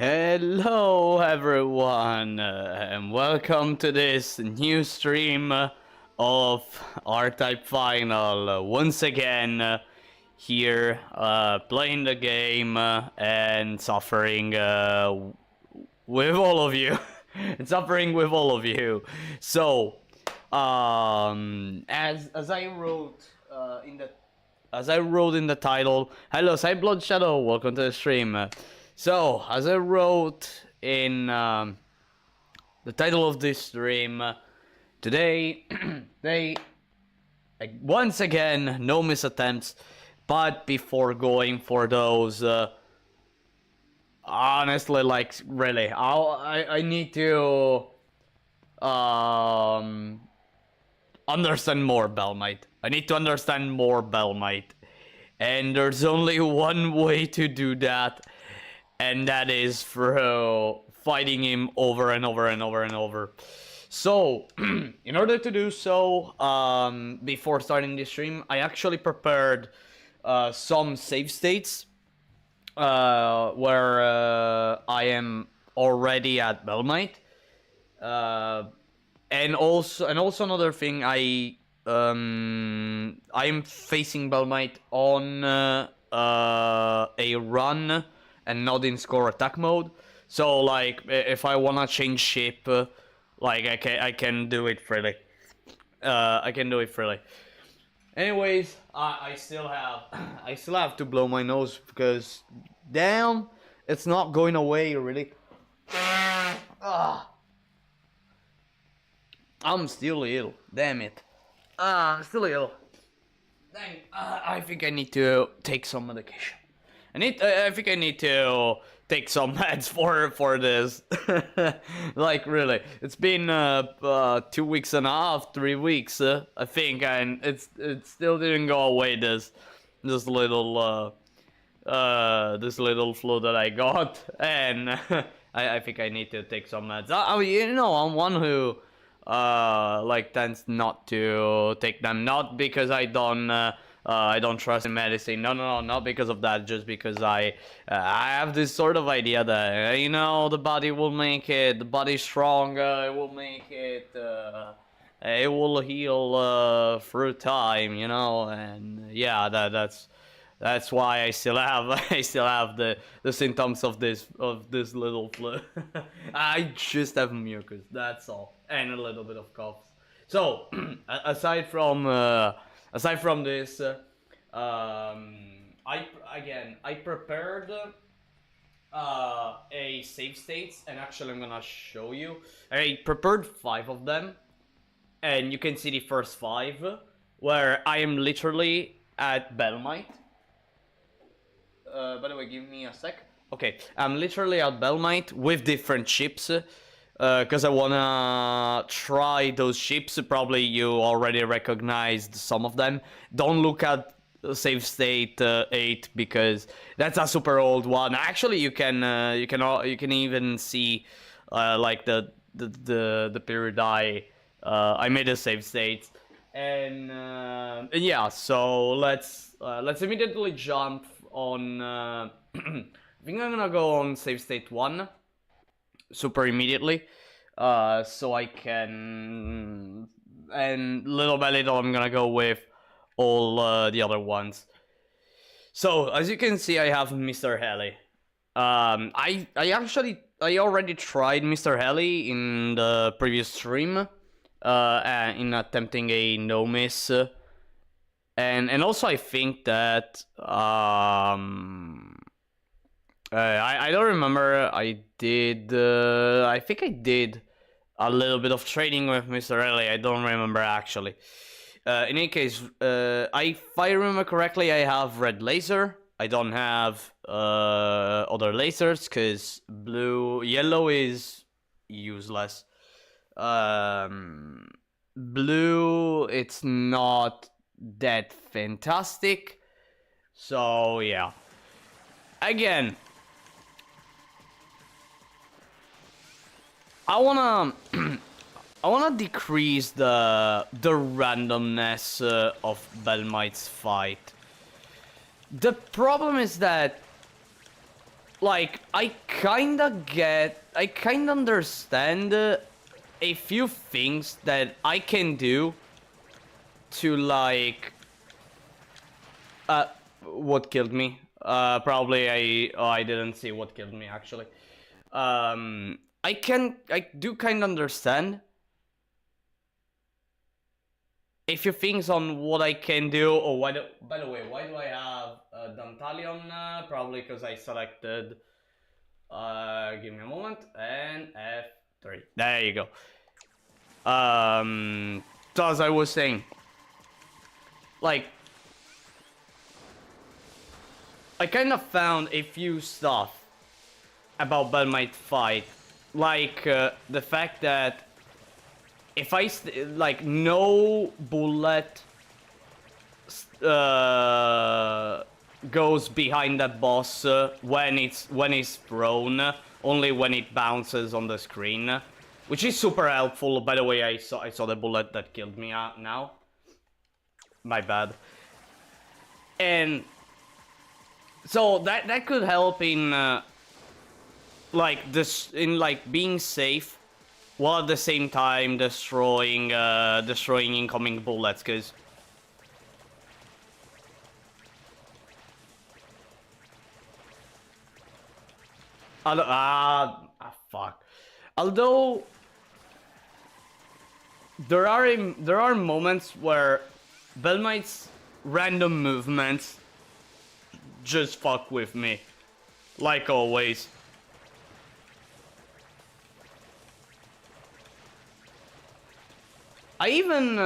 Hello everyone and welcome to this new stream of R-Type Final. Once again here playing the game and suffering with all of you. And suffering with all of you. So as I wrote in the title, hello Blood Shadow, welcome to the stream. So, as I wrote in the title of this stream, today, once again, no miss attempts, but before going for those, honestly, like, really, I need to, understand more Bellmite. I need to understand more Bellmite. And there's only one way to do that. And that is through fighting him over and over and over and over. So, in order to do so, before starting this stream, I actually prepared some save states where I am already at Bellmite. And also another thing, I'm facing Bellmite on a run and not in score attack mode. So like if I wanna change ship, like I can do it freely. Anyways, I still have to blow my nose because damn, it's not going away really. I'm still ill. Damn it. I'm still ill. Dang. I think I need to take some medication. I think I need to take some meds for this. Like really, it's been 2 weeks and a half, 3 weeks, I think, and it still didn't go away. This little flu that I got, and I think I need to take some meds. I'm one who like tends not to take them, not because I don't trust in medicine. No, not because of that. Just because I have this sort of idea that the body will make it. The body's strong. It will make it. It will heal through time. And yeah, that's why I still have the symptoms of this little flu. I just have mucus. That's all, and a little bit of cough. So aside from this, I prepared a save states, and actually I'm gonna show you. I prepared 5 of them, and you can see the first 5 where I am literally at Bellmite. By the way, give me a sec. Okay, I'm literally at Bellmite with different ships. Because I wanna try those ships. Probably you already recognized some of them. Don't look at save state 8 because that's a super old one. Actually, you can even see like the period I made a save state, and yeah. So let's immediately jump on. I think I'm gonna go on save state 1. Super immediately, so I can, and little by little I'm gonna go with all the other ones. So as you can see, I have Mr. Heli. I already tried Mr. Heli in the previous stream, in attempting a no miss, and also I think that I don't remember. I think I did a little bit of training with Mr. Ellie. I don't remember actually. In any case, if I remember correctly, I have red laser. I don't have other lasers because yellow is useless. Blue, it's not that fantastic. So yeah. Again, I wanna decrease the randomness of Bellmite's fight. The problem is that like, I kinda understand a few things that I can do to, like, what killed me? Probably I didn't see what killed me, actually. I do kinda understand a few things on what I can do. Oh, by the way, why do I have Dantalion? Probably because I selected. Give me a moment. And F3. There you go. So as I was saying, like, I kind of found a few stuff about Bellmite fight, like the fact that if I like no bullet goes behind that boss when it's thrown, only when it bounces on the screen, which is super helpful. By the way, I saw the bullet that killed me now. My bad. And so that could help in like this, in like being safe while at the same time destroying incoming bullets, because fuck. Although there are moments where Bellmite's random movements just fuck with me, like always. I even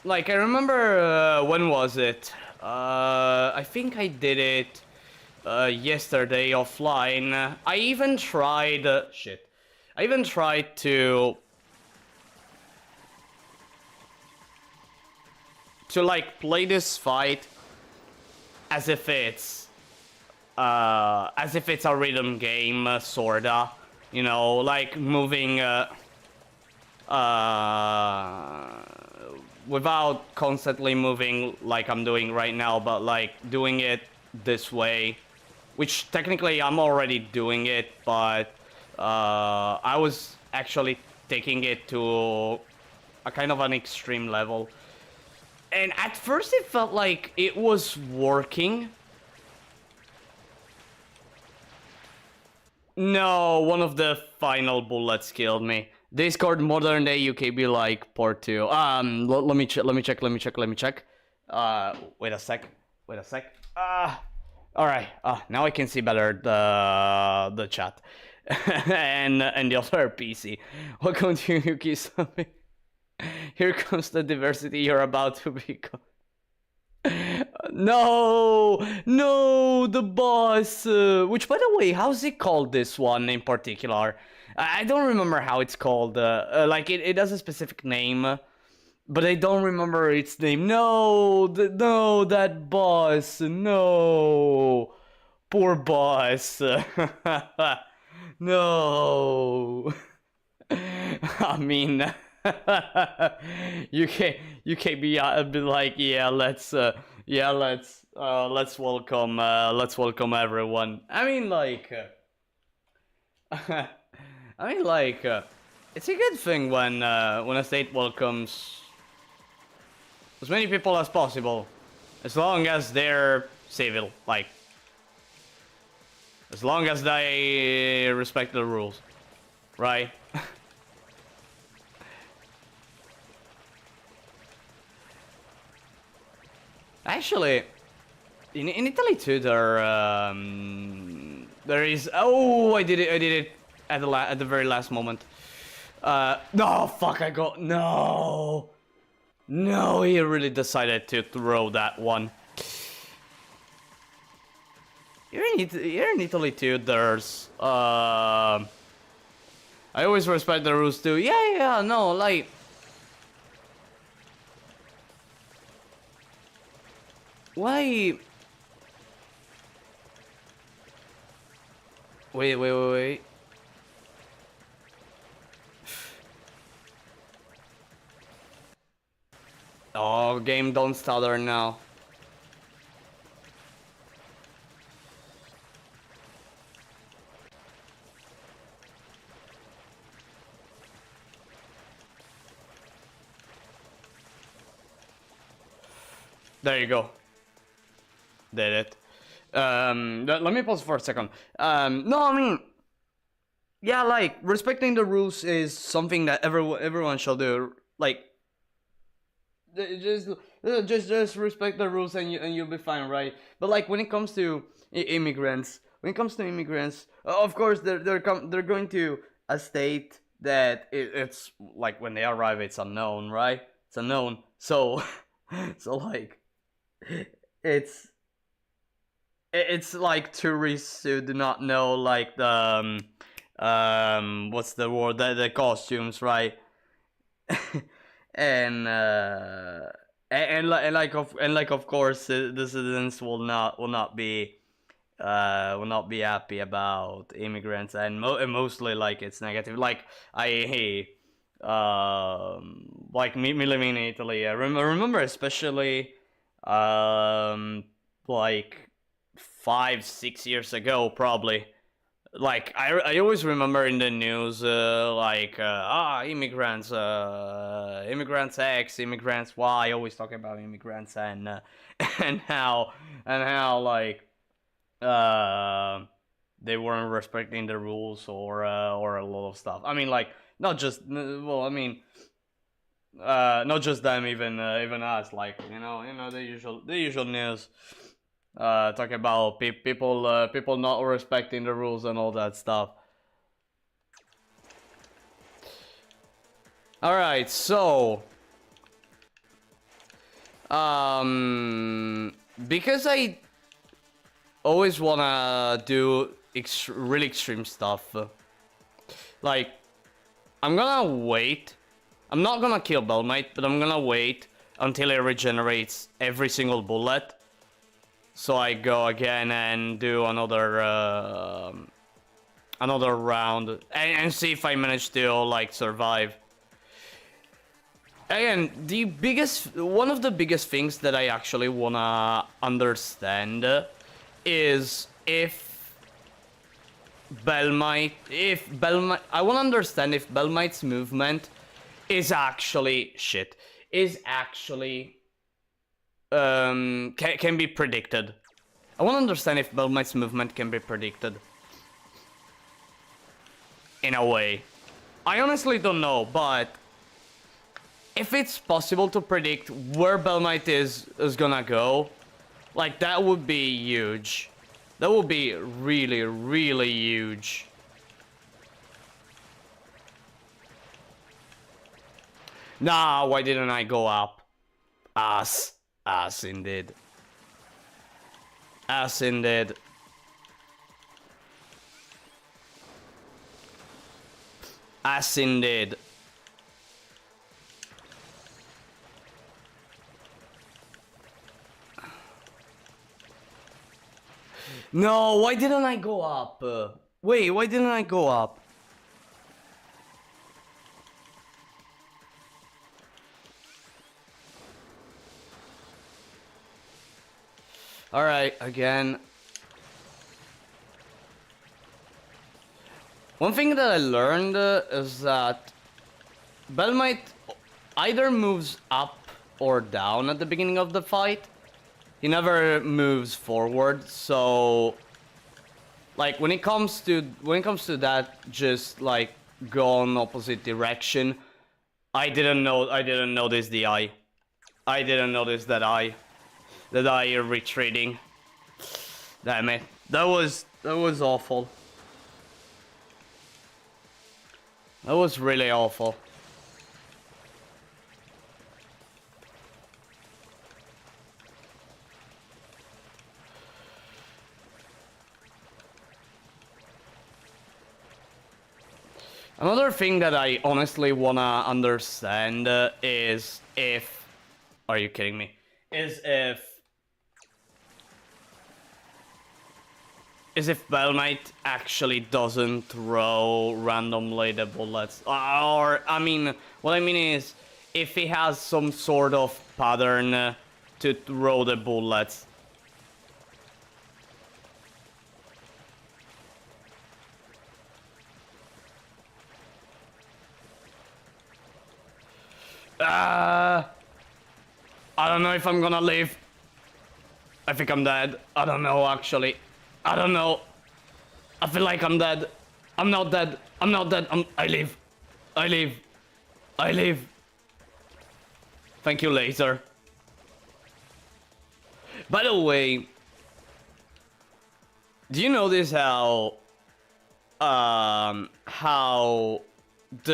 like, I remember when was it? I think I did it yesterday offline. I even tried shit. I even tried to like play this fight as if it's a rhythm game, sorta. You know, like moving without constantly moving like I'm doing right now, but like doing it this way, which technically I'm already doing it, but I was actually taking it to a kind of an extreme level. And at first it felt like it was working. No, one of the final bullets killed me. Discord modern day UKB like part 2. Let me check. Wait a sec. All right. Now I can see better the chat and the other PC. Welcome to Yuki Summit. Here comes the diversity you're about to become. No, the boss. Which, by the way, how's it called? This one in particular, I don't remember how it's called. Like it has a specific name, but I don't remember its name. No, no, that boss. No, poor boss. No. I mean, you can't be like, yeah, let's welcome everyone. I mean, like, it's a good thing when a state welcomes as many people as possible, as long as they're civil, like, as long as they respect the rules, right? Actually, in Italy too, there is. Oh, I did it at the very last moment. No, fuck! I got no. He really decided to throw that one. Here in Italy too, there's. I always respect the rules too. Yeah, no, like. Why? Wait. Oh, game don't stutter now. There you go. Did it. Let me pause for a second. No, I mean, yeah, like respecting the rules is something that everyone shall do. Like, just just respect the rules and you'll be fine, right? But like when it comes to immigrants, of course they're going to a state that it's like when they arrive it's unknown, right? It's unknown. So so like it's it's like tourists who do not know like the what's the word, the costumes, right? and and like of course the citizens will not be happy about immigrants, and, and mostly like it's negative. Like I like me living in Italy, I remember especially like 5 6 years ago probably. Like I always remember in the news immigrants X, immigrants Y, always talking about immigrants and how like uh they weren't respecting the rules or a lot of stuff. I mean like not just well I mean not just them, even us, like the usual news talking about people not respecting the rules and all that stuff. All right, so because I always wanna do really extreme stuff, like I'm gonna wait. I'm not gonna kill Bellmite, but I'm gonna wait until it regenerates every single bullet. So I go again and do another another round and see if I manage to like survive. Again, one of the biggest things that I actually wanna understand is if Bellmite, I wanna understand if Bellmite's movement is actually shit. Is actually can be predicted. I want to understand if Bellmite's movement can be predicted. In a way. I honestly don't know, but if it's possible to predict where Bellmite is gonna go, like that would be huge. That would be really, really huge. Nah, why didn't I go up? Ass. Ass indeed. Ass indeed. Ass indeed. No, why didn't I go up? Wait, why didn't I go up? Alright, again. One thing that I learned is that Bellmite either moves up or down at the beginning of the fight. He never moves forward, so like when it comes to that, just like go in opposite direction. I didn't notice the eye. I didn't notice that eye. That eye retreating. Damn it. That was awful. That was really awful. Another thing that I honestly wanna understand is if... Are you kidding me? Is if Bellmite actually doesn't throw randomly the bullets. Or, I mean, what I mean is, if he has some sort of pattern to throw the bullets. I don't know if I'm gonna live. I think I'm dead. I don't know, actually. I don't know. I feel like I'm dead. I'm not dead. I'm not dead. I live. I live. I live. Thank you, laser. By the way, do you notice how the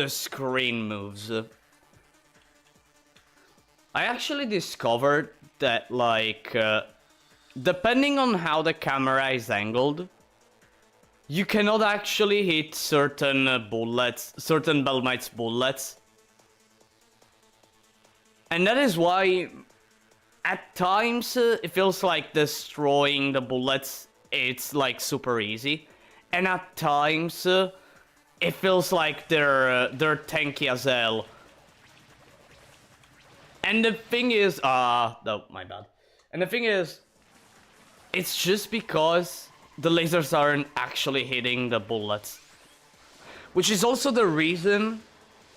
screen moves? I actually discovered that, like, depending on how the camera is angled, you cannot actually hit certain bullets, certain Bellmite's bullets. And that is why, at times, it feels like destroying the bullets, it's like super easy. And at times, it feels like they're tanky as hell. And the thing is, no, my bad. And the thing is, it's just because the lasers aren't actually hitting the bullets. Which is also the reason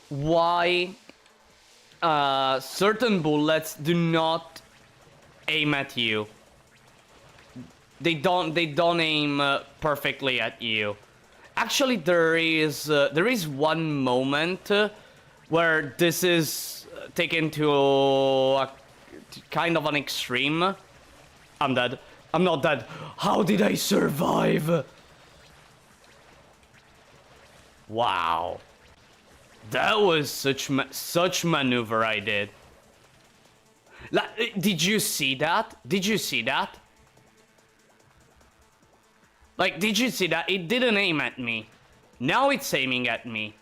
why certain bullets do not aim at you. They don't aim perfectly at you. Actually, there is one moment where this is taken to a kind of an extreme. I'm dead. I'm not dead. How did I survive? Wow. That was such maneuver I did. Did you see that? Did you see that? Like, did you see that? It didn't aim at me. Now it's aiming at me.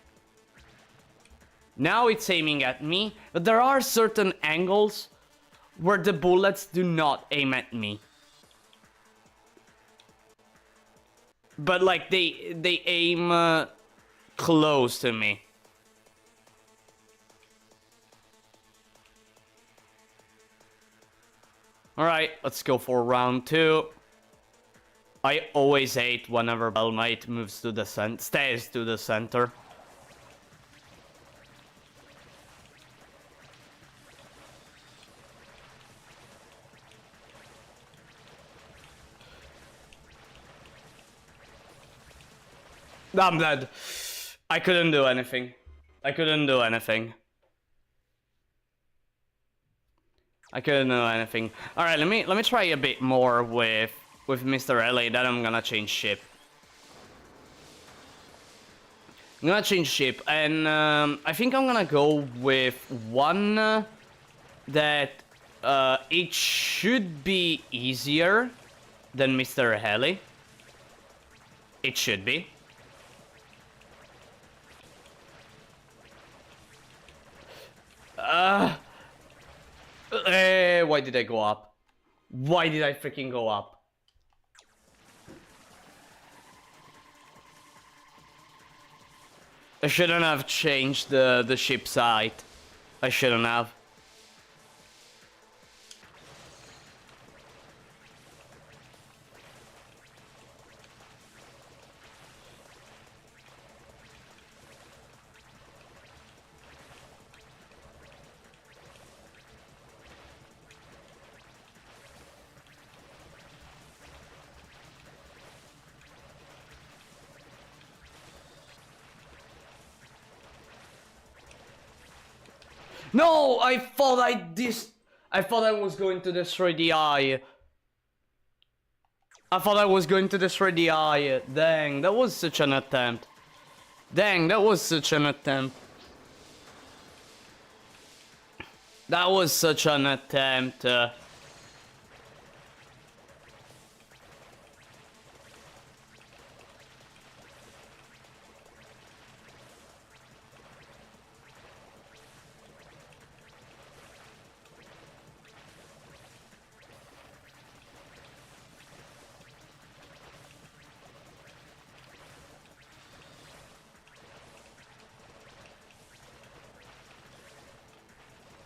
Now it's aiming at me, but there are certain angles where the bullets do not aim at me. But, like, they aim close to me. Alright, let's go for round 2. I always hate whenever Bellmite moves to the stays to the center. I'm dead. I couldn't do anything. I couldn't do anything. I couldn't do anything. Alright, let me try a bit more with Mr. LA, then I'm gonna change ship. I'm gonna change ship, and I think I'm gonna go with one that it should be easier than Mr. Heli. It should be. Why did I go up? Why did I freaking go up? I shouldn't have changed the ship's height. I shouldn't have. No, I thought I was going to destroy the eye. I thought I was going to destroy the eye. Dang, that was such an attempt. Dang, that was such an attempt. That was such an attempt.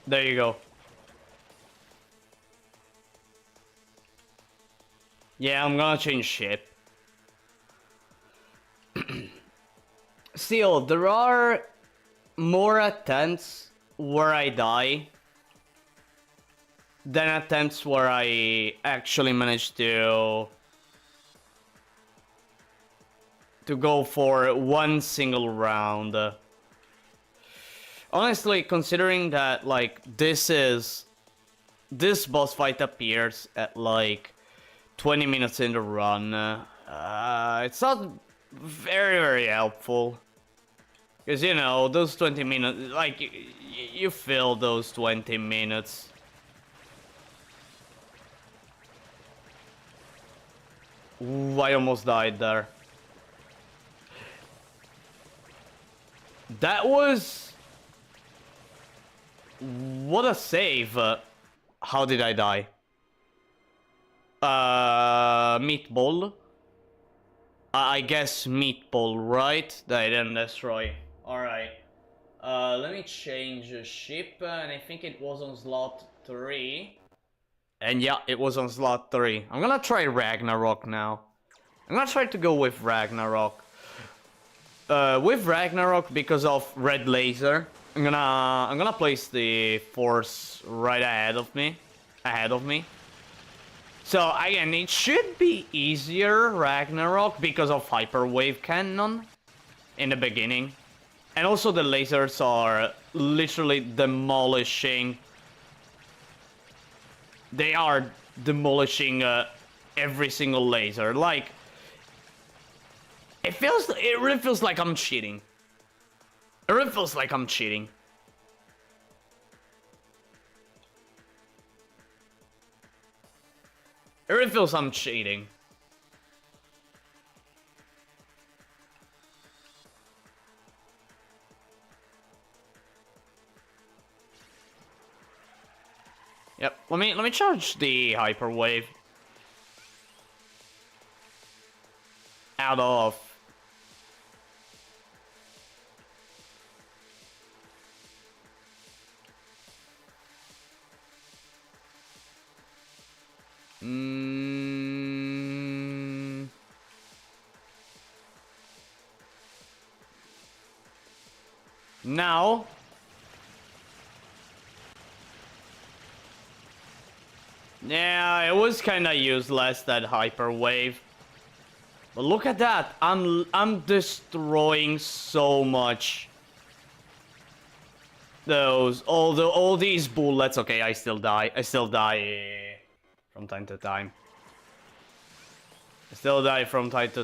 There you go. Yeah, I'm gonna change ship. Still, there are more attempts where I die. than attempts where I actually managed to go for one single round. Honestly, considering that like this boss fight appears at like 20 minutes in the run, it's not very helpful. Because, you know, those 20 minutes, like, you fill those 20 minutes. Ooh, I almost died there. That was... What a save. How did I die? Meatball? I guess meatball, right? That I didn't destroy. Alright. Let me change the ship, and I think it was on slot 3. And yeah, it was on slot 3. I'm gonna try Ragnarok now. I'm gonna try to go with Ragnarok. With Ragnarok, because of red laser, I'm gonna place the force right ahead of me. So again, it should be easier, Ragnarok, because of Hyperwave Cannon in the beginning. And also the lasers are literally demolishing. They are demolishing every single laser. Like, it really feels like I'm cheating. It really feels like I'm cheating. It really feels I'm cheating. Yep, let me charge the hyperwave. Out of. Now. Yeah, it was kinda useless, that hyperwave. But look at that, I'm destroying so much. All these bullets. Okay, I still die from time to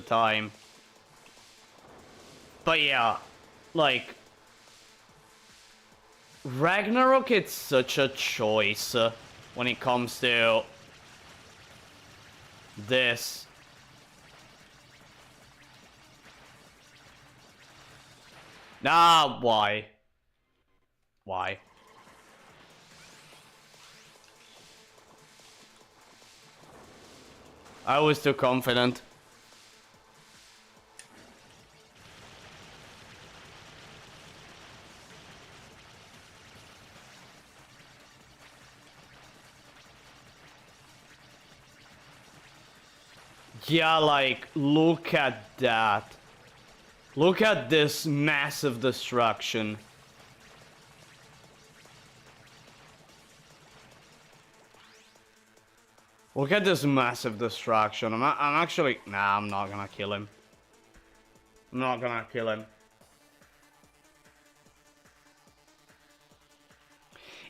time. But yeah, like, Ragnarok, it's such a choice when it comes to this. Nah, why? Why? I was too confident. Yeah, like, look at that. Look at this massive destruction. Look at this massive destruction. I'm actually... Nah, I'm not gonna kill him. I'm not gonna kill him.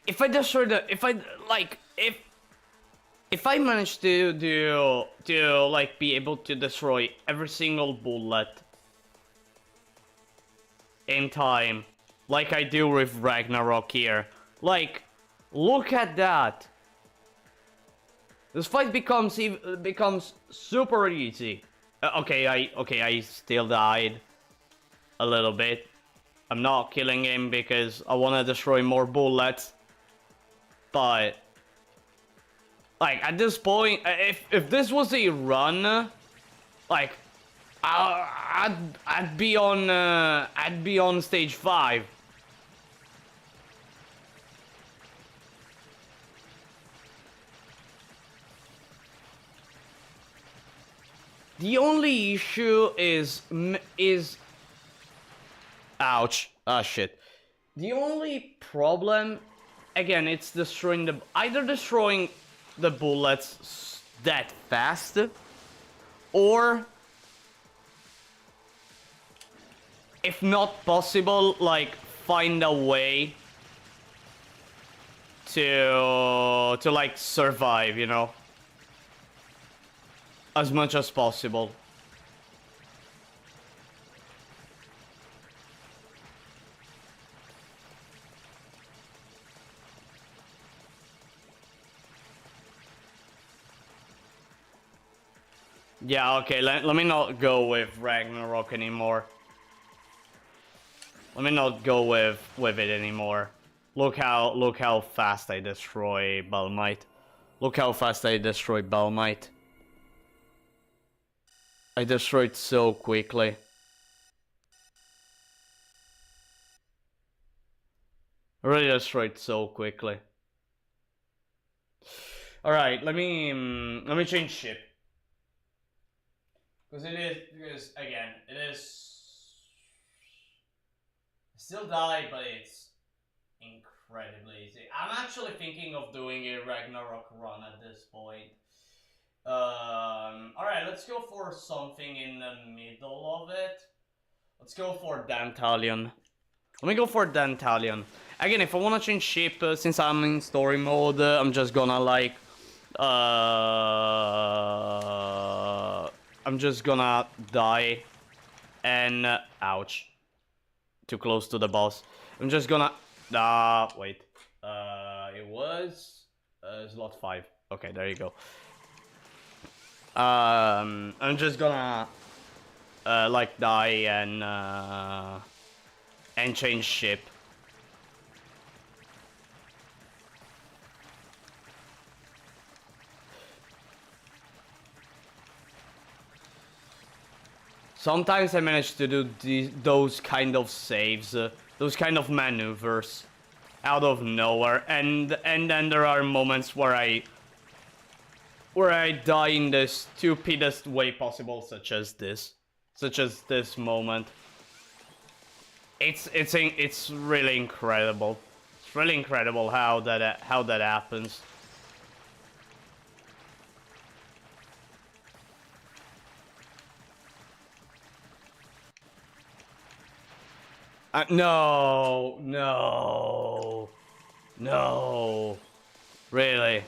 If I destroy the... If I... Like, if I manage to like, be able to destroy every single bullet in time, like I do with Ragnarok here, like, look at that. This fight becomes super easy. Okay, I still died a little bit. I'm not killing him because I want to destroy more bullets. But like, at this point, if this was a run, like, I'd be on stage 5. The only issue is ouch. Ah, shit. The only problem again, it's destroying either destroying the bullets that fast, or if not possible, like find a way to like survive, you know, as much as possible. Yeah, okay, let me not go with Ragnarok anymore. Let me not go with it anymore. Look how fast I destroy Bellmite. Look how fast I destroy Bellmite. I destroyed so quickly. I really destroyed so quickly. All right, let me change ship. Because again, it is still die, but it's incredibly easy. I'm actually thinking of doing a Ragnarok run at this point. Alright, let's go for something in the middle of it. Let's go for Dantalion. Let me go for Dantalion. Again, if I want to change ship, since I'm in story mode, I'm just gonna like... I'm just gonna die. And... ouch. Too close to the boss. I'm just gonna... wait. It was... slot 5. Okay, there you go. I'm just gonna... like, die and change ship. Sometimes I manage to do those kind of saves, those kind of maneuvers, out of nowhere, and then there are moments where I die in the stupidest way possible, such as this moment. It's really incredible. It's really incredible how that happens. No, really.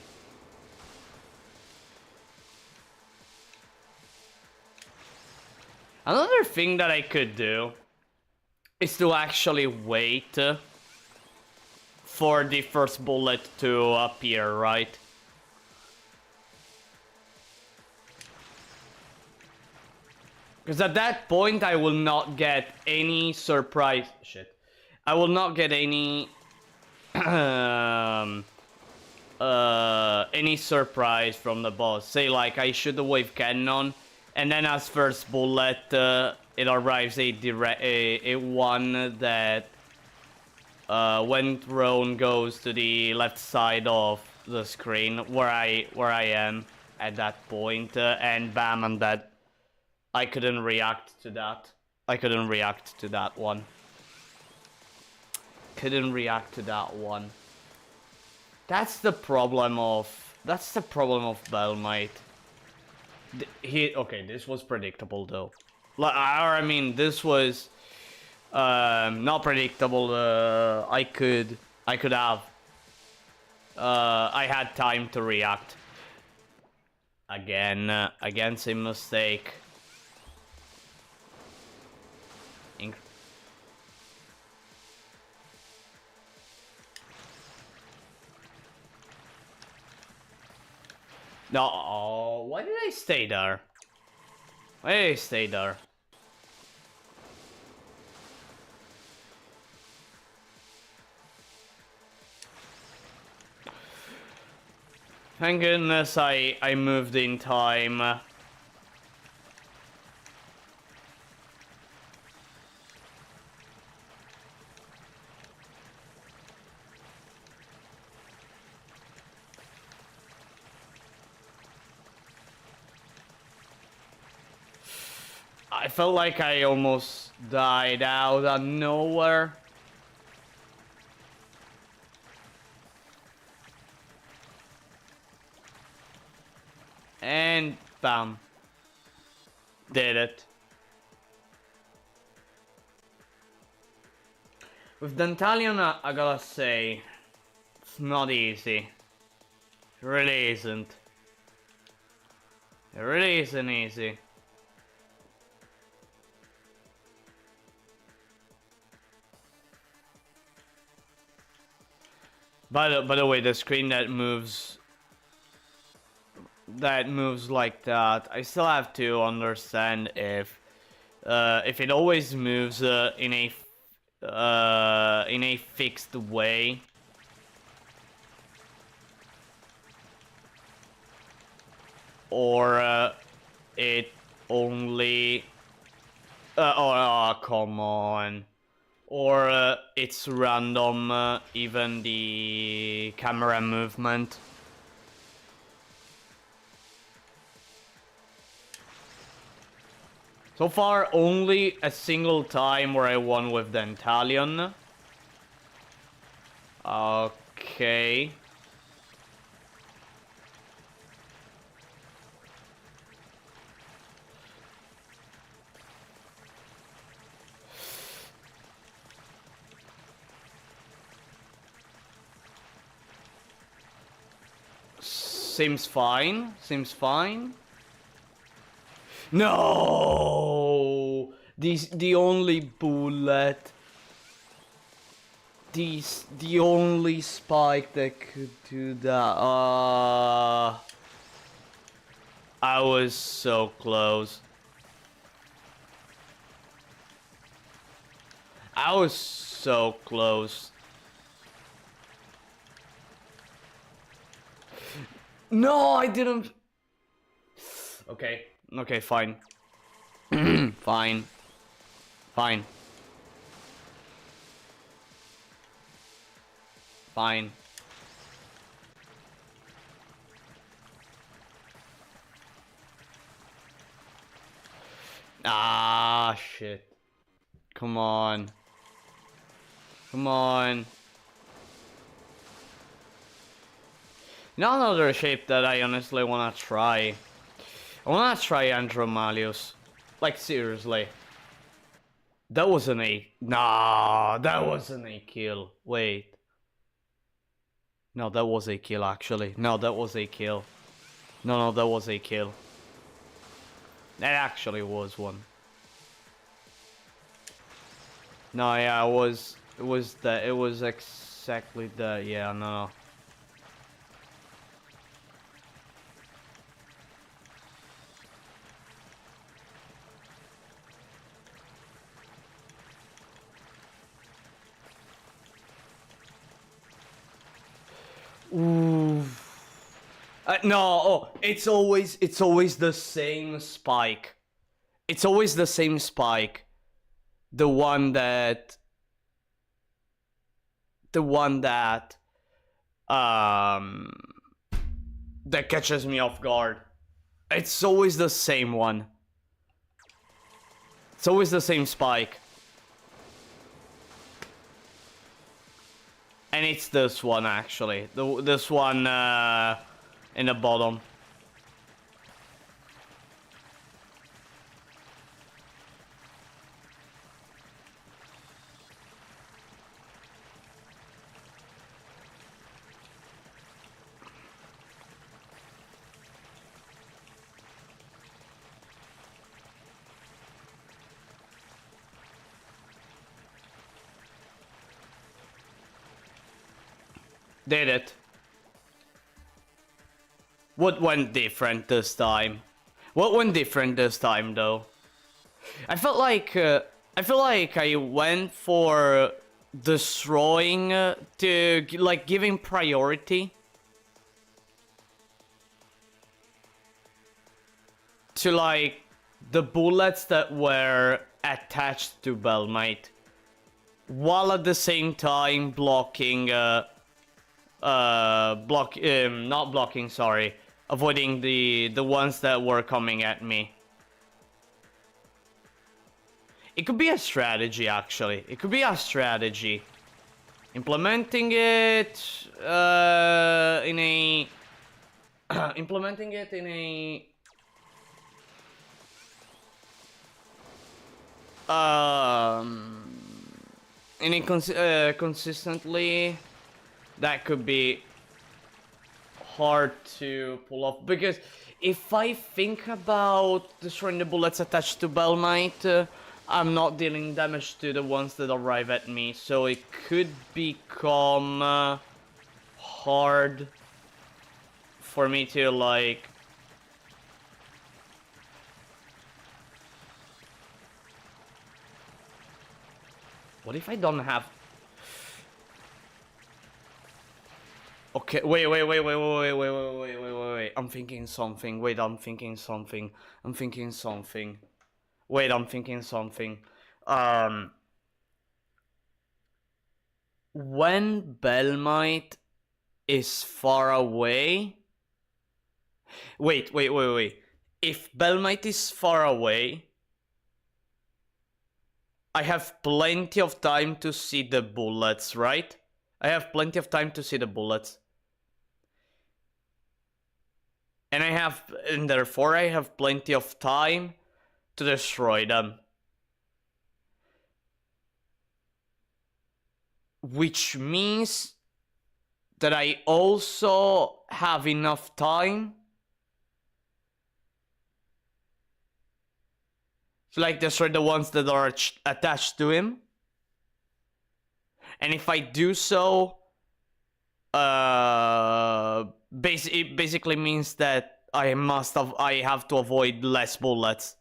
Another thing that I could do is to actually wait for the first bullet to appear, right? Because at that point, I will not get any surprise. Shit. I will not get any... any surprise from the boss. Say, like, I shoot the wave cannon, and then as first bullet, it arrives a one that, when thrown, goes to the left side of the screen, where I am at that point, and bam, I'm dead. I couldn't react to that. I couldn't react to that one. Couldn't react to that one. That's the problem of Bellmite. Okay, this was predictable though. I mean, this was not predictable. I could have. I had time to react. Again, same mistake. No, oh, why did I stay there? Why did I stay there? Thank goodness I moved in time. I felt like I almost died out of nowhere. Bam. Did it. With Dantalion, I gotta say, it's not easy. It really isn't. It really isn't easy. By the way, the screen that moves like that, I still have to understand if it always moves in a fixed way, or it only oh, come on, or it's random, even the camera movement. So far, only a single time where I won with Dantalion. Okay. Seems fine. Seems fine. No! The only bullet. The only spike that could do that. I was so close. I was so close. No, I didn't. Okay. Okay, fine. Fine. Fine. Fine. Ah, shit. Come on. Come on. Now another shape that I honestly wanna try. I wanna try Andromalius. Like, seriously. That wasn't a... Nah, that wasn't a kill. Wait. No, that was a kill, actually. No, that was a kill. No, that was a kill. That actually was one. No, yeah, it was exactly that. Yeah, no. Ooh. No, oh, it's always the same spike. It's always the same spike. The one that that catches me off guard. It's always the same one. It's always the same spike. And it's this one, actually. This one in the bottom. Did it. What went different this time? What went different this time, though? I felt like I went for destroying to like giving priority to like the bullets that were attached to Bellmite, while at the same time blocking not blocking, sorry, avoiding the ones that were coming at me. It could be a strategy, actually. It could be a strategy. Implementing it in a Consistently, that could be hard to pull off, because if I think about destroying the bullets attached to Bellmite, I'm not dealing damage to the ones that arrive at me, so it could become hard for me to, like... What if I don't have... Okay, wait. I'm thinking something. Wait, I'm thinking something. Wait, I'm thinking something. When Bellmite is far away... Wait. If Bellmite is far away, I have plenty of time to see the bullets, right? I have plenty of time to see the bullets. And therefore I have plenty of time to destroy them. Which means that I also have enough time to, like, destroy the ones that are attached to him. And if I do so, it basically means that I have to avoid less bullets.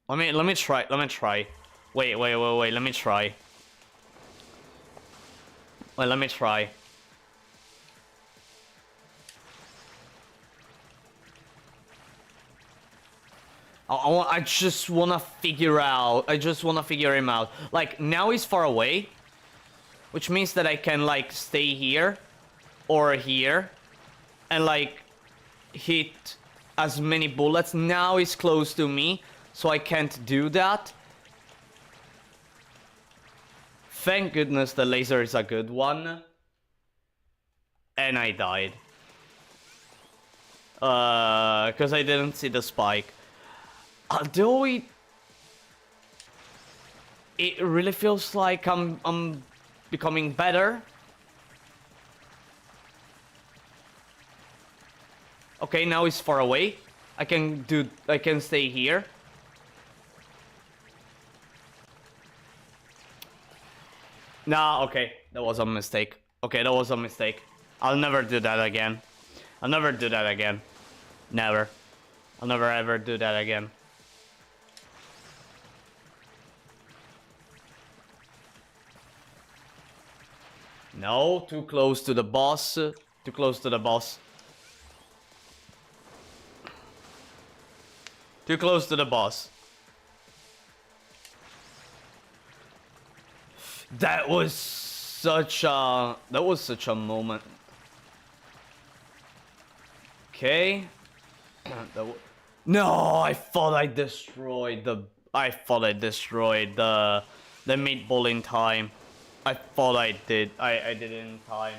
Let me try. Wait, let me try. Wait, let me try. I just wanna figure him out. Like, now he's far away, which means that I can, like, stay here or here and, like, hit as many bullets. Now he's close to me, so I can't do that. Thank goodness the laser is a good one. And I died. Because I didn't see the spike. Although it really feels like I'm becoming better. Okay, now he's far away. I can stay here. Nah, okay, that was a mistake. I'll never do that again. Never. I'll never ever do that again. No, too close to the boss. Too close to the boss. That was such a moment. Okay. No, I thought I destroyed the meatball in time. I thought I did. I did it in time.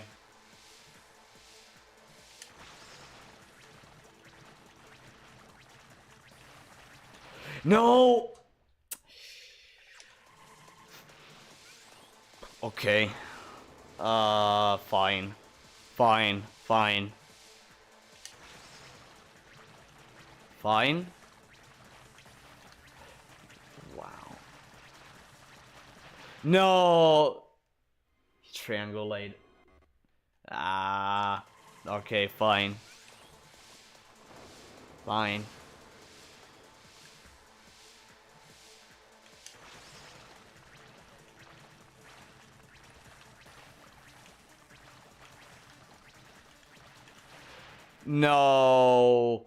No. Okay. Fine. Fine. Wow. No. Triangulate. Okay, fine. No.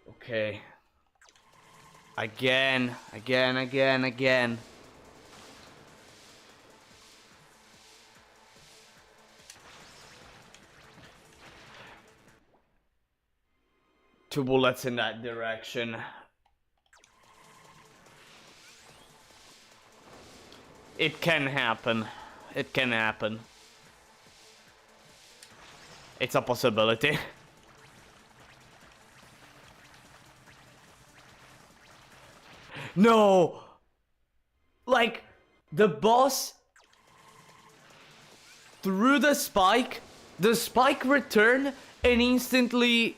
Okay. Again. Two bullets in that direction. It can happen. It's a possibility. No! Like, the boss threw the spike returned, and instantly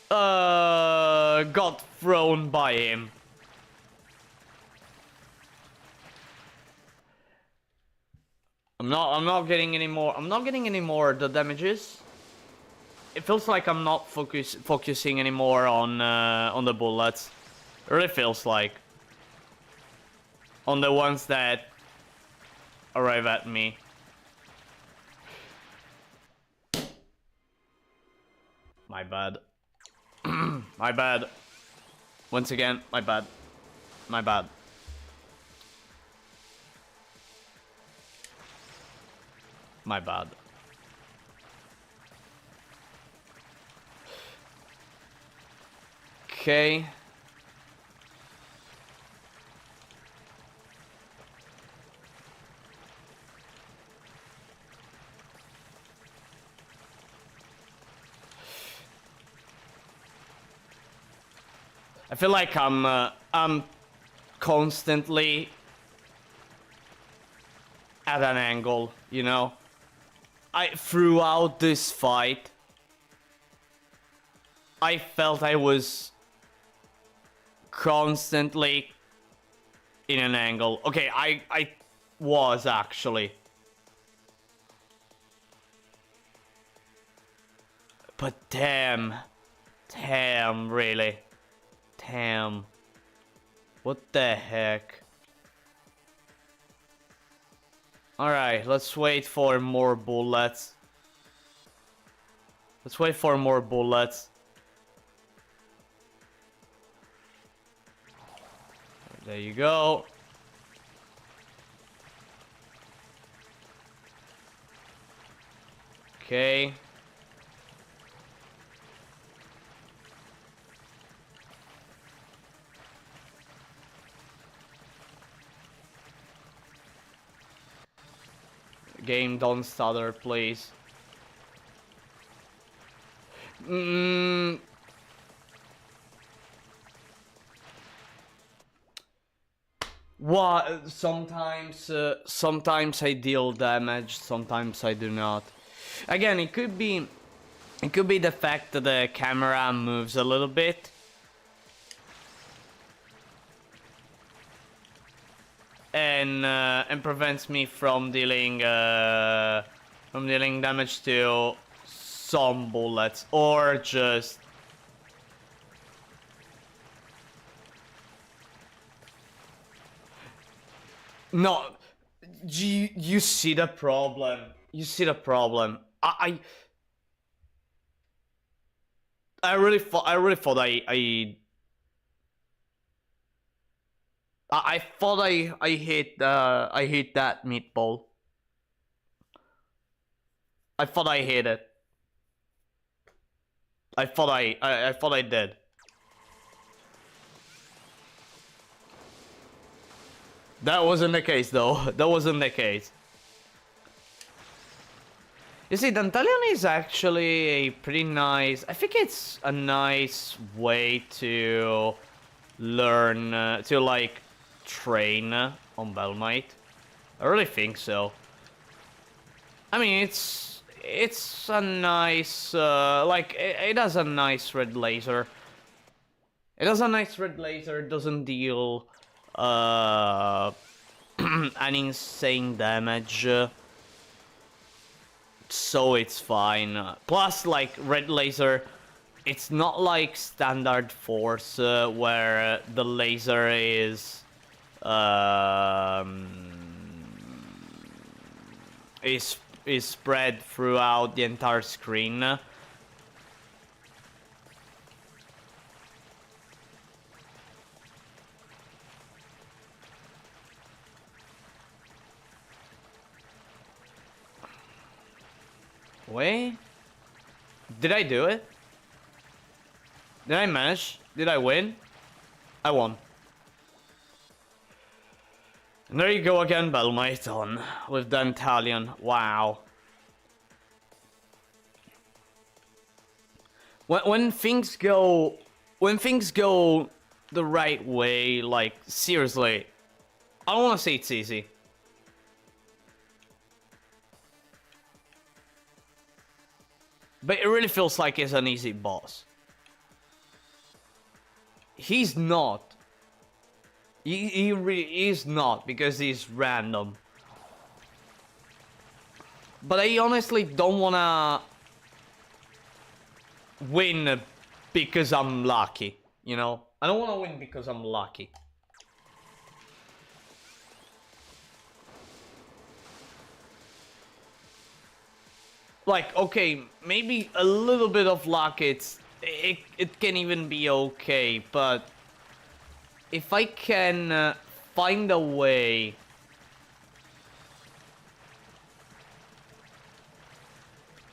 got thrown by him. I'm not getting any more. I'm not getting any more the damages. It feels like I'm not focusing anymore on the bullets. It really feels like on the ones that arrive at me. My bad. My bad. Once again, my bad. My bad. My bad. Okay. I feel like I'm constantly at an angle, you know? Throughout this fight, I felt I was constantly in an angle. Okay, I was actually. But damn, really. Damn. What the heck? Alright, let's wait for more bullets. Let's wait for more bullets. There you go. Okay. Game, don't stutter, please. What? Sometimes I deal damage, sometimes I do not. Again, it could be the fact that the camera moves a little bit. And prevents me from dealing damage to some bullets, or just no. You see the problem. You see the problem. I really thought I thought I hit that meatball. I thought I hit it. I thought I did. That wasn't the case though. That wasn't the case. You see, Dantalion is actually a pretty nice... I think it's a nice way to learn, to like train on Bellmite. I really think so. I mean, it's a nice, like, it has a nice red laser. It has a nice red laser, doesn't deal an insane damage. So it's fine. Plus, like, red laser, it's not like standard force where the laser is spread throughout the entire screen. Wait, did I do it? Did I manage? Did I win? I won. And there you go again, Bellmite on with Dantalion. Wow. When things go the right way. Like, seriously. I don't want to say it's easy. But it really feels like it's an easy boss. He's not. He really is not, because he's random. But I honestly don't wanna win because I'm lucky, you know? I don't wanna win because I'm lucky. Like, okay, maybe a little bit of luck, it can even be okay, but if I can find a way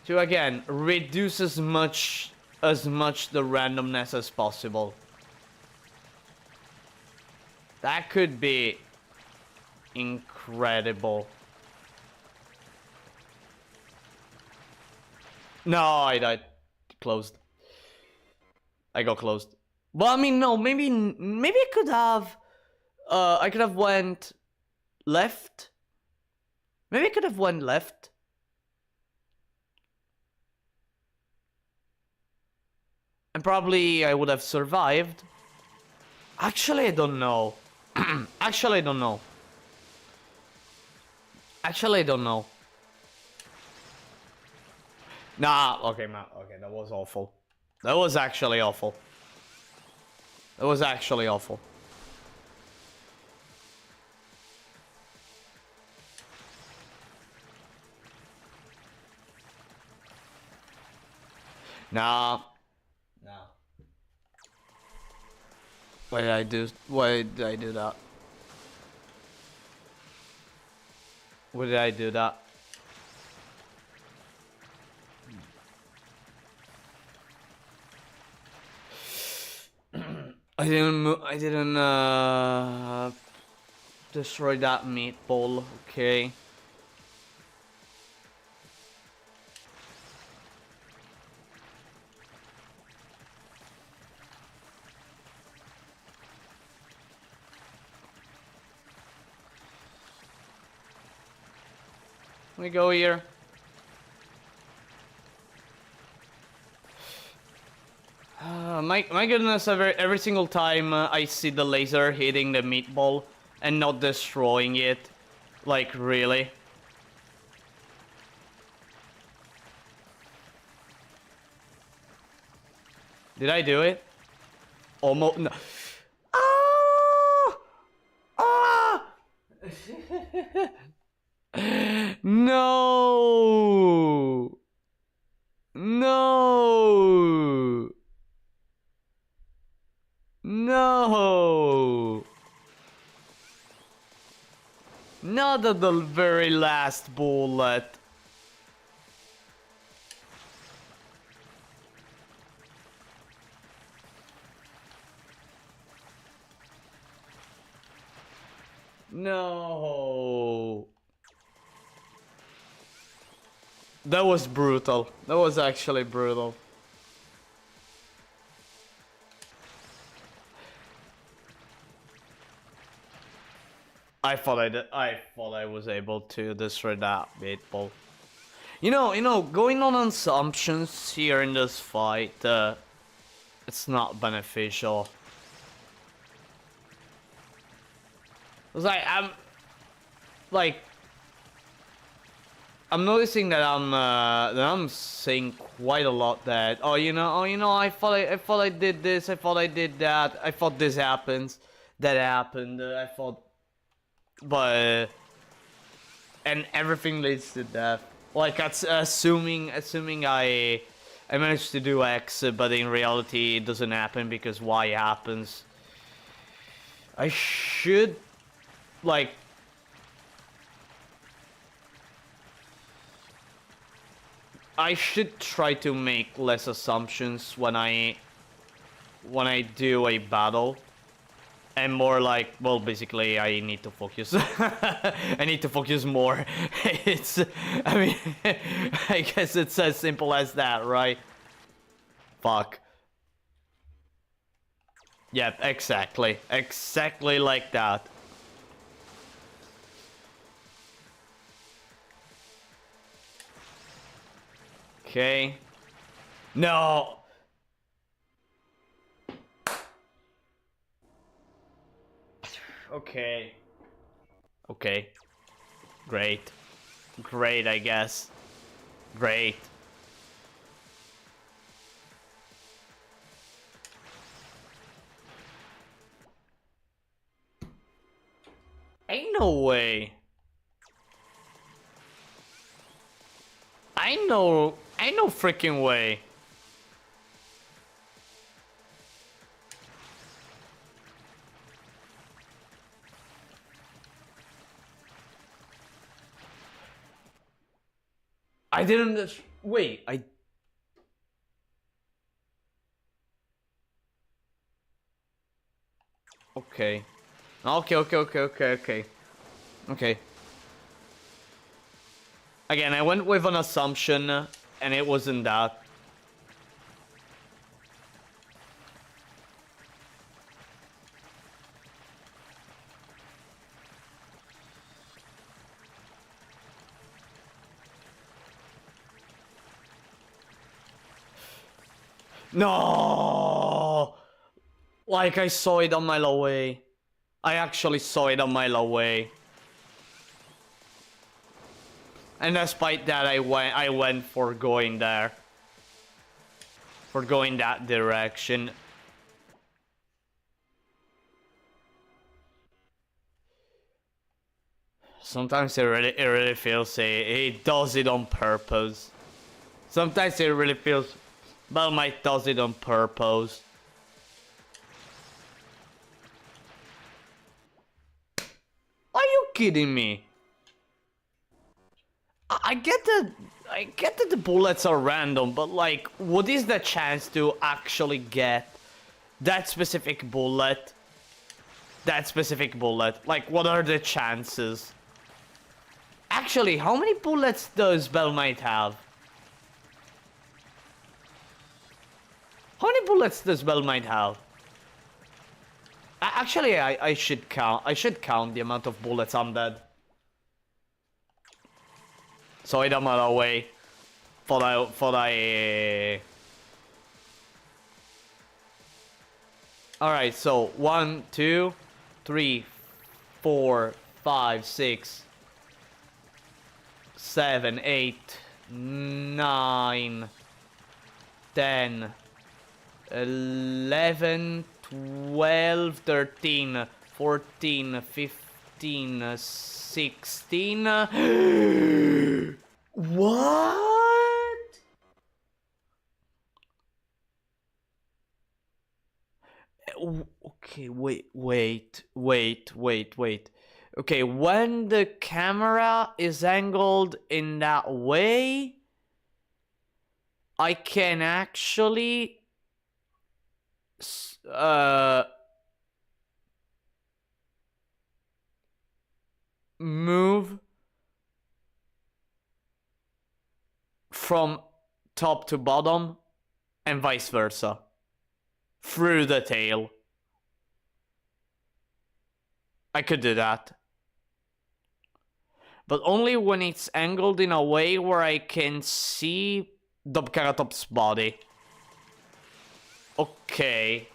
to, again, reduce as much the randomness as possible, that could be incredible. No, I died. Closed. I got closed. Well, I mean, no, maybe I could have went left. Maybe I could have went left. And probably I would have survived. Actually, I don't know. Actually, I don't know. Actually, I don't know. Nah, okay, man. Okay, that was awful. That was actually awful. That was actually awful. Nah. Nah. Why did I do that? Why did I do that? I didn't destroy that meatball, okay. Let me go here. My goodness, every single time I see the laser hitting the meatball and not destroying it. Like, really? Did I do it? Almost. No. Ah! Ah! No! No! No! Not at the very last bullet. No. That was brutal. That was actually brutal. I thought I was able to destroy that meatball. You know, going on assumptions here in this fight, it's not beneficial. It's like I'm noticing that I'm saying quite a lot that I thought I did this, I thought I did that, I thought this happens, that happened, I thought, but and everything leads to death. Like that's assuming I managed to do X, but in reality it doesn't happen because Y happens. I should like. I should try to make less assumptions when I do a battle. And more like, well, basically, I need to focus. I need to focus more. I mean, I guess it's as simple as that, right? Fuck. Yep, exactly. Exactly like that. Okay. No! Okay. Okay. Great. Great, I guess. Great. Ain't no way. Ain't no freaking way. I didn't. Wait, I. Okay. Okay. Okay. Again, I went with an assumption, and it wasn't that. No! Like, I saw it a mile away. I actually saw it a mile away. And despite that, I went for going there. For going that direction. Sometimes it really feels it does it on purpose. Sometimes it really feels Bellmite does it on purpose. Are you kidding me? I get that the bullets are random, but like, what is the chance to actually get that specific bullet? That specific bullet. Like, what are the chances? Actually, how many bullets does Bellmite have? How many bullets does Bellmite have? Actually, I should count. I should count the amount of bullets I'm dead. So I don't matter way. For I. Alright, so 1, 2, 3, 4, 5, 6, 7, 8, 9, 10, 11, 12, 13, 14, 15, 16. What? Okay, wait. Okay, when the camera is angled in that way, I can actually move from top to bottom and vice versa through the tail. I could do that. But only when it's angled in a way where I can see Dobkaratop's body. Okay.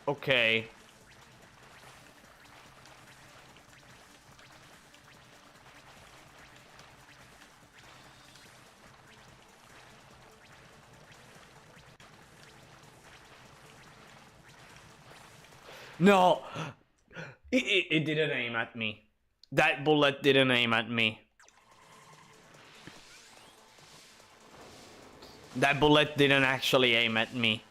Okay. No! It didn't aim at me. That bullet didn't aim at me. That bullet didn't actually aim at me.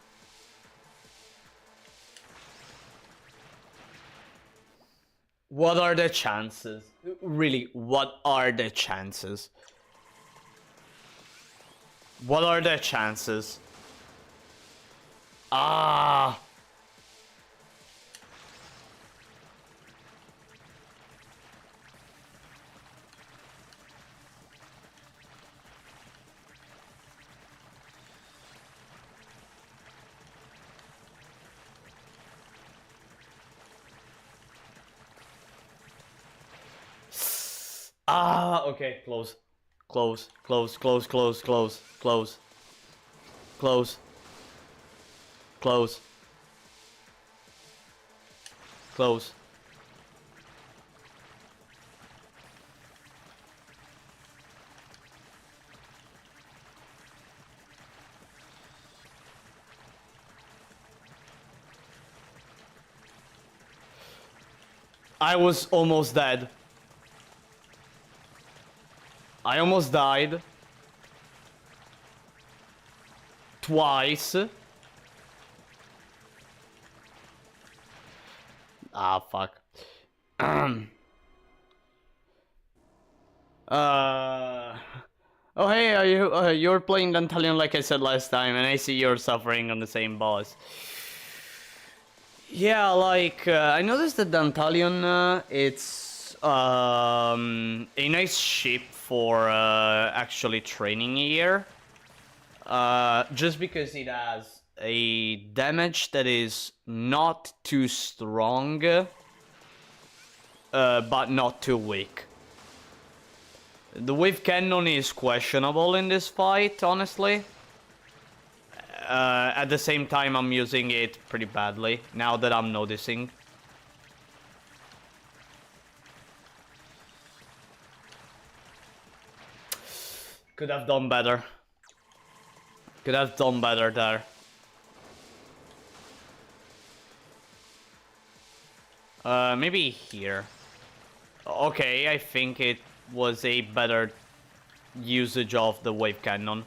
What are the chances? Really, what are the chances? What are the chances? Ah! Ah, okay, close. Close, close, close, close, close, close. Close. Close. Close. I was almost dead. I almost died. Twice. Ah, fuck. Uh... Oh, hey, are you, you're playing Dantalion like I said last time, and I see you're suffering on the same boss. Yeah, like, I noticed that Dantalion, it's, a nice ship for, actually training here. Just because it has a damage that is not too strong, but not too weak. The wave cannon is questionable in this fight, honestly. At the same time, I'm using it pretty badly, now that I'm noticing. Could have done better. Could have done better there. Maybe here. Okay, I think it was a better usage of the wave cannon.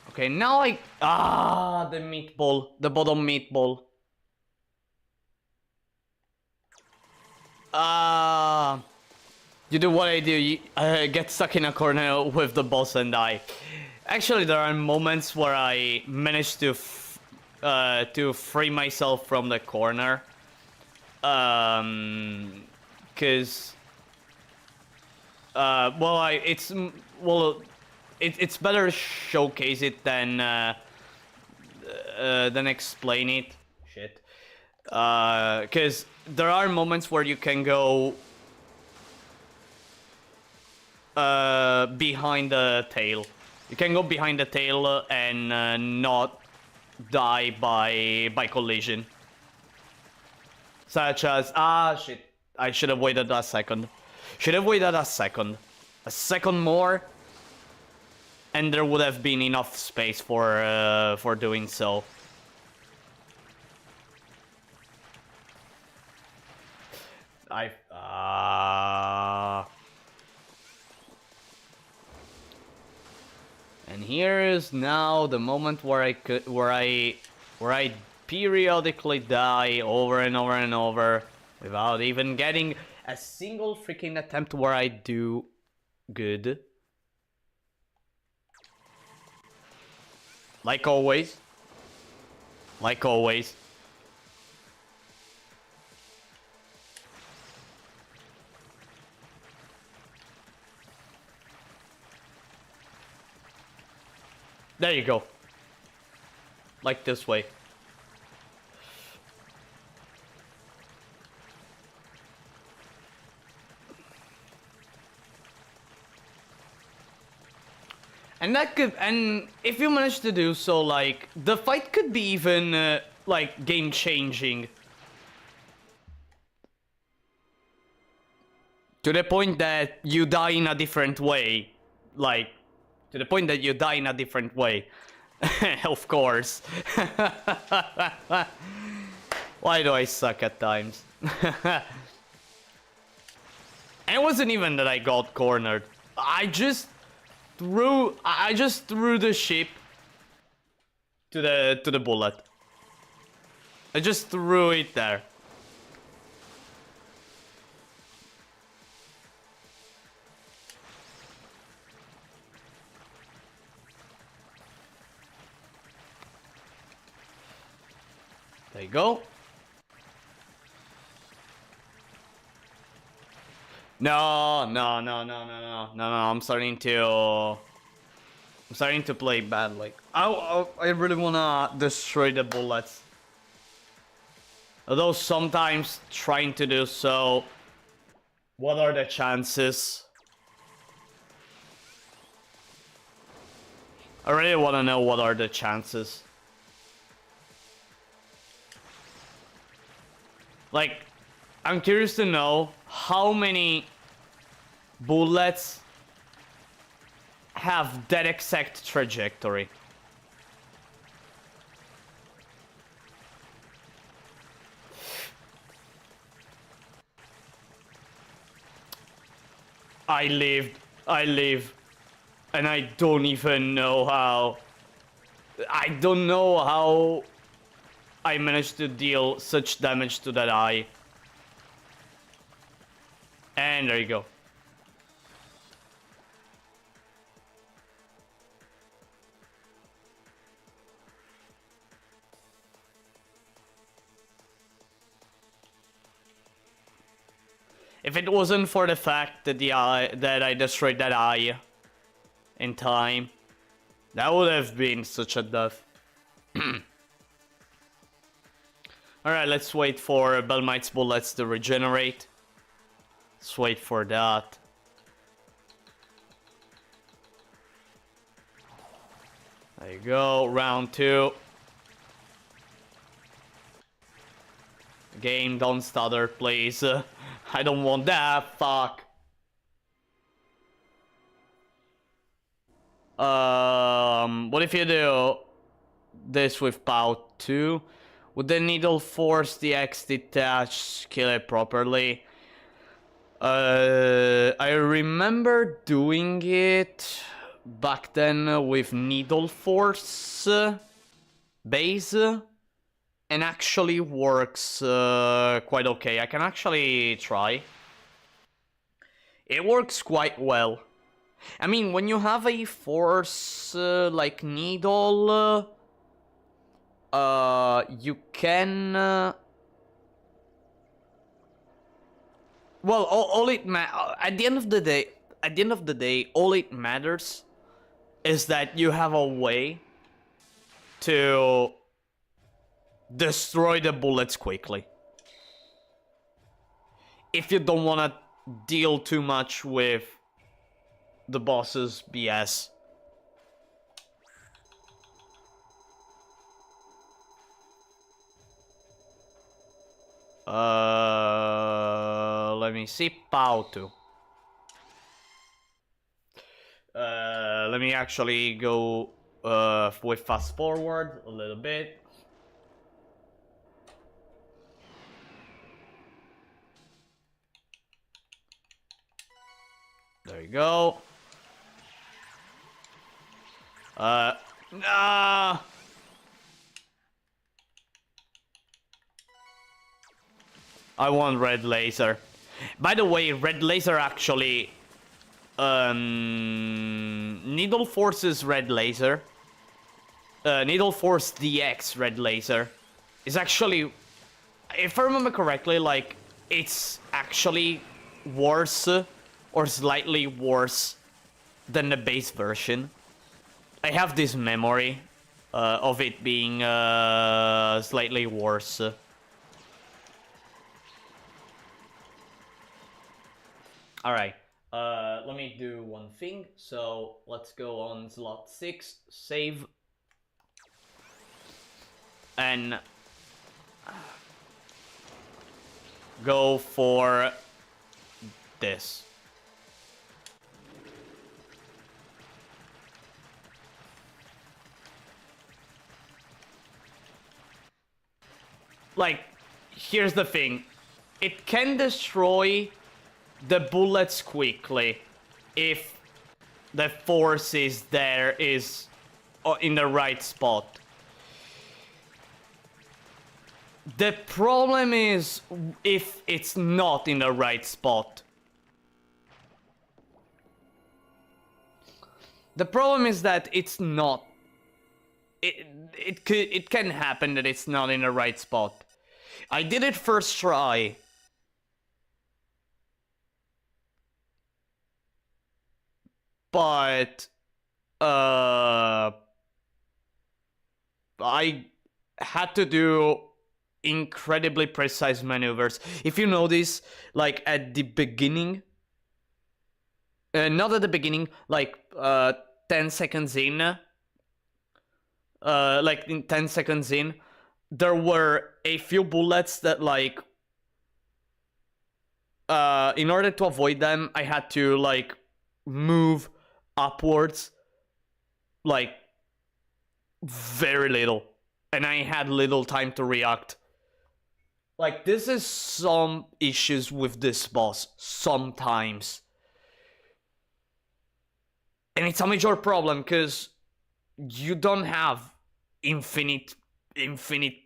Okay, now I... Ah, the meatball. The bottom meatball. You do what I do. You get stuck in a corner with the boss and die. Actually, there are moments where I manage to free myself from the corner. Cause... well, it's better to showcase it than explain it. Shit. Cause there are moments where you can go behind the tail. You can go behind the tail and not die by collision. Such as... Ah, shit. I should have waited a second. Should have waited a second. A second more. And there would have been enough space for doing so. And here is now the moment where I periodically die over and over and over without even getting a single freaking attempt where I do good. Like always. Like always. There you go. Like this way. And that could, and if you manage to do so, like, the fight could be even, like, game-changing. To the point that you die in a different way. Like, to the point that you die in a different way. Of course. Why do I suck at times? And it wasn't even that I got cornered. I just threw the ship to the bullet. I just threw it there. There you go. No, I'm starting to I'm starting to play bad. Like, I really wanna destroy the bullets. Although sometimes trying to do so, what are the chances? I really wanna know what are the chances. Like, I'm curious to know how many bullets have that exact trajectory. I live, and I don't even know how. I don't know how I managed to deal such damage to that eye. And there you go. If it wasn't for the fact that I destroyed that eye in time, that would have been such a death. Alright, let's wait for Bellmite's bullets to regenerate. Let's wait for that. There you go, round 2. Game, don't stutter, please. I don't want that, fuck. What if you do this with POW 2? Would the needle force the X detach kill it properly? I remember doing it back then with needle force base, and actually works quite okay. I can actually try. It works quite well. I mean, when you have a force like needle, you can. Well, all it at the end of the day, all it matters is that you have a way to destroy the bullets quickly. If you don't want to deal too much with the boss's BS. Let me see. POW 2. Let me actually go with fast forward a little bit. There you go. Nah. I want red laser. By the way, red laser actually needle force's red laser. Needle force DX red laser is actually, if I remember correctly, like it's actually worse or slightly worse than the base version. I have this memory of it being slightly worse. Alright, let me do one thing. So let's go on slot 6, save. And go for this. Like, here's the thing. It can destroy the bullets quickly if the force is there, is in the right spot. The problem is if it's not in the right spot. The problem is that it's not. It can happen that it's not in the right spot. I did it first try. But I had to do incredibly precise maneuvers. If you notice, like at the beginning, not at the beginning, like 10 seconds in, like in 10 seconds in, there were a few bullets that like, in order to avoid them, I had to like move upwards, like very little, and I had little time to react. Like, this is some issues with this boss sometimes. And it's a major problem because you don't have infinite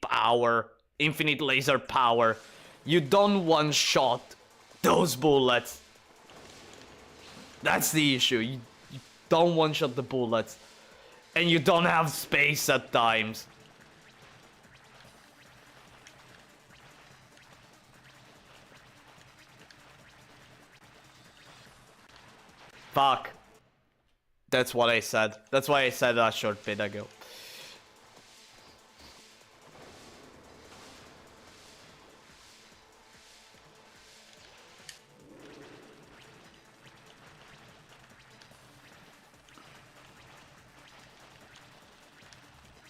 power, infinite laser power. You don't one-shot those bullets. That's the issue. You don't one-shot the bullets. And you don't have space at times. Fuck. That's what I said. That's why I said a short bit ago.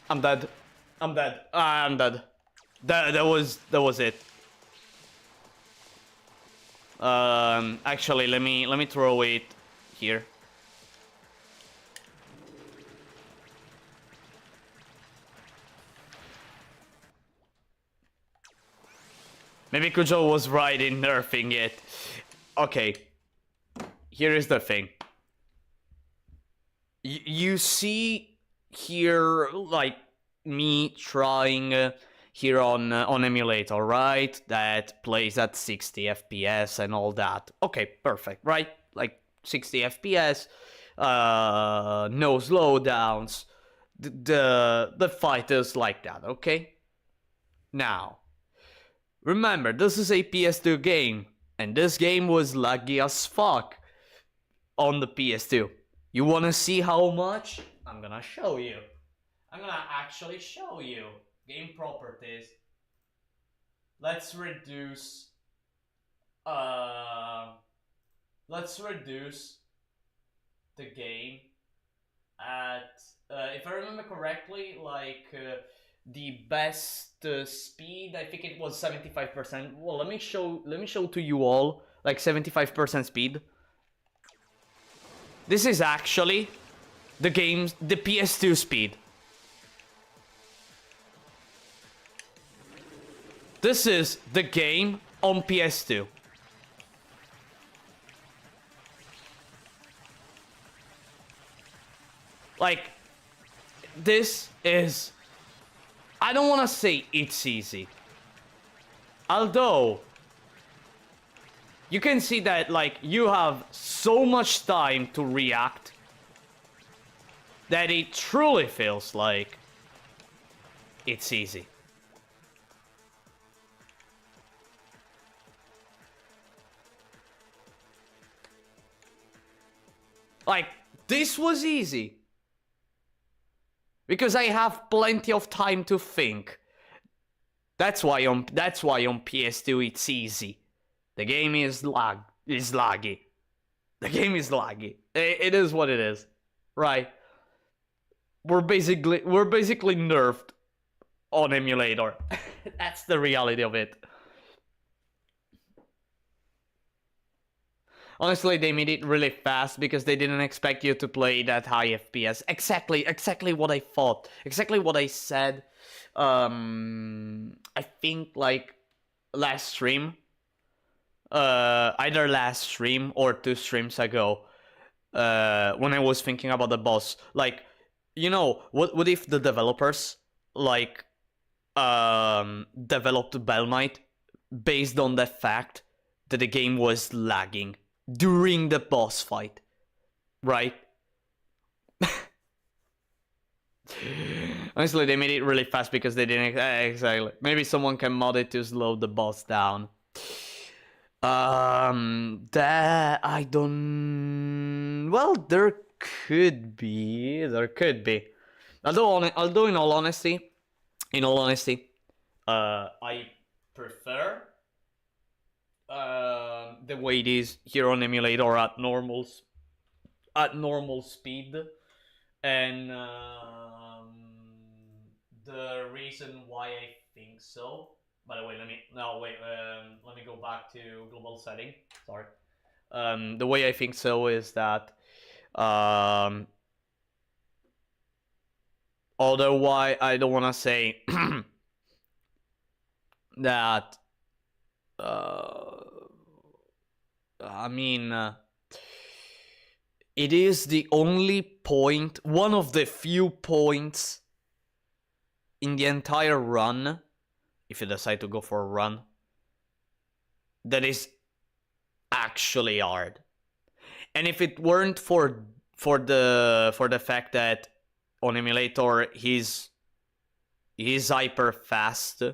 I'm dead. I'm dead. I'm dead. That was it. Actually, let me throw it here. Maybe Kujo was right in nerfing it. Okay. Here is the thing. You see here, like, me trying here on emulator, right? That plays at 60 FPS and all that. Okay, perfect, right? Like 60 FPS, no slowdowns. The fight is like that, okay? Now, remember, this is a PS2 game, and this game was laggy as fuck on the PS2. You wanna see how much? I'm gonna show you. I'm gonna actually show you. Game properties. Let's reduce the game at, if I remember correctly, like the best speed, I think it was 75%. Well, let me show to you all, like 75% speed. This is actually the PS2 speed. This is the game on PS2. Like, this is... I don't want to say it's easy. Although, you can see that, like, you have so much time to react that it truly feels like it's easy. Like, this was easy. Because I have plenty of time to think. That's why on PS2 it's easy. The game is laggy. The game is laggy. It is what it is. Right? We're basically nerfed on emulator. That's the reality of it. Honestly, they made it really fast because they didn't expect you to play that high FPS. Exactly what I thought. Exactly what I said. I think like last stream. Either last stream or 2 streams ago. When I was thinking about the boss. Like, you know, what if the developers like developed Bellmite based on the fact that the game was lagging during the boss fight, right? Honestly, they made it really fast because they didn't exactly. Maybe someone can mod it to slow the boss down. That I don't. Well, there could be. There could be. Although in all honesty, I prefer the way it is here on emulator at normal speed, and the reason why I think so. By the way, let me go back to global setting. Sorry. The way I think so is that although I don't want to say that I mean it is the only point, one of the few points in the entire run, if you decide to go for a run, that is actually hard. And if it weren't for the fact that on emulator he's hyper fast,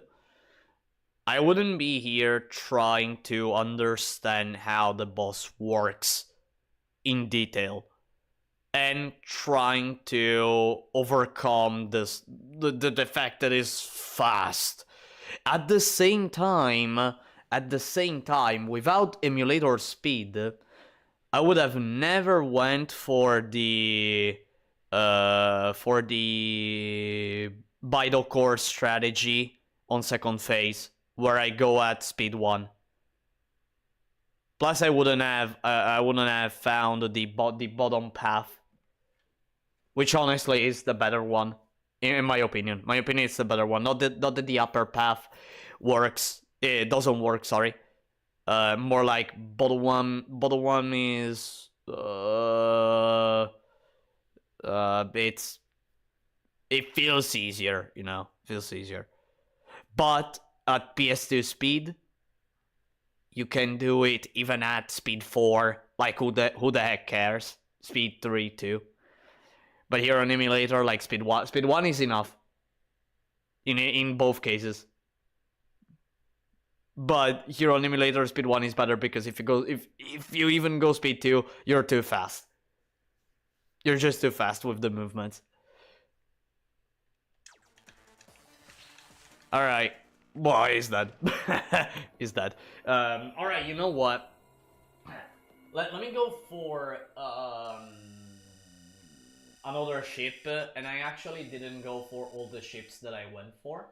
I wouldn't be here trying to understand how the boss works in detail and trying to overcome the fact that it's fast. At the same time, without emulator speed, I would have never went for the Bido core strategy on second phase, where I go at speed 1. Plus, I wouldn't have found the bottom path, which honestly is the better one, in my opinion. My opinion is the better one. Not that the upper path works. It doesn't work. Sorry. More like bottom one. Bottom one is it feels easier, you know. Feels easier. But at PS2 speed, you can do it even at speed 4. Like, who the heck cares? Speed 3 too. But here on emulator, like speed 1 is enough. In both cases. But here on emulator, speed 1 is better because if you even go speed 2, you're too fast. You're just too fast with the movements. Alright. Why is that? Is that? Alright, you know what? Let me go for another ship, and I actually didn't go for all the ships that I went for.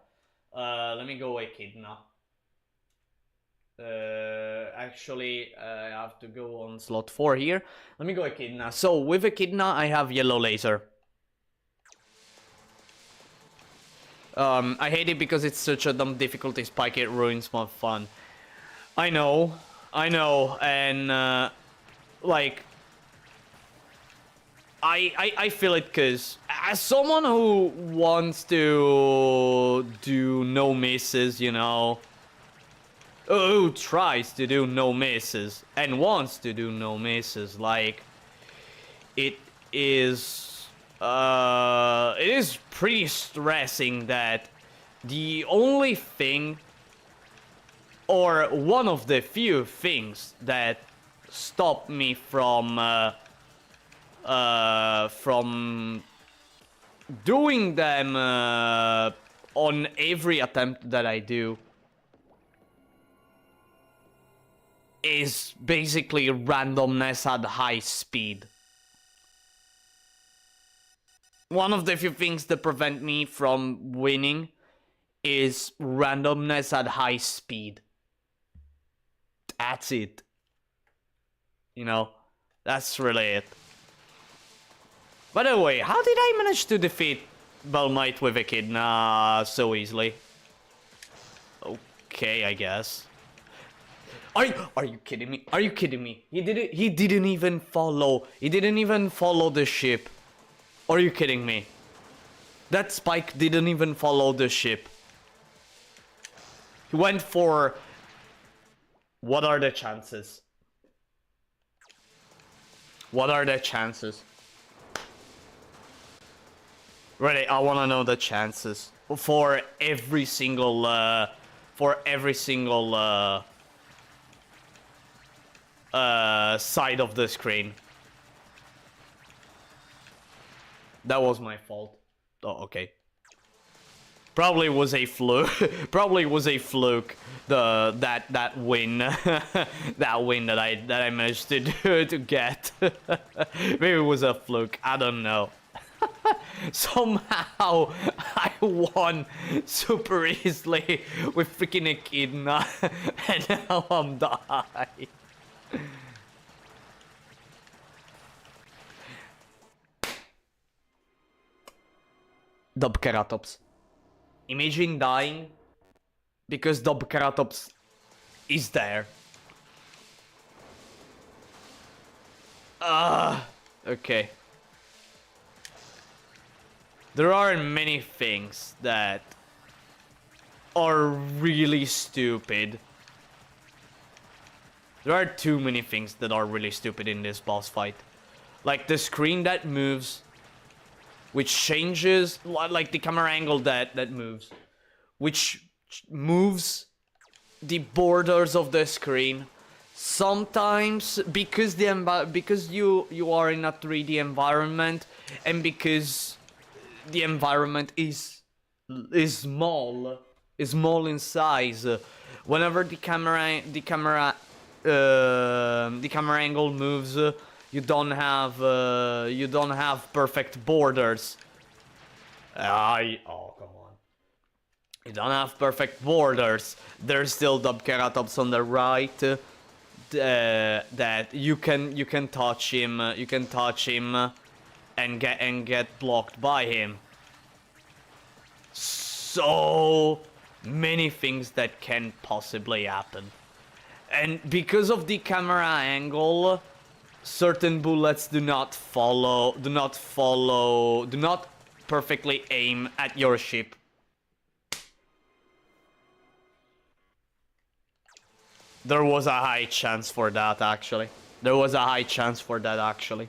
Let me go Echidna. Actually, I have to go on slot 4 here. Let me go Echidna. So, with Echidna, I have Yellow Laser. I hate it because it's such a dumb difficulty spike, it ruins my fun. I know, and, like, I feel it because as someone who wants to do no misses, you know, who tries to do no misses and wants to do no misses, like, it is pretty stressing that the only thing, or one of the few things that stop me from doing them on every attempt that I do is basically randomness at high speed. One of the few things that prevent me from winning is randomness at high speed. That's it. You know, that's really it. By the way, how did I manage to defeat Bellmite with Echidna so easily? Okay, I guess. Are you kidding me? Are you kidding me? He didn't even follow the ship. Are you kidding me? That spike didn't even follow the ship. He went for... What are the chances? What are the chances? Really, I wanna know the chances for every single side of the screen. That was my fault. Oh, okay. Probably was a fluke. Probably was a fluke. That win, that win that I managed to do to get. Maybe it was a fluke. I don't know. Somehow I won super easily with freaking Echidna, and now I'm dying. Dobkeratops. Imagine dying because Dobkeratops is there. Okay. There are many things that are really stupid. There are too many things that are really stupid in this boss fight. Like the screen that moves, which changes, like the camera angle that moves, which moves the borders of the screen. Sometimes because you are in a 3D environment, and because the environment is small in size, whenever the camera angle moves, you don't have perfect borders. Oh, come on. You don't have perfect borders. There's still Dobkeratops on the right. That you can touch him. You can touch him, and get blocked by him. So many things that can possibly happen, and because of the camera angle, certain bullets do not perfectly aim at your ship. There was a high chance for that, actually. There was a high chance for that, actually.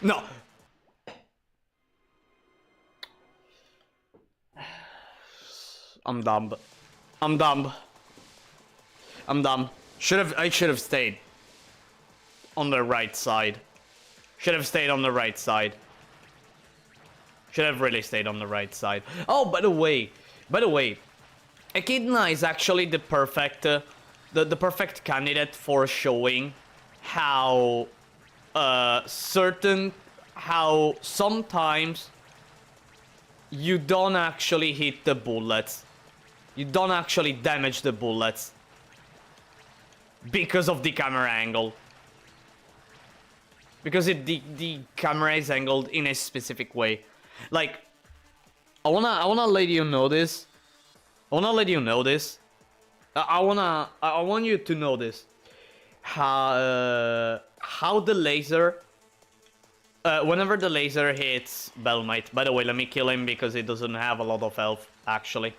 No. I'm dumb. I'm dumb. I'm dumb. I should have stayed on the right side. Should have stayed on the right side. Should have really stayed on the right side. Oh, by the way, Echidna is actually the perfect candidate for showing how how sometimes you don't actually hit the bullets. You don't actually damage the bullets because of the camera angle. Because the camera is angled in a specific way. Like, I wanna let you know this. I want you to know this. How the laser, whenever the laser hits Bellmite. By the way, let me kill him because he doesn't have a lot of health, actually.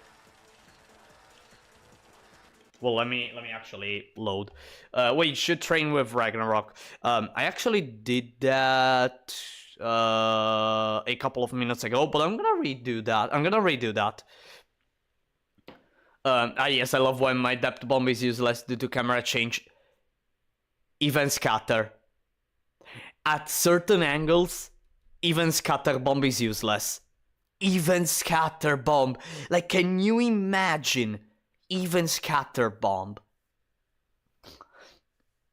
Well, let me actually load. Wait, you should train with Ragnarok. I actually did that a couple of minutes ago, but I'm gonna redo that. Yes, I love when my depth bomb is useless due to camera change. Even scatter. At certain angles, even scatter bomb is useless. Even scatter bomb. Like, can you imagine even scatter bomb?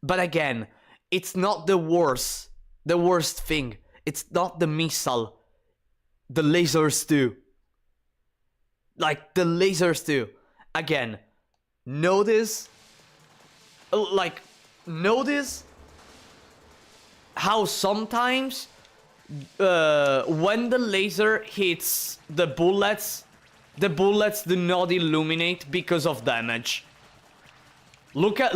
But again, it's not the worst thing. It's not the missile. The lasers too. Like, the lasers too. Again, notice how sometimes when the laser hits the bullets do not illuminate because of damage. Look at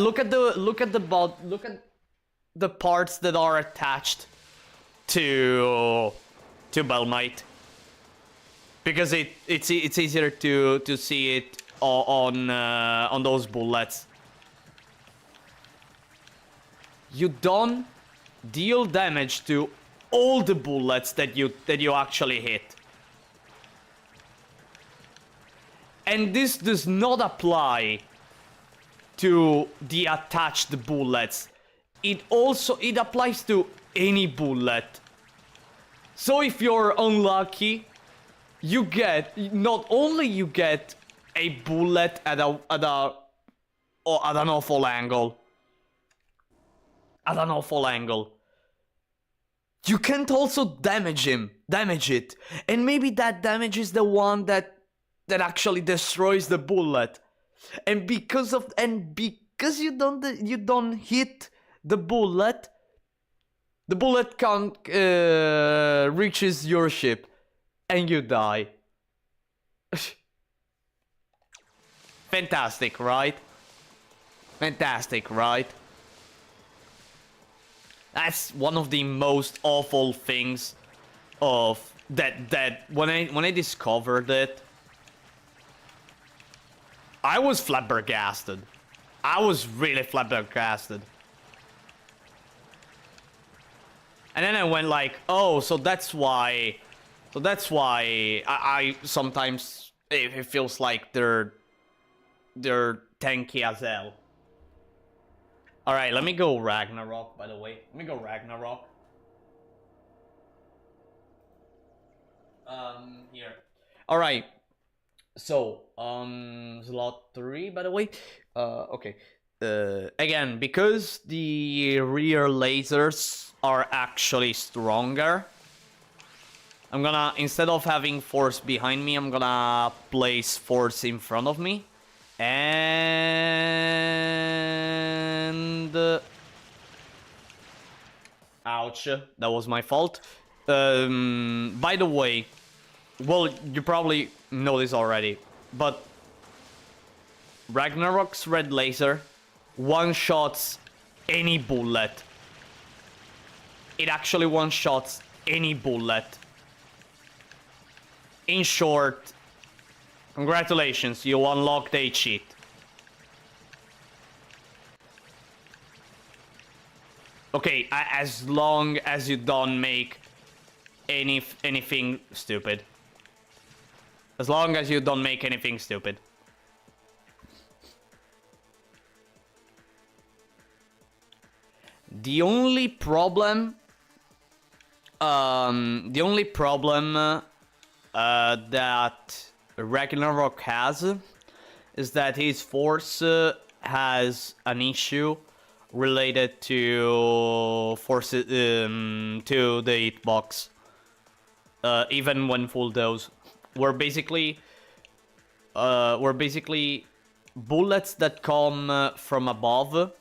the parts that are attached to to Bellmite. Because it's easier to see it on those bullets. You don't deal damage to all the bullets that you actually hit. And this does not apply to the attached bullets. It applies to any bullet. So if you're unlucky, you get not only you get a bullet at an awful angle. At an awful angle. You can't also damage it. And maybe that damage is the one that actually destroys the bullet. And because you don't hit the bullet can't reaches your ship and you die. Fantastic, right? Fantastic, right? That's one of the most awful things of that when I discovered it, I was flabbergasted. I was really flabbergasted. And then I went like, oh, so that's why I sometimes it feels like they're tanky as hell. Alright, let me go Ragnarok, by the way. Let me go Ragnarok. Here. Alright. So, slot 3, by the way. Okay. Again, because the rear lasers are actually stronger, I'm gonna, instead of having force behind me, I'm gonna place force in front of me. And... ouch, that was my fault. By the way, well, you probably know this already, but Ragnarok's red laser one-shots any bullet. It actually one-shots any bullet. In short, congratulations, you unlocked a cheat. Okay, as long as you don't make anything stupid. As long as you don't make anything stupid. The only problem that Ragnarok has is that his force has an issue related to forces to the hitbox. Even when full dose, we're basically bullets that come from above.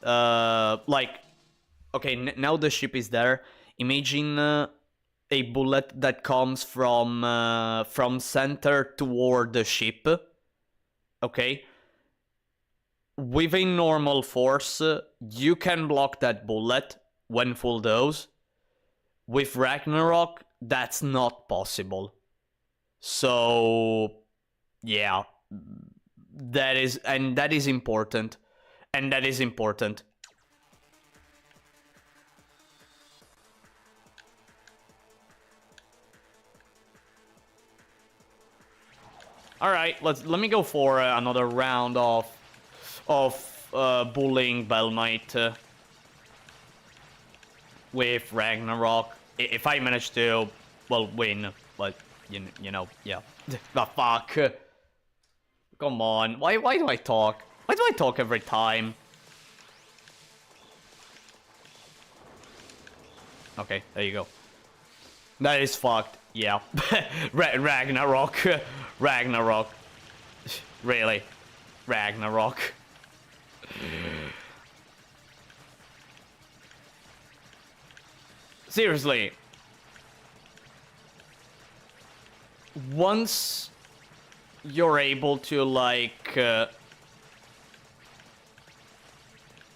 Like, okay, now the ship is there. Imagine a bullet that comes from center toward the ship. Okay. With a normal force, you can block that bullet when full dose. With Ragnarok, that's not possible. So, yeah, that is important. And that is important. All right, let me go for another round of bullying Bellmite with Ragnarok. If I manage to, well, win, but you know, yeah. The fuck. Come on, why do I talk? Why do I talk every time? Okay, there you go. That is fucked. Yeah. Ragnarok. Ragnarok. Really. Ragnarok. Seriously. Once you're able to, like,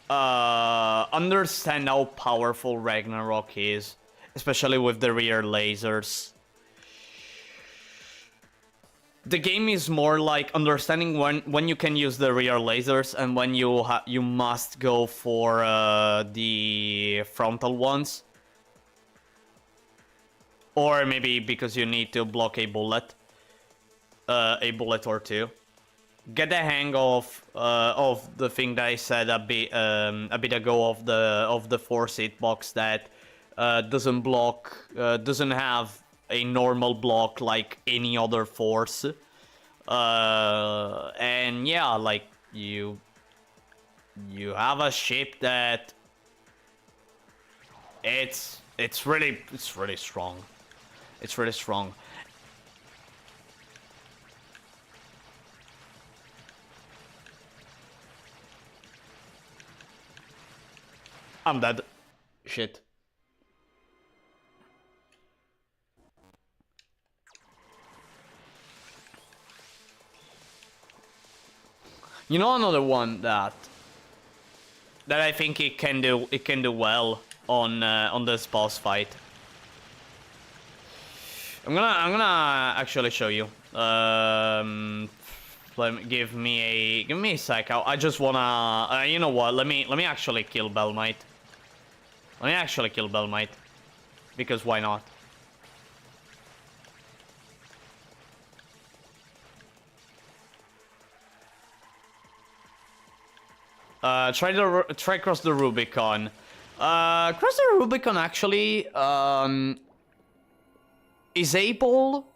understand how powerful Ragnarok is, especially with the rear lasers. The game is more like understanding when you can use the rear lasers and when you must go for the frontal ones. Or maybe because you need to block a bullet or two. Get the hang of the thing that I said a bit ago of the force hitbox that doesn't block, doesn't have a normal block like any other force. And yeah, like you have a ship that it's really strong. It's really strong. I'm dead. Shit. You know another one that I think it can do well on this boss fight. I'm gonna actually show you. Give me a sec. I just wanna you know what? Let me actually kill Bellmite. Let me actually kill Bellmite. Because why not? Try cross the Rubicon. Cross the Rubicon actually is able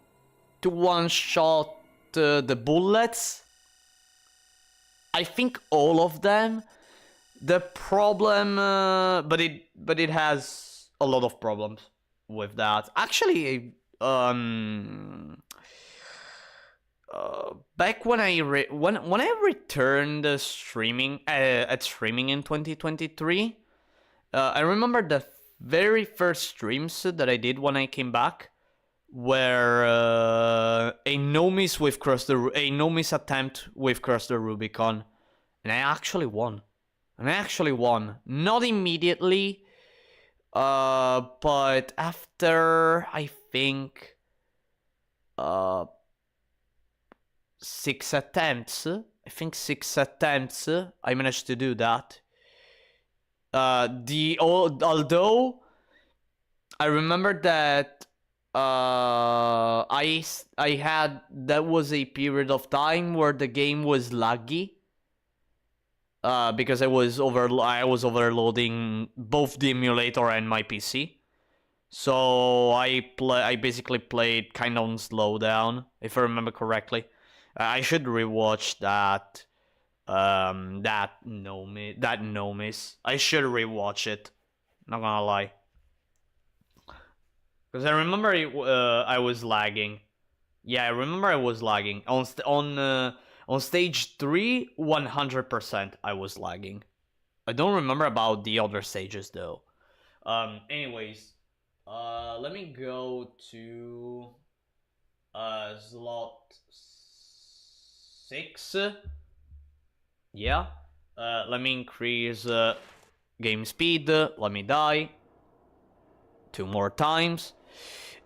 to one-shot the bullets. I think all of them. The problem, but it has a lot of problems with that. Actually, back when I returned streaming at streaming in 2023, I remember the very first streams that I did when I came back were a no miss attempt with Cross the Rubicon, and I actually won. Not immediately, but after I think 6 attempts. I managed to do that. Although I remember that that was a period of time where the game was laggy. Because I was overloading both the emulator and my PC. So I basically played kind of on slowdown, if I remember correctly. I should rewatch that no miss. I should rewatch it. Not gonna lie, because I remember I was lagging. Yeah, I remember I was lagging on stage 3. 100% I was lagging. I don't remember about the other stages though. Anyways, let me go to slot 6. Yeah. Let me increase game speed. Let me die 2 more times.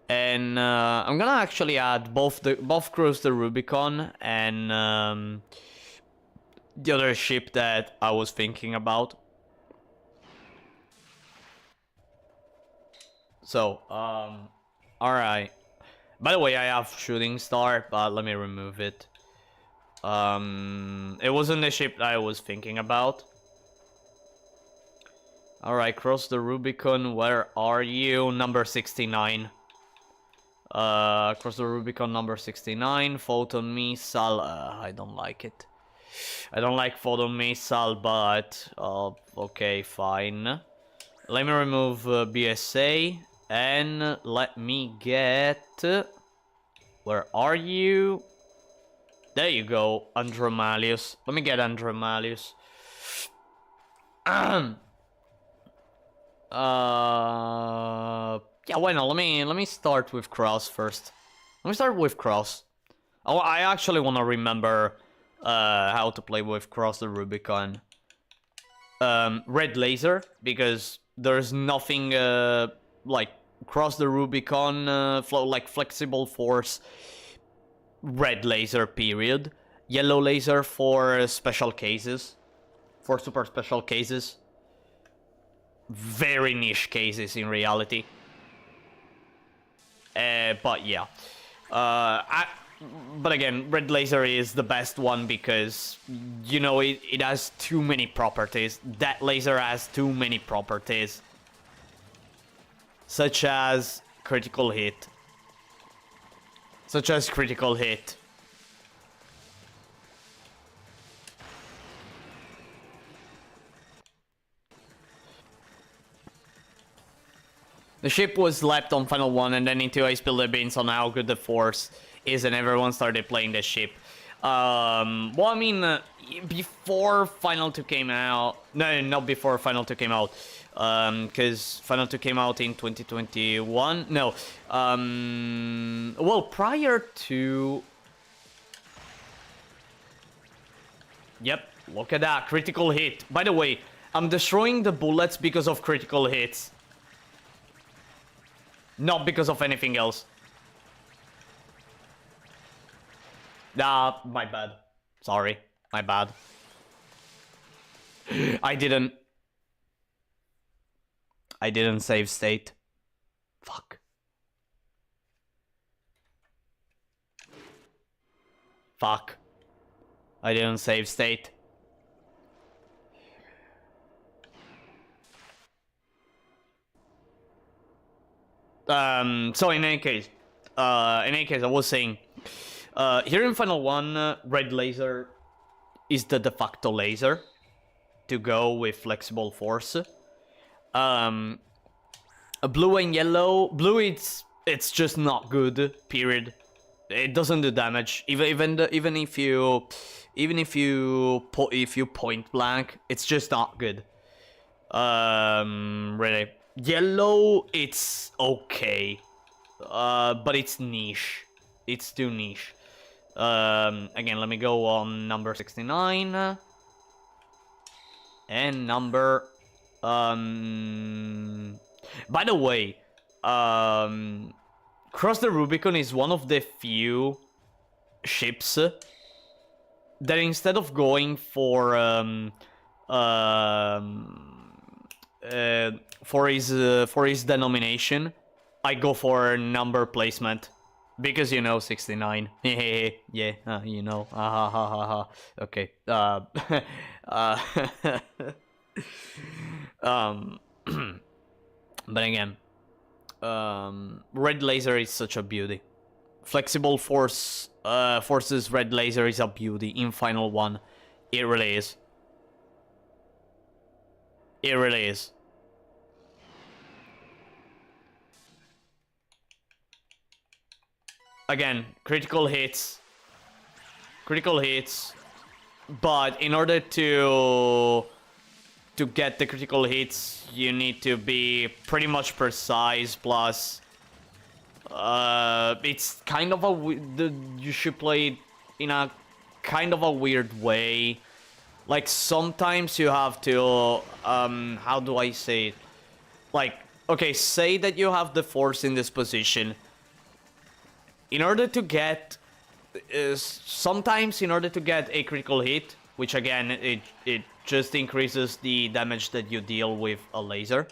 And I'm gonna actually add both Cross the Rubicon and the other ship that I was thinking about. So, alright. By the way, I have Shooting Star, but let me remove it. It wasn't the ship that I was thinking about. Alright, Cross the Rubicon, where are you? Number 69. Cross the Rubicon number 69. Photon Missile. I don't like it. I don't like Photon Missile, but okay, fine. Let me remove BSA and let me get. Where are you? There you go, Andromalius. Let me get Andromalius. Yeah, why not? Let me start with Cross first. Let me start with Cross. Oh, I actually want to remember how to play with Cross the Rubicon. Red laser, because there's nothing like Cross the Rubicon, flow like flexible force, red laser period, yellow laser for special cases, for super special cases, very niche cases in reality. But yeah, but again, red laser is the best one because, you know, it has too many properties. That laser has too many properties, such as critical hit. The ship was left on Final 1, and then into I spilled the beans on how good the Force is, and everyone started playing the ship. Well, I mean, before Final 2 came out... No, not before Final 2 came out. Because Final 2 came out in 2021. No. Well, prior to... Yep, look at that. Critical hit. By the way, I'm destroying the bullets because of critical hits. Not because of anything else. Nah, my bad. Sorry, my bad. I didn't save state. Fuck. Fuck. I didn't save state. So in any case, I was saying, here in Final 1, red laser is the de facto laser to go with flexible force. Blue and yellow, blue it's just not good. Period. It doesn't do damage. Even if you point blank, it's just not good. Really. Yellow, it's okay, but it's niche. It's too niche. Again, let me go on number 69 and number. By the way, Cross the Rubicon is one of the few ships that instead of going for his denomination, I go for number placement, because, you know, 69. Yeah, you know, okay. But again, red laser is such a beauty. Flexible forces red laser is a beauty in Final 1. It really is. It really is. Again, critical hits, but in order to get the critical hits, you need to be pretty much precise. Plus, it's kind of you should play it in a kind of a weird way. Like, sometimes you have to, how do I say it? Like, okay, say that you have the force in this position. In order to get, sometimes in order to get a critical hit, which again, it just increases the damage that you deal with a laser.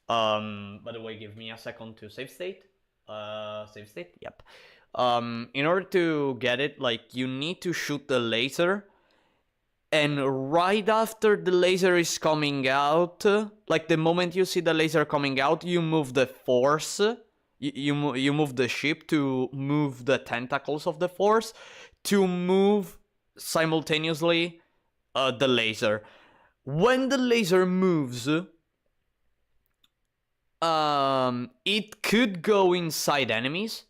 By the way, give me a second to save state. Save state? Yep. In order to get it, like, you need to shoot the laser, and right after the laser is coming out, like the moment you see the laser coming out, you move the force. You move the ship to move the tentacles of the force to move simultaneously the laser. When the laser moves, it could go inside enemies,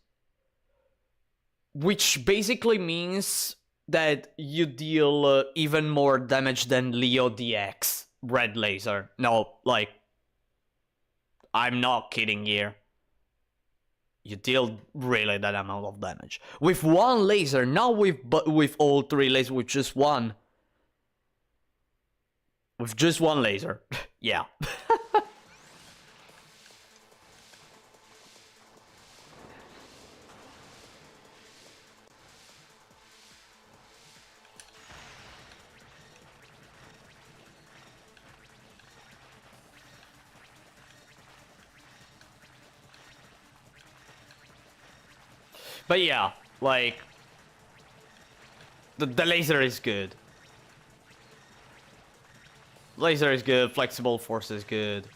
which basically means that you deal even more damage than Leo DX red laser. No, like, I'm not kidding here. You deal really that amount of damage with one laser, not with all three lasers, with just one. With just one laser. Yeah. But yeah, like the laser is good. Laser is good. Flexible force is good.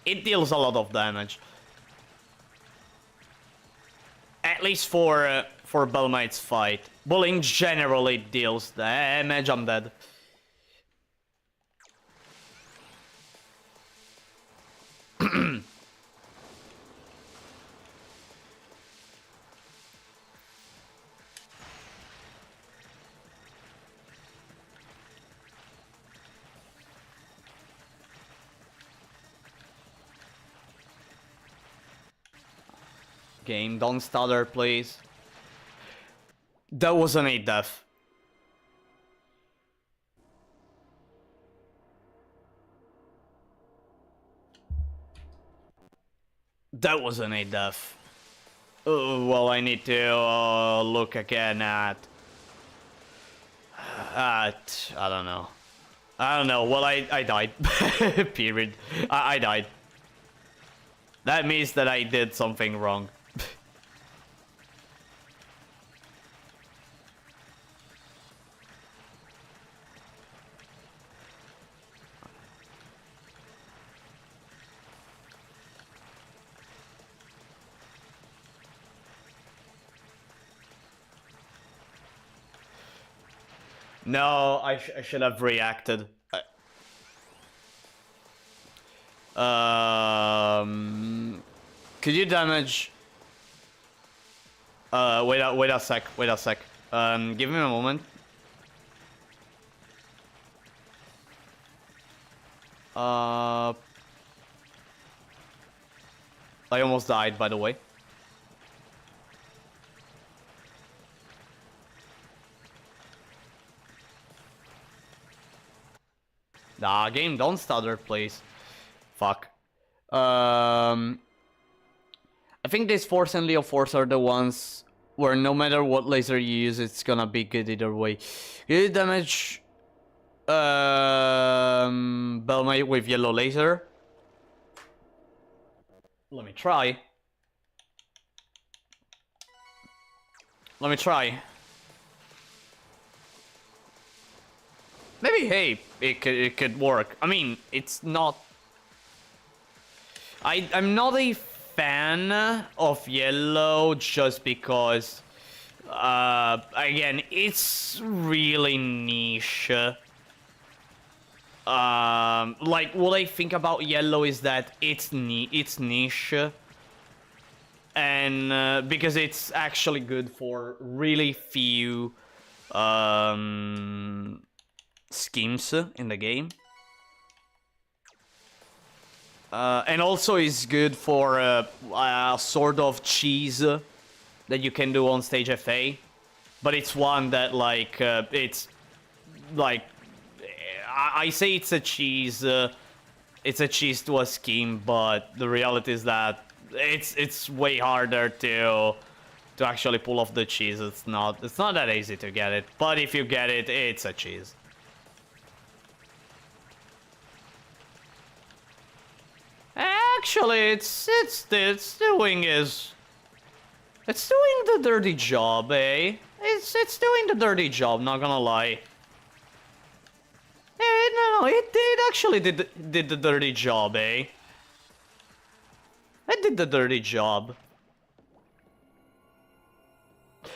It deals a lot of damage. At least for Bellmite's fight. Well, in general, it deals damage. I'm dead. Game, don't stutter, please. That wasn't a death. That wasn't a death. Oh, well, I need to look again at... I don't know. I don't know. Well, I died. Period. I died. That means that I did something wrong. No, I should have reacted. Could you damage? Wait a sec. Wait a sec. Give me a moment. I almost died, by the way. Nah, game, don't stutter, please. Fuck. I think this Force and Leo Force are the ones where no matter what laser you use, it's gonna be good either way. You damage Bellmite with yellow laser. Let me try. Let me try. Maybe, hey, it could work. I mean, it's not... I'm not a fan of yellow just because... again, it's really niche. Like, what I think about yellow is that it's niche. And because it's actually good for really few... schemes in the game. And also is good for a sort of cheese that you can do on stage FA. But it's one that, like, it's like... I say it's a cheese to a scheme, but the reality is that it's way harder to actually pull off the cheese. It's not that easy to get it, but if you get it, it's a cheese. Actually, it's doing the dirty job, eh? It's doing the dirty job, not gonna lie. No, it actually did the dirty job, eh? It did the dirty job.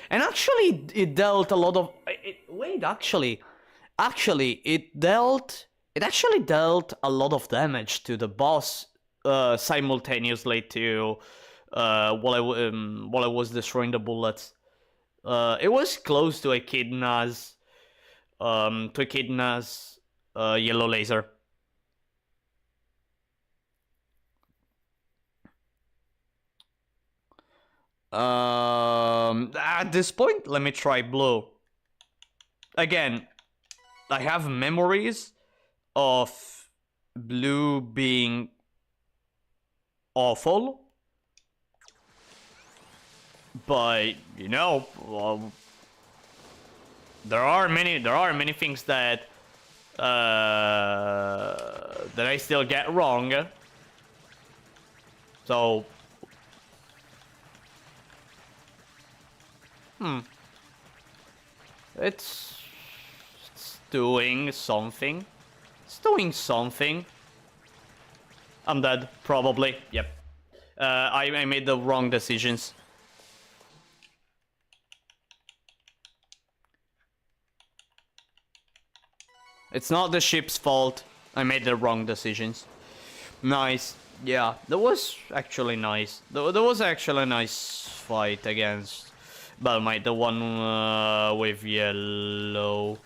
And actually, it dealt a lot of... wait, actually, it actually dealt a lot of damage to the boss simultaneously to while I was destroying the bullets. It was close to Echidna's yellow laser. At this point, let me try blue. Again, I have memories of blue being awful, but you know, there are many things that that I still get wrong. So It's doing something. It's doing something. I'm dead, probably. Yep. I made the wrong decisions. It's not the ship's fault. I made the wrong decisions. Nice. Yeah, that was actually nice. There was actually a nice fight against Bellmite, the one with yellow.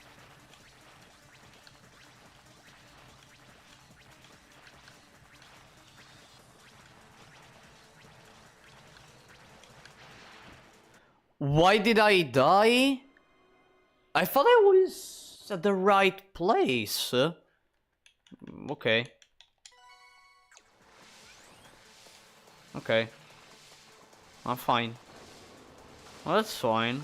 Why did I die? I thought I was at the right place. Okay. Okay. I'm fine. Well, that's fine.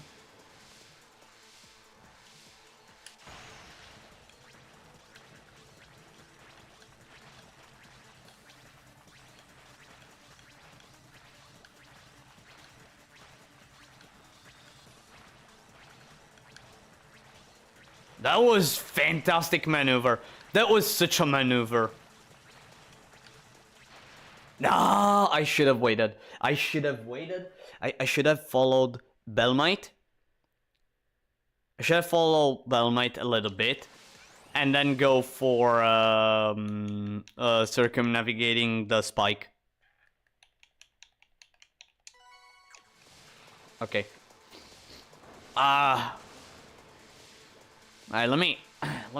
That was fantastic maneuver. That was such a maneuver. No, I should have waited. I should have waited. I should have followed Bellmite. I should have followed Bellmite a little bit. And then go for circumnavigating the spike. Okay. Alright, let me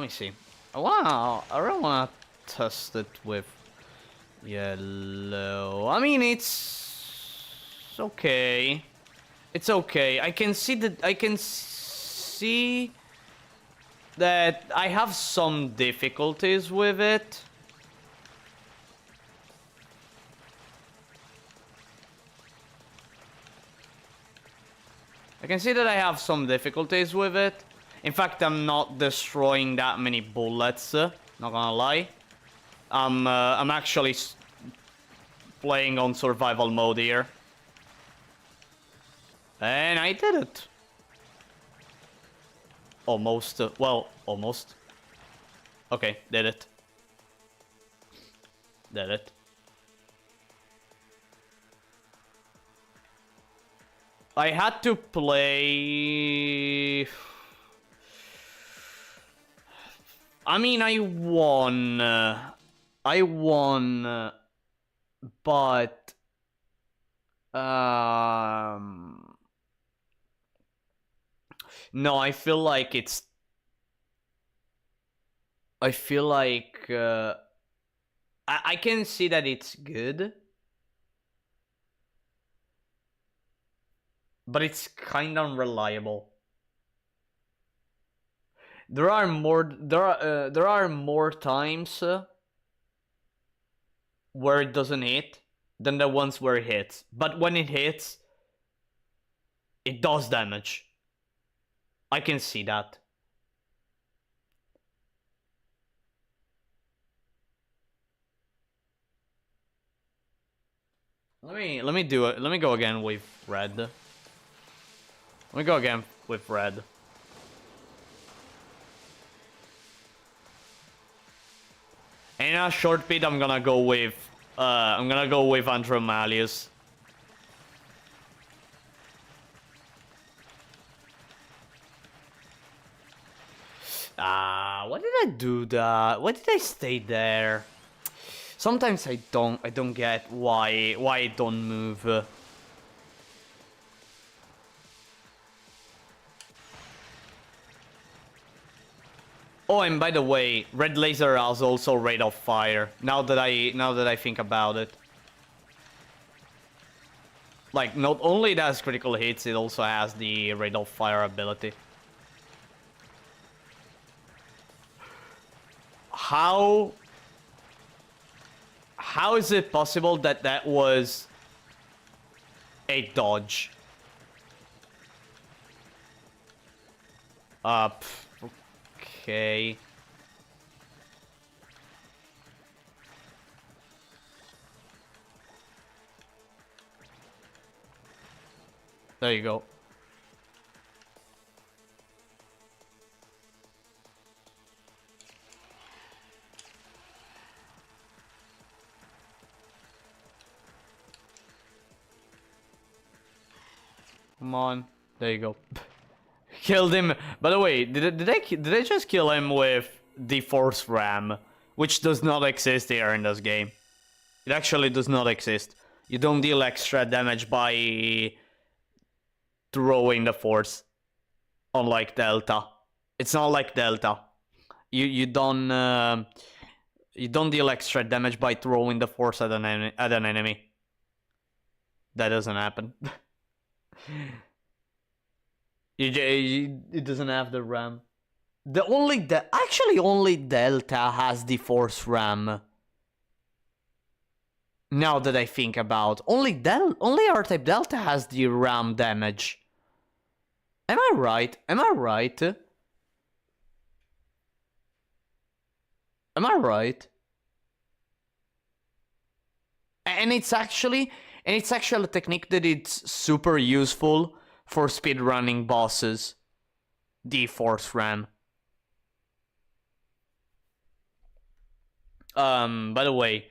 see. I really wanna test it with yellow. I mean, it's okay. It's okay. I can see that I have some difficulties with it. I can see that I have some difficulties with it. In fact, I'm not destroying that many bullets, not gonna lie. I'm actually playing on survival mode here. And I did it. Almost, well, almost. Okay, did it. Did it. I had to play... I mean, I won, but... No, I feel like it's... I feel like... I can see that it's good. But it's kind of unreliable. There are more times where it doesn't hit than the ones where it hits. But when it hits, it does damage. I can see that. Let me do it. Let me go again with red. Let me go again with red. And in a short bit, I'm gonna go with Andromalius. Why did I do that? Why did I stay there? Sometimes I don't get why I don't move. Oh, and by the way, red laser has also rate of fire. Now that I think about it, like not only it has critical hits, it also has the rate of fire ability. How is it possible that that was a dodge? Okay. There you go. Come on. There you go. Killed him. By the way, did I just kill him with the Force Ram, which does not exist here in this game? It actually does not exist. You don't deal extra damage by throwing the Force, unlike Delta. It's not like Delta. You don't deal extra damage by throwing the Force at an enemy. That doesn't happen. It doesn't have the ram. Actually only Delta has the Force Ram. Now that I think about, only R-Type Delta has the ram damage. Am I right? Am I right? Am I right? And it's actually a technique that it's super useful for speedrunning bosses. The Force Ram. By the way,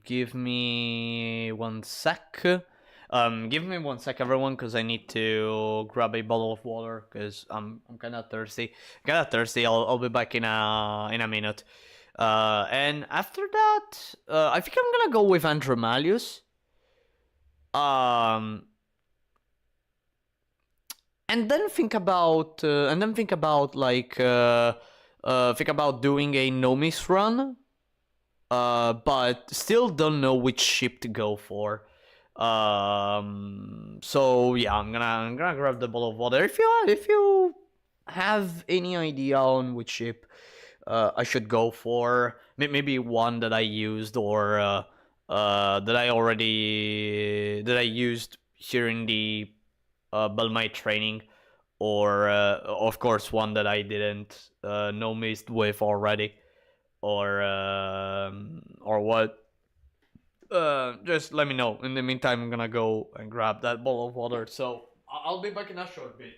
give me 1 sec. Give me 1 sec, everyone, because I need to grab a bottle of water, because I'm kind of thirsty. I'll be back in a minute. And after that, I think I'm gonna go with Andromalius. And then think about like think about doing a Nomis run. But still don't know which ship to go for. So yeah, I'm gonna grab the bottle of water. If you have any idea on which ship I should go for, maybe one that I used or that I used here in the Bellmite training, or of course one that I didn't know missed with already, or what. Just let me know. In the meantime, I'm gonna go and grab that bowl of water. So I'll be back in a short bit.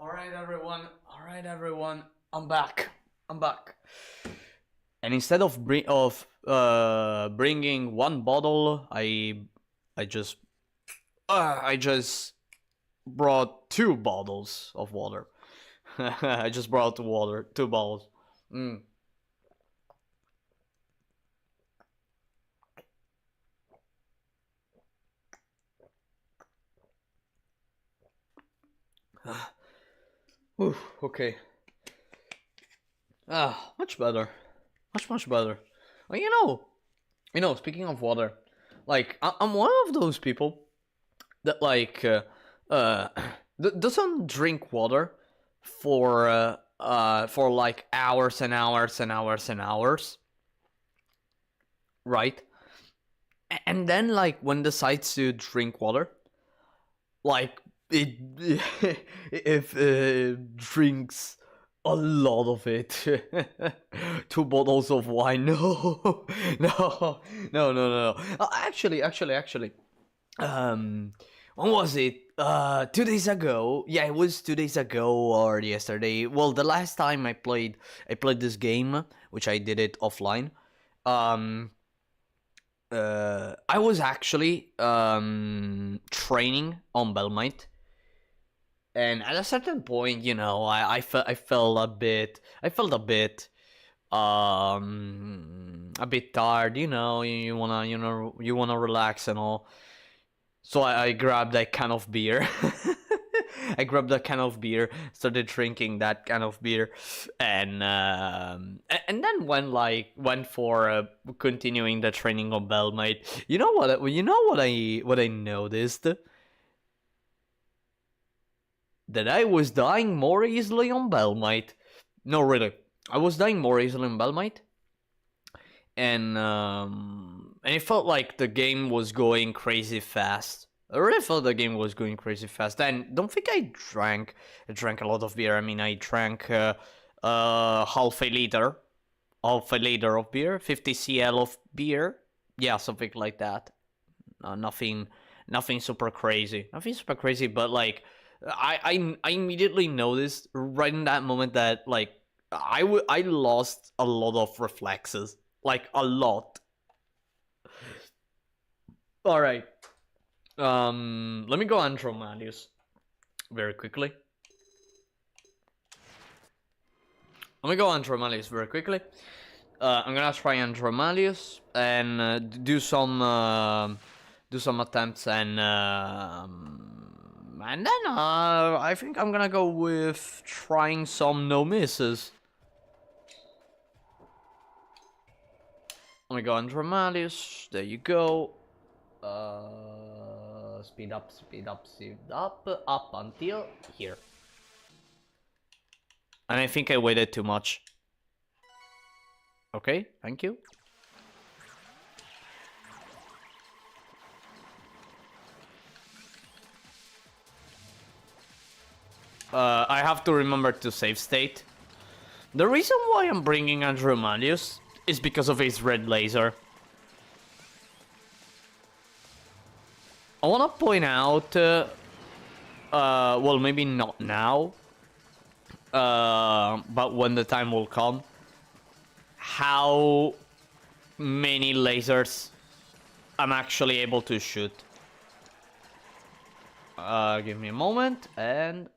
All right, everyone. I'm back. And instead of bringing one bottle, I just brought 2 bottles of water. I just brought 2 bottles. Okay. Much better. Much better. Well, you know, speaking of water, like, I'm one of those people that, like, doesn't drink water for like hours and hours and hours and hours. Right? And then, like, when decides to drink water, like, if drinks a lot of it. 2 bottles of wine. No. Actually. When was it? 2 days ago. Yeah, it was 2 days ago or yesterday. Well, the last time I played this game, which I did it offline. I was actually training on Bellmite. And at a certain point, you know, I felt a bit tired, you know, you wanna relax and all. So I grabbed a can of beer. Started drinking that can of beer, and then went for continuing the training on Bellmite. You know what I noticed? That I was dying more easily on Bellmite. No, really. I was dying more easily in Bellmite, and it felt like the game was going crazy fast. I really felt the game was going crazy fast. And don't think I drank a lot of beer. I mean, I drank half a liter of beer, 50 cl of beer. Yeah, something like that. Nothing super crazy. Nothing super crazy, but like I immediately noticed right in that moment that like I lost a lot of reflexes, like a lot. All right. Let me go Andromalius very quickly. I'm gonna try Andromalius and do some attempts, and then I think I'm gonna go with trying some no misses. Let me go Andromalius. There you go. Speed up up until here. And I think I waited too much. Okay, thank you. I have to remember to save state. The reason why I'm bringing Andromalius is because of his red laser. I want to point out, well, maybe not now, but when the time will come, how many lasers I'm actually able to shoot. Give me a moment, and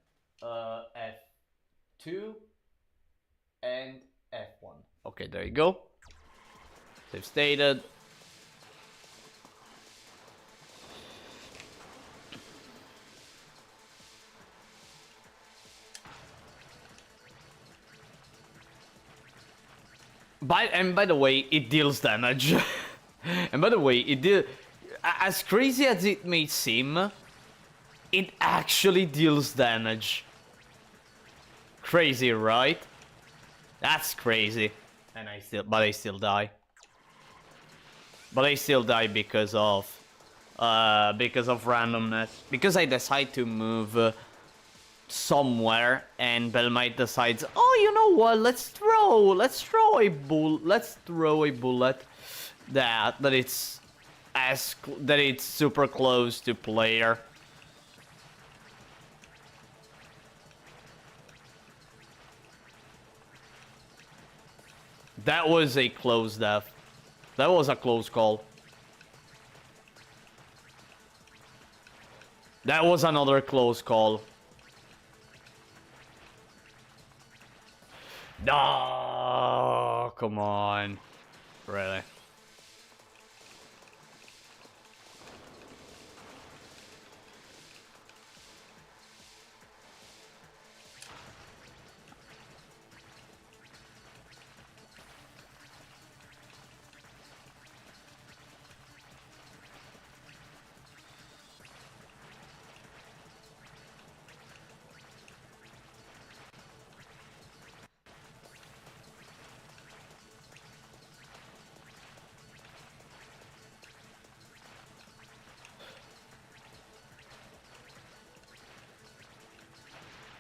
F2 and F1. Okay, there you go. Save stated. By the way, it deals damage. And by the way, it did. As crazy as it may seem, it actually deals damage. Crazy, right? That's crazy. And I still die. But I still die because of randomness. Because I decide to move somewhere, and Bellmite decides, oh, you know what? Let's throw a bullet that it's super close to player. That was a close death. That was a close call. That was another close call. No, come on. Really?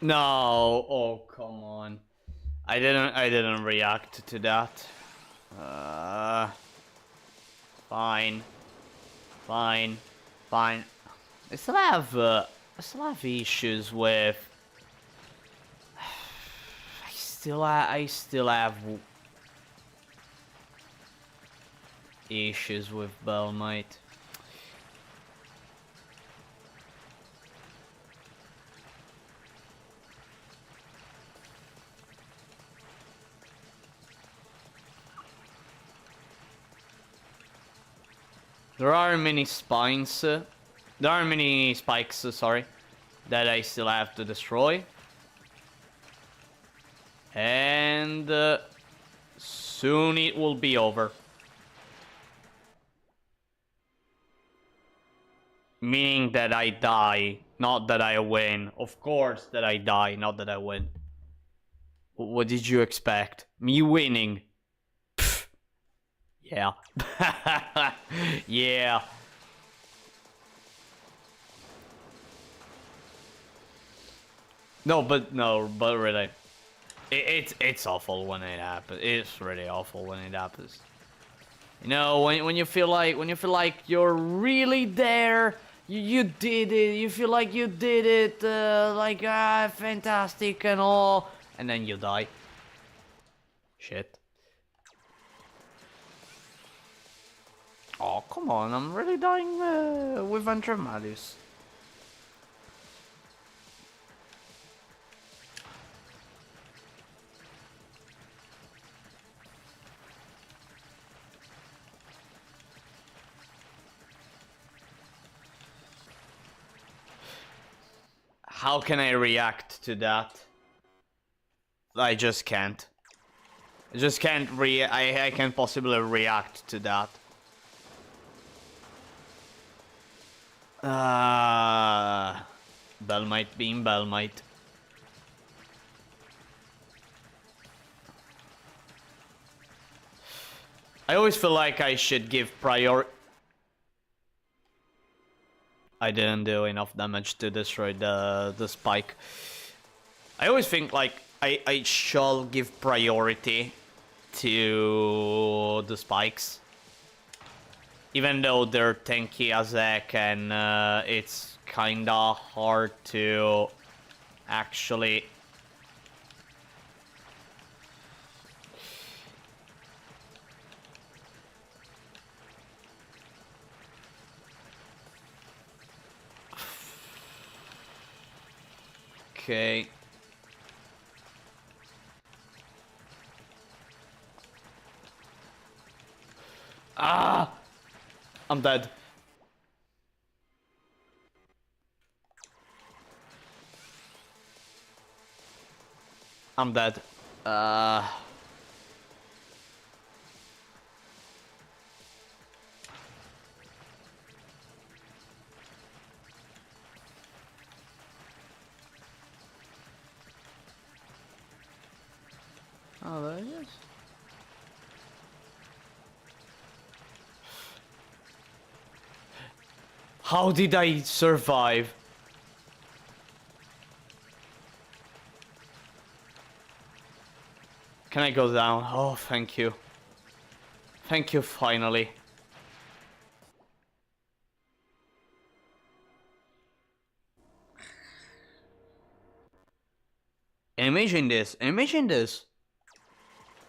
No, oh come on. I didn't react to that. Fine. I still have issues with I still have issues with Bellmite. There are many spikes, sorry, that I still have to destroy. And soon it will be over. Meaning that I die, not that I win. Of course that I die, not that I win. What did you expect? Me winning? Pfft. Yeah. Yeah. No, but really, it's awful when it happens. It's really awful when it happens. You know, when you feel like you're really there, you did it. You feel like you did it, like fantastic and all, and then you die. Shit. Oh come on! I'm really dying with Antramalis. How can I react to that? I just can't. I just can't I can't possibly react to that. Bellmite being Bellmite. I always feel like I should give priority. I didn't do enough damage to destroy the spike. I always think like I shall give priority to the spikes. Even though they're tanky as heck and it's kinda hard to actually... Okay. Ah! I'm dead. I'm dead. Oh, there it is. How did I survive? Can I go down? Oh, thank you. Thank you, finally. Imagine this. Imagine this.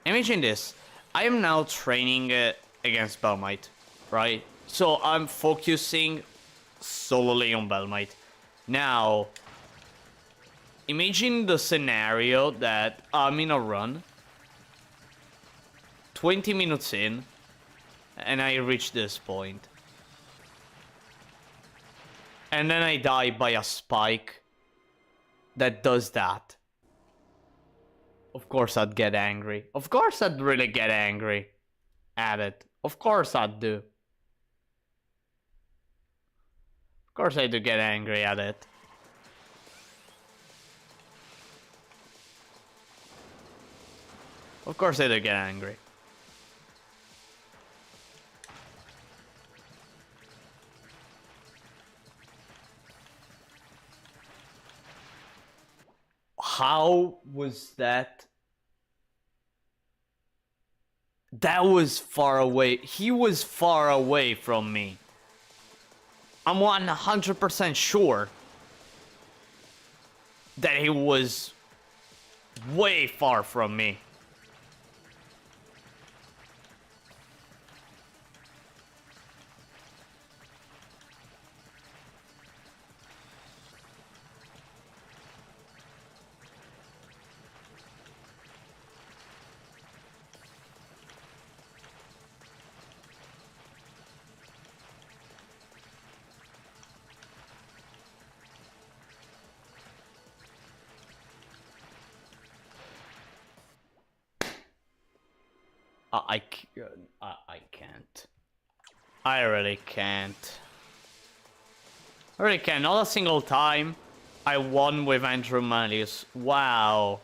Imagine this. I am now training against Bellmite, right? So I'm focusing solely on Bellmite. Now, imagine the scenario that I'm in a run, 20 minutes in, and I reach this point. And then I die by a spike that does that. Of course I'd get angry. Of course I'd really get angry at it. Of course I'd do. Of course I do get angry at it. Of course I do get angry. How was that? That was far away. He was far away from me. I'm 100% sure that he was way far from me. I can't. I really can't. I really can't. Not a single time I won with Andrew Manius. Wow.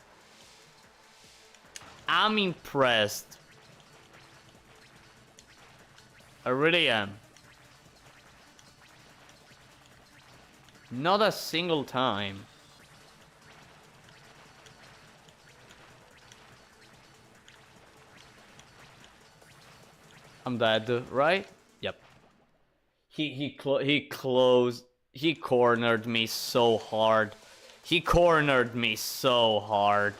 I'm impressed. I really am. Not a single time. I'm dead, right? Yep. He cornered me so hard. He cornered me so hard.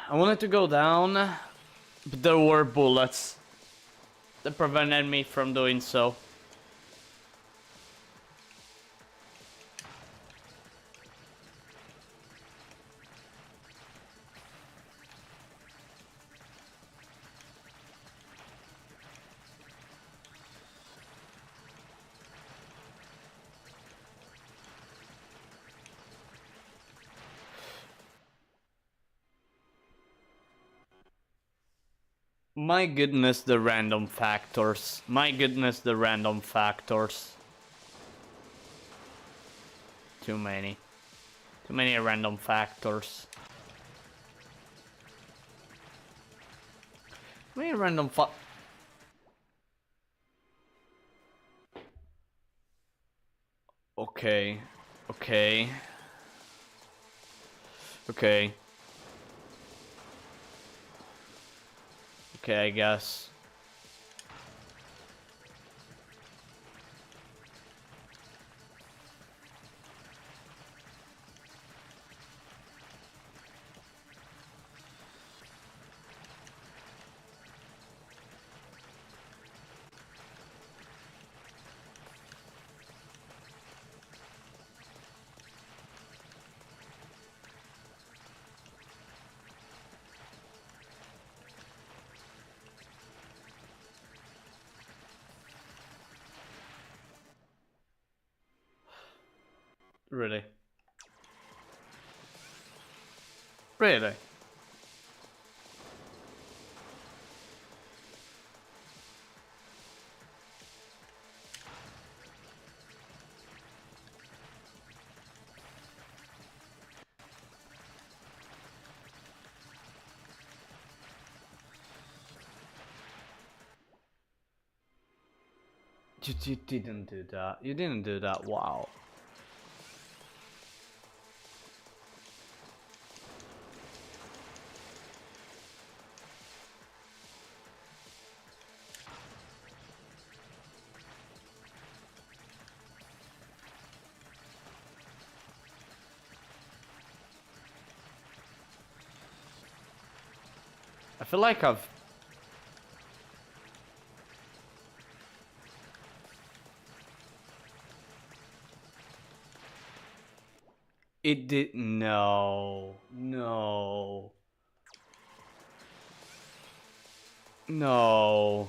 I wanted to go down. But there were bullets that prevented me from doing so. My goodness, the random factors. My goodness, the random factors. Too many. Too many random factors. Too many random Okay. Okay. Okay. Okay, I guess. Really? Really? You didn't do that. You didn't do that. Wow. I feel like I've... It did... No. No. No.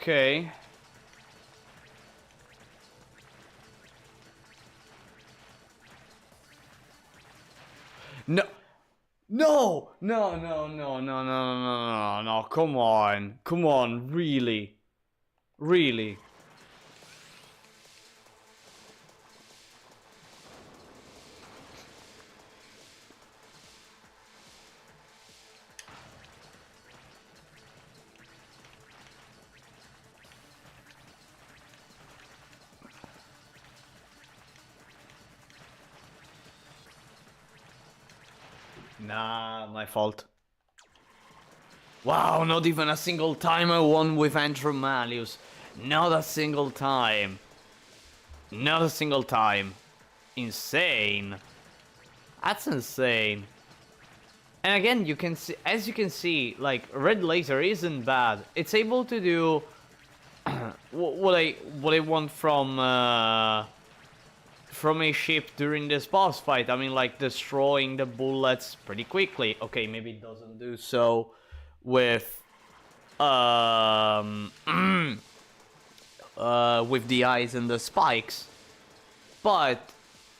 Okay. No. No! No, no, no, no, no, no, no, no, no, come on. Come on, really. Really. Nah, my fault. Wow, not even a single time I won with Andromalius. Not a single time. Not a single time. Insane. That's insane. And again, you can see, as you can see, like, red laser isn't bad. It's able to do what I want from a ship during this boss fight. I mean, like, destroying the bullets pretty quickly. Okay, maybe it doesn't do so with with the eyes and the spikes, but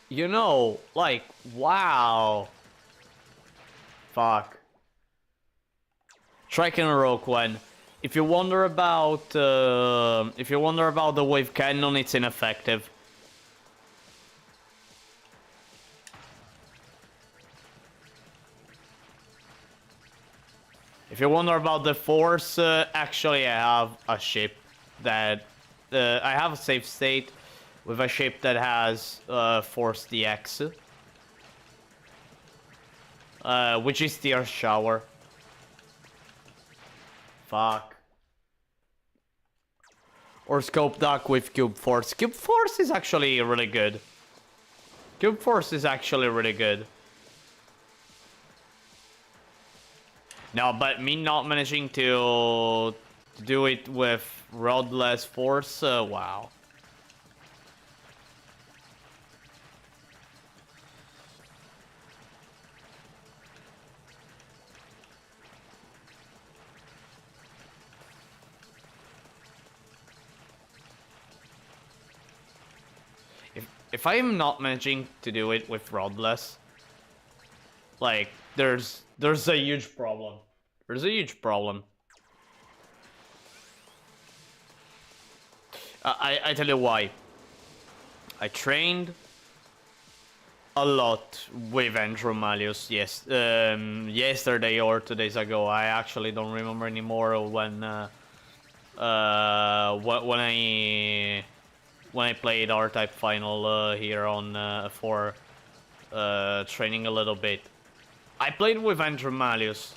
you know, like, wow. Fuck. Tracking Rogue One. If you wonder about the wave cannon, it's ineffective. If you wonder about the force, actually I have a ship that I have a save state with a ship that has force DX, which is the Earth Shower. Fuck. Or Scope Duck with Cube Force. Cube Force is actually really good. Cube Force is actually really good. No, but me not managing to do it with rodless force, wow. If I am not managing to do it with rodless, like, there's a huge problem. There's a huge problem. I tell you why. I trained a lot with Andromalius, yes, yesterday or 2 days ago. I actually don't remember anymore when I played R-Type Final here on for training a little bit. I played with Andromalius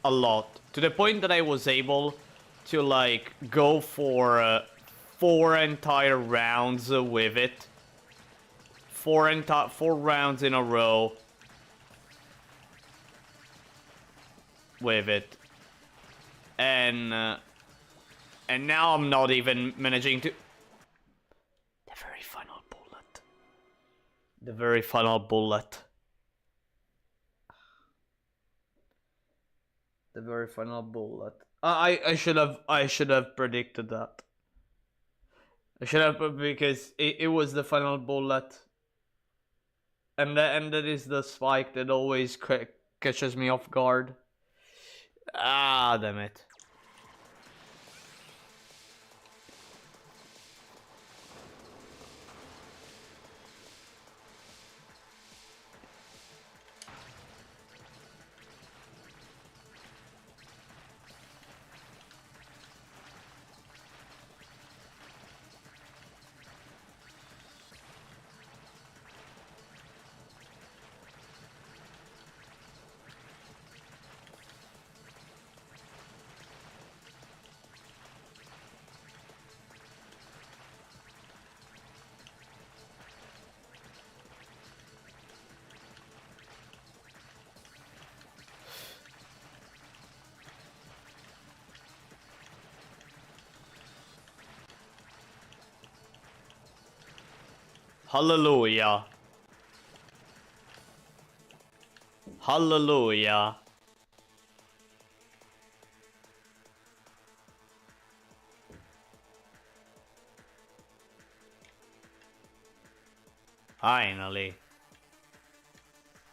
a lot, to the point that I was able to, like, go for 4 entire rounds with it. 4 rounds in a row with it. And now I'm not even managing to... The very final bullet. The very final bullet. The very final bullet. I should have predicted that. I should have, because it was the final bullet. And that is the spike that always catches me off guard. Ah, damn it. Hallelujah. Hallelujah. Finally.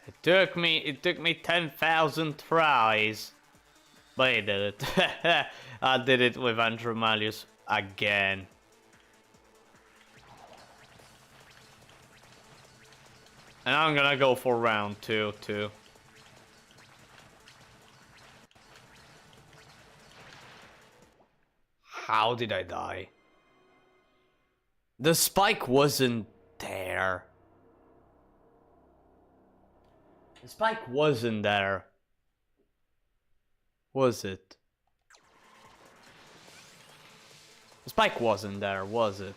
It took me 10,000 tries. But I did it. I did it with Andromalius again. And I'm gonna go for round 2 too. How did I die? The spike wasn't there. The spike wasn't there. Was it? The spike wasn't there, was it?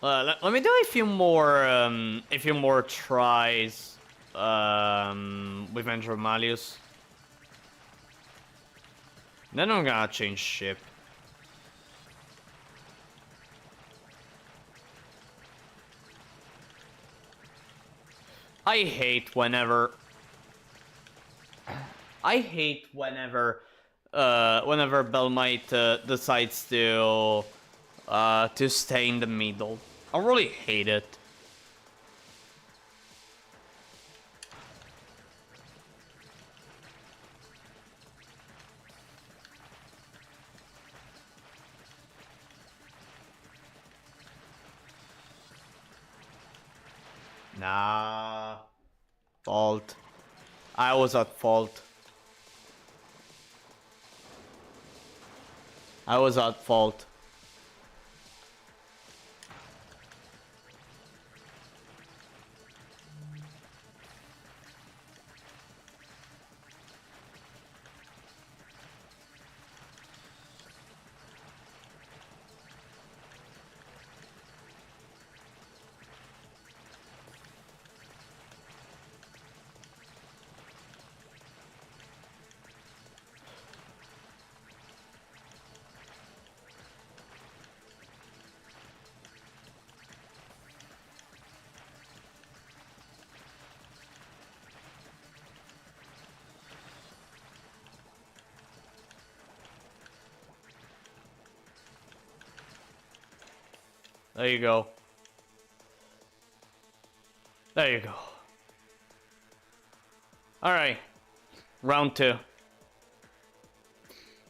Let me do a few more tries with Andrew Malleus. Then I'm gonna change ship. I hate whenever Bellmite decides to stay in the middle. I really hate it. Nah. Fault. I was at fault. I was at fault. There you go. There you go. Alright. Round 2.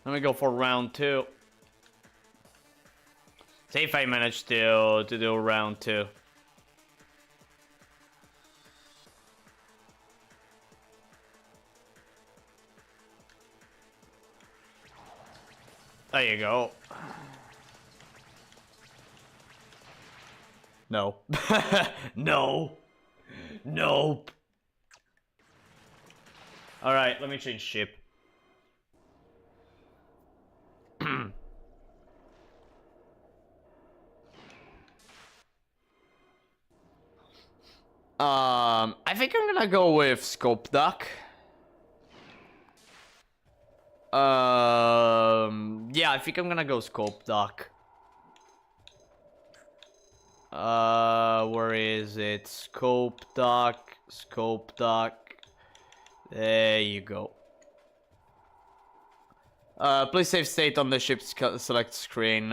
Let me go for round 2. See if I manage to do round 2. There you go. No. No. Nope. Alright, let me change ship. I think I'm gonna go with Scope Duck. Yeah, I think I'm gonna go Scope Duck. Where is it? Scope Duck, Scope Duck. There you go. Please save state on the ship's select screen.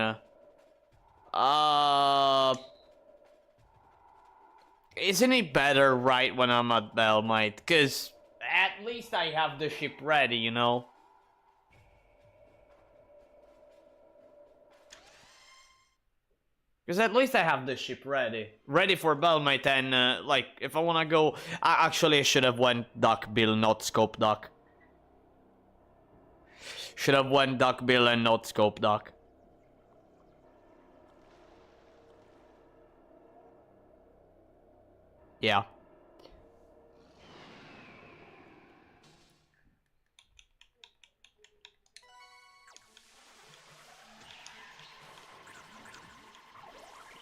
Isn't it better right when I'm at Bellmite? Cause at least I have the ship ready, you know? Because at least I have the ship ready. Ready for Bellmite, and like, if I wanna go... Actually, I should have went Duck Bill, not Scope Duck. Should have went Duck Bill and not Scope Duck. Yeah.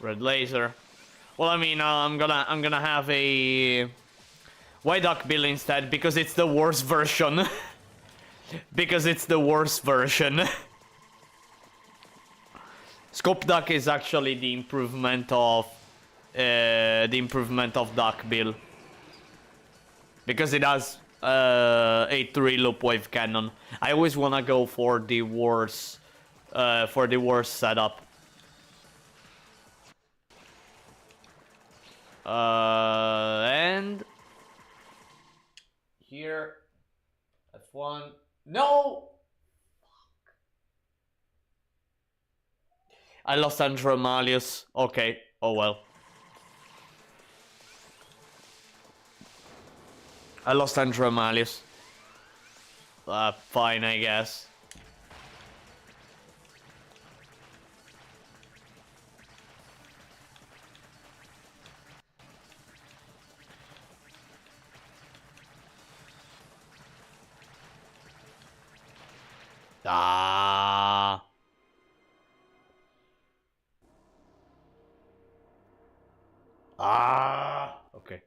Red laser. Well, I mean, I'm gonna have a... Why Duck Bill instead? Because it's the worst version. Because it's the worst version. Scope Duck is actually the improvement of Duck Bill. Because it has a 3-loop wave cannon. I always wanna go for the worst setup. And here, F1. No! Fuck. I lost Andrew Malleus. Okay, oh well. I lost Andrew Malleus. Fine, I guess. Ah. Ah. Okay.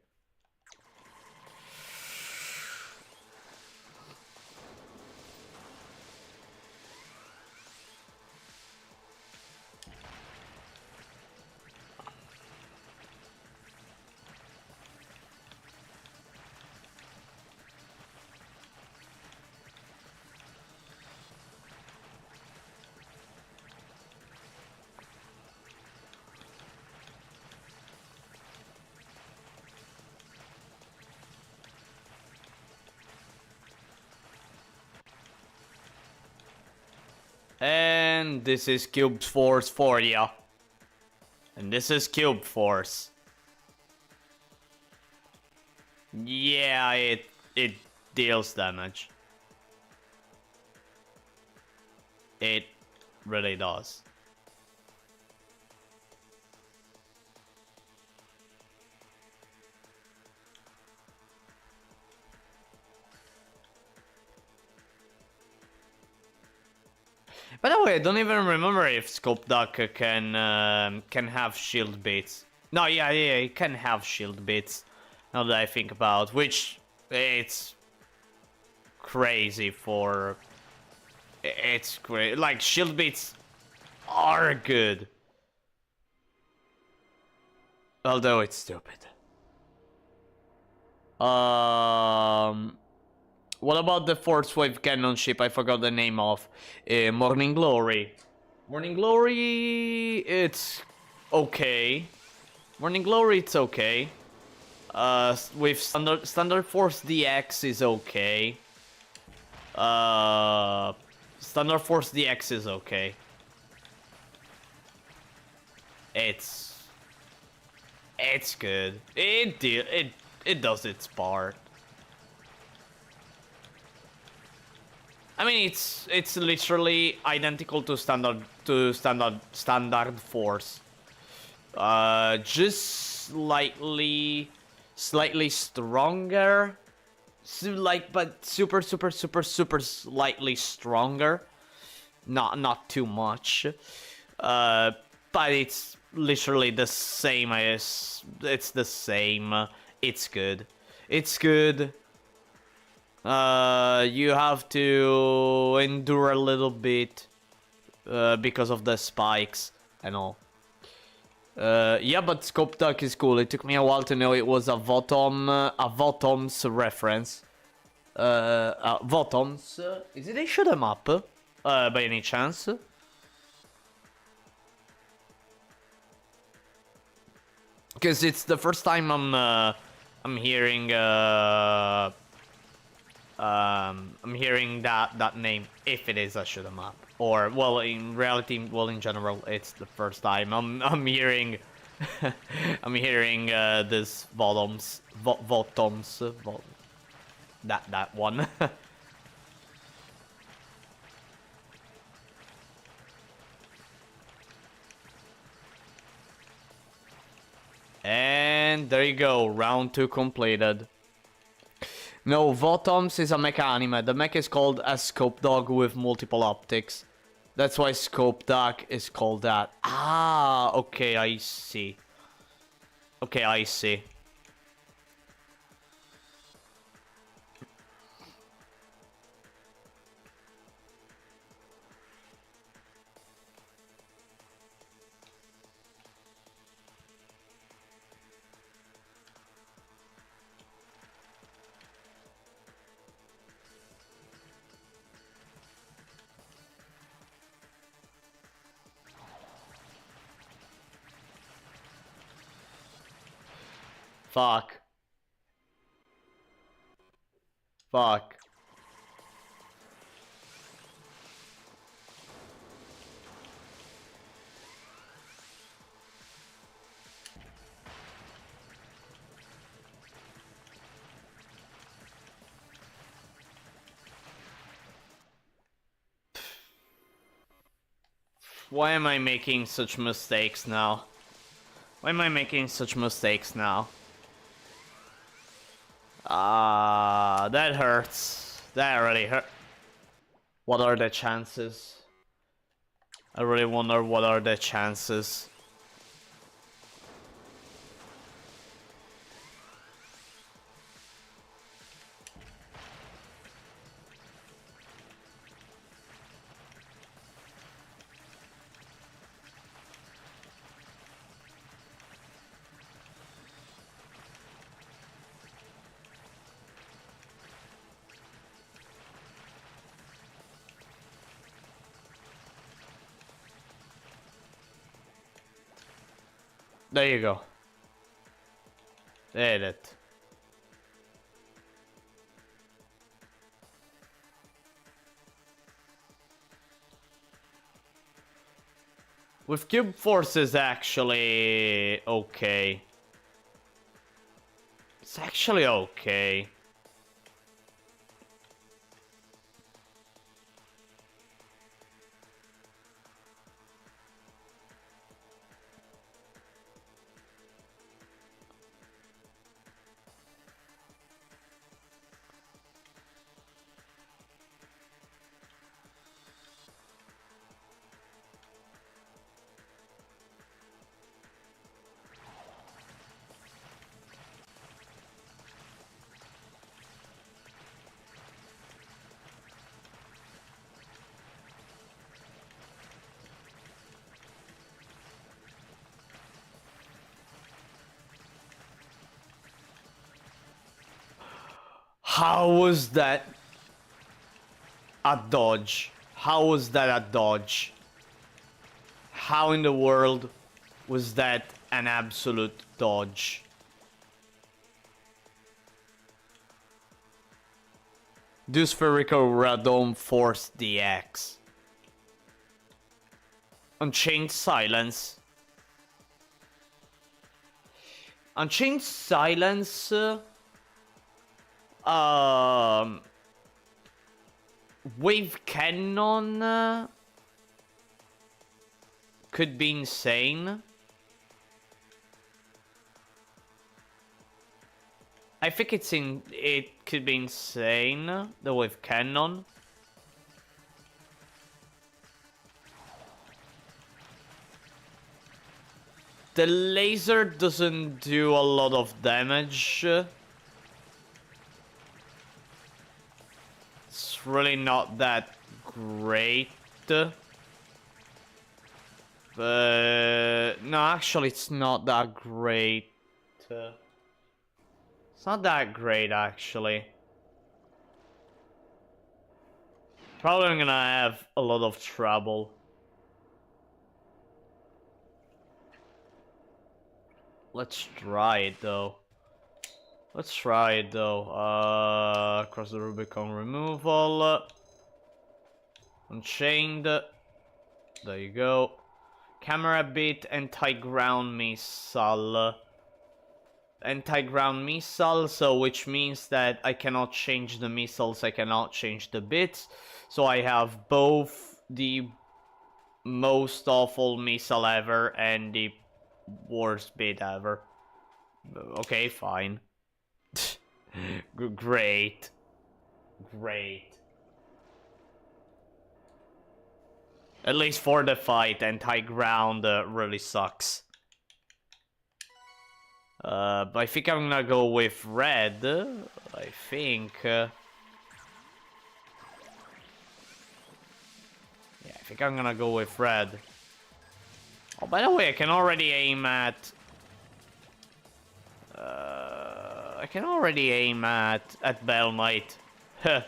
And this is Cube Force for ya. And this is Cube Force. Yeah, it deals damage. It really does. By the way, I don't even remember if Scope Duck can have shield bits. No, yeah, it can have shield bits. Now that I think about, which it's crazy for. It's great. Like shield bits are good, although it's stupid. What about the Force Wave cannon ship? I forgot the name of. Morning Glory. Morning Glory, it's okay. Morning Glory, it's okay. With Standard Force DX is okay. Standard Force DX is okay. It's good. It does its part. I mean, it's literally identical to standard Force. Just slightly stronger. But super slightly stronger. Not too much. But it's literally the same as it's the same. It's good. It's good. You have to endure a little bit because of the spikes and all. Yeah, but Scope Duck is cool. It took me a while to know it was a Votom's reference. Votom's. Is it a shoot 'em up? By any chance? Because it's the first time I'm hearing I'm hearing that name, if it is a shoot 'em up, or well, in reality, well, in general, it's the first time I'm hearing I'm hearing this Votoms that one. And there you go, round 2 completed. No, Votoms is a mecha anime. The mech is called a Scope Dog with multiple optics. That's why Scope Dog is called that. Ah, okay, I see. Okay, I see. Fuck. Fuck. Why am I making such mistakes now? Why am I making such mistakes now? Ah, that hurts. That really hurt. What are the chances? I really wonder what are the chances. There you go. Did it. With cube force is actually okay. It's actually okay. How was that a dodge? How was that a dodge? How in the world was that an absolute dodge? Do spherical radom force DX. Unchained silence. Unchained silence. Wave cannon could be insane. I think it could be insane, the wave cannon. The laser doesn't do a lot of damage. It's really not that great. But no, actually it's not that great. It's not that great, actually. Probably I'm gonna have a lot of trouble. Let's try it, though. Cross the Rubicon removal. Unchained. There you go. Camera bit, anti-ground missile. Anti-ground missile, so which means that I cannot change the missiles, I cannot change the bits. So I have both the most awful missile ever and the worst bit ever. Okay, fine. Great. At least for the fight, anti-ground really sucks. But I think I'm gonna go with red. I think. Yeah, I think I'm gonna go with red. Oh, by the way, I can already aim at. I can already aim at Bellmite.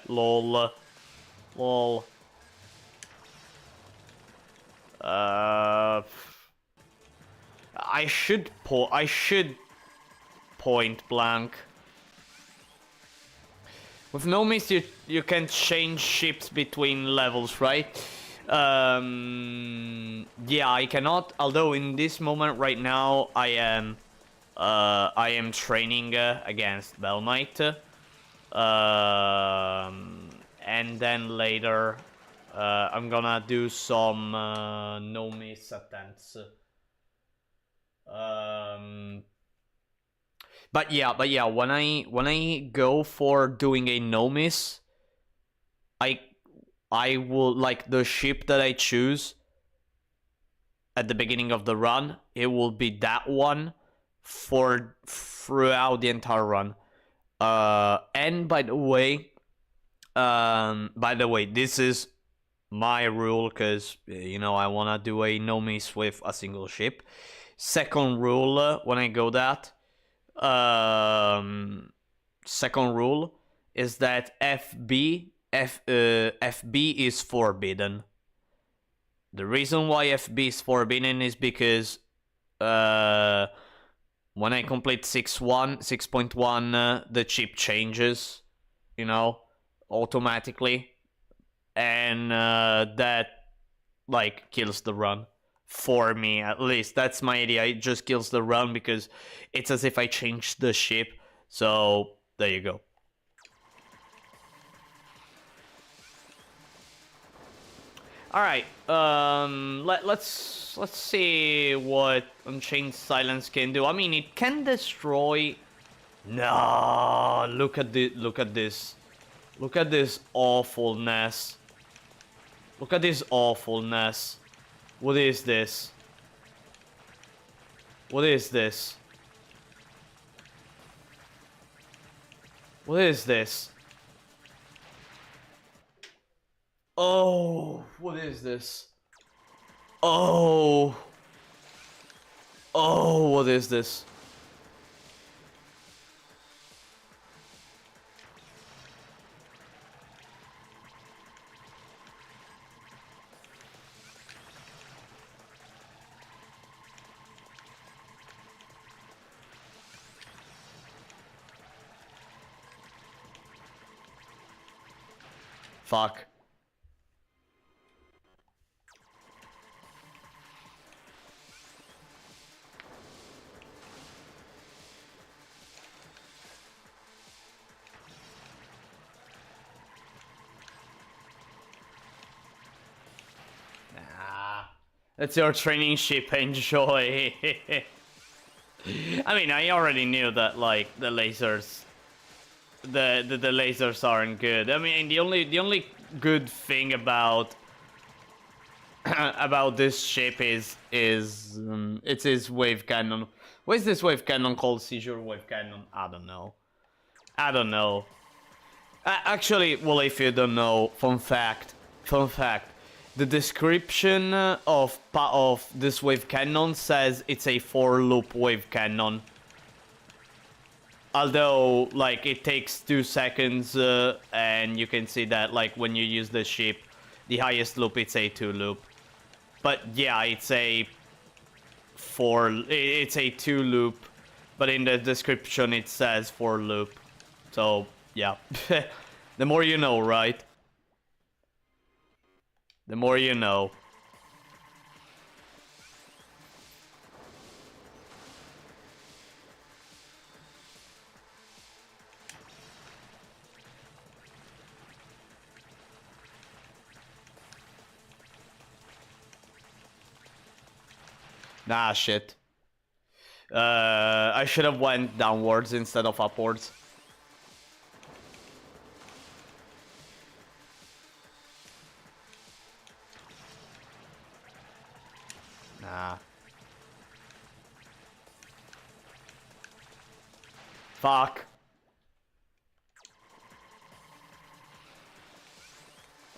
Lol. Lol. I should point blank. With no miss, you can change ships between levels, right? Yeah, I cannot. Although in this moment right now, I am training against Bellmite. And then later, I'm gonna do some no miss attempts. But yeah, when I go for doing a no miss, I will, like, the ship that I choose at the beginning of the run, it will be that one for throughout the entire run. And by the way, this is my rule, because you know, I wanna do a no miss with a single ship. Second rule, when I go that, second rule is that FB is forbidden. The reason why FB is forbidden is because when I complete 6.1, the chip changes, you know, automatically, and that like kills the run. For me, at least, that's my idea. It just kills the run because it's as if I changed the ship. So there you go. All right. Let's see what Unchained Silence can do. I mean, it can destroy. No, look at this. Look at this. Look at this awfulness. Look at this awfulness. What is this? What is this? What is this? Oh, what is this? Oh. Oh, what is this? Fuck. That's your training ship, enjoy. I mean, I already knew that, like, the lasers aren't good. I mean, the only good thing about about this ship is it's his wave cannon. What is this wave cannon called? Seizure wave cannon? I don't know. I don't know. Actually, well, if you don't know, fun fact. The description of this wave cannon says it's a 4-loop wave cannon. Although, like, it takes 2 seconds, and you can see that, like, when you use the ship, the highest loop, it's a 2-loop. But yeah, it's a 2-loop, but in the description it says 4-loop. So, yeah. The more you know, right? The more you know. Nah, shit. I should have went downwards instead of upwards. Nah. Fuck.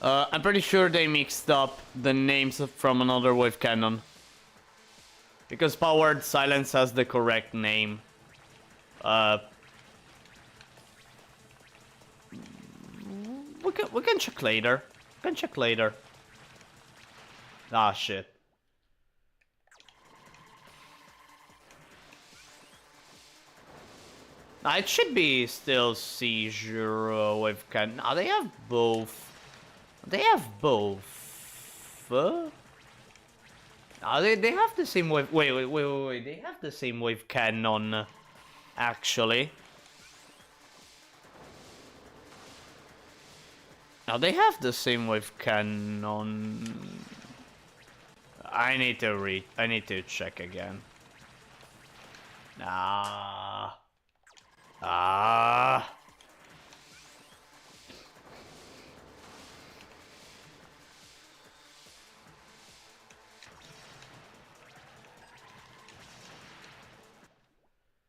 I'm pretty sure they mixed up the names from another wave cannon. Because Powered Silence has the correct name. We can check later. Ah, shit. It should be still Seizure wave cannon. Oh, they have both. They have the same wave. Wait. They have the same wave cannon, actually. Now they have the same wave cannon. I need to check again.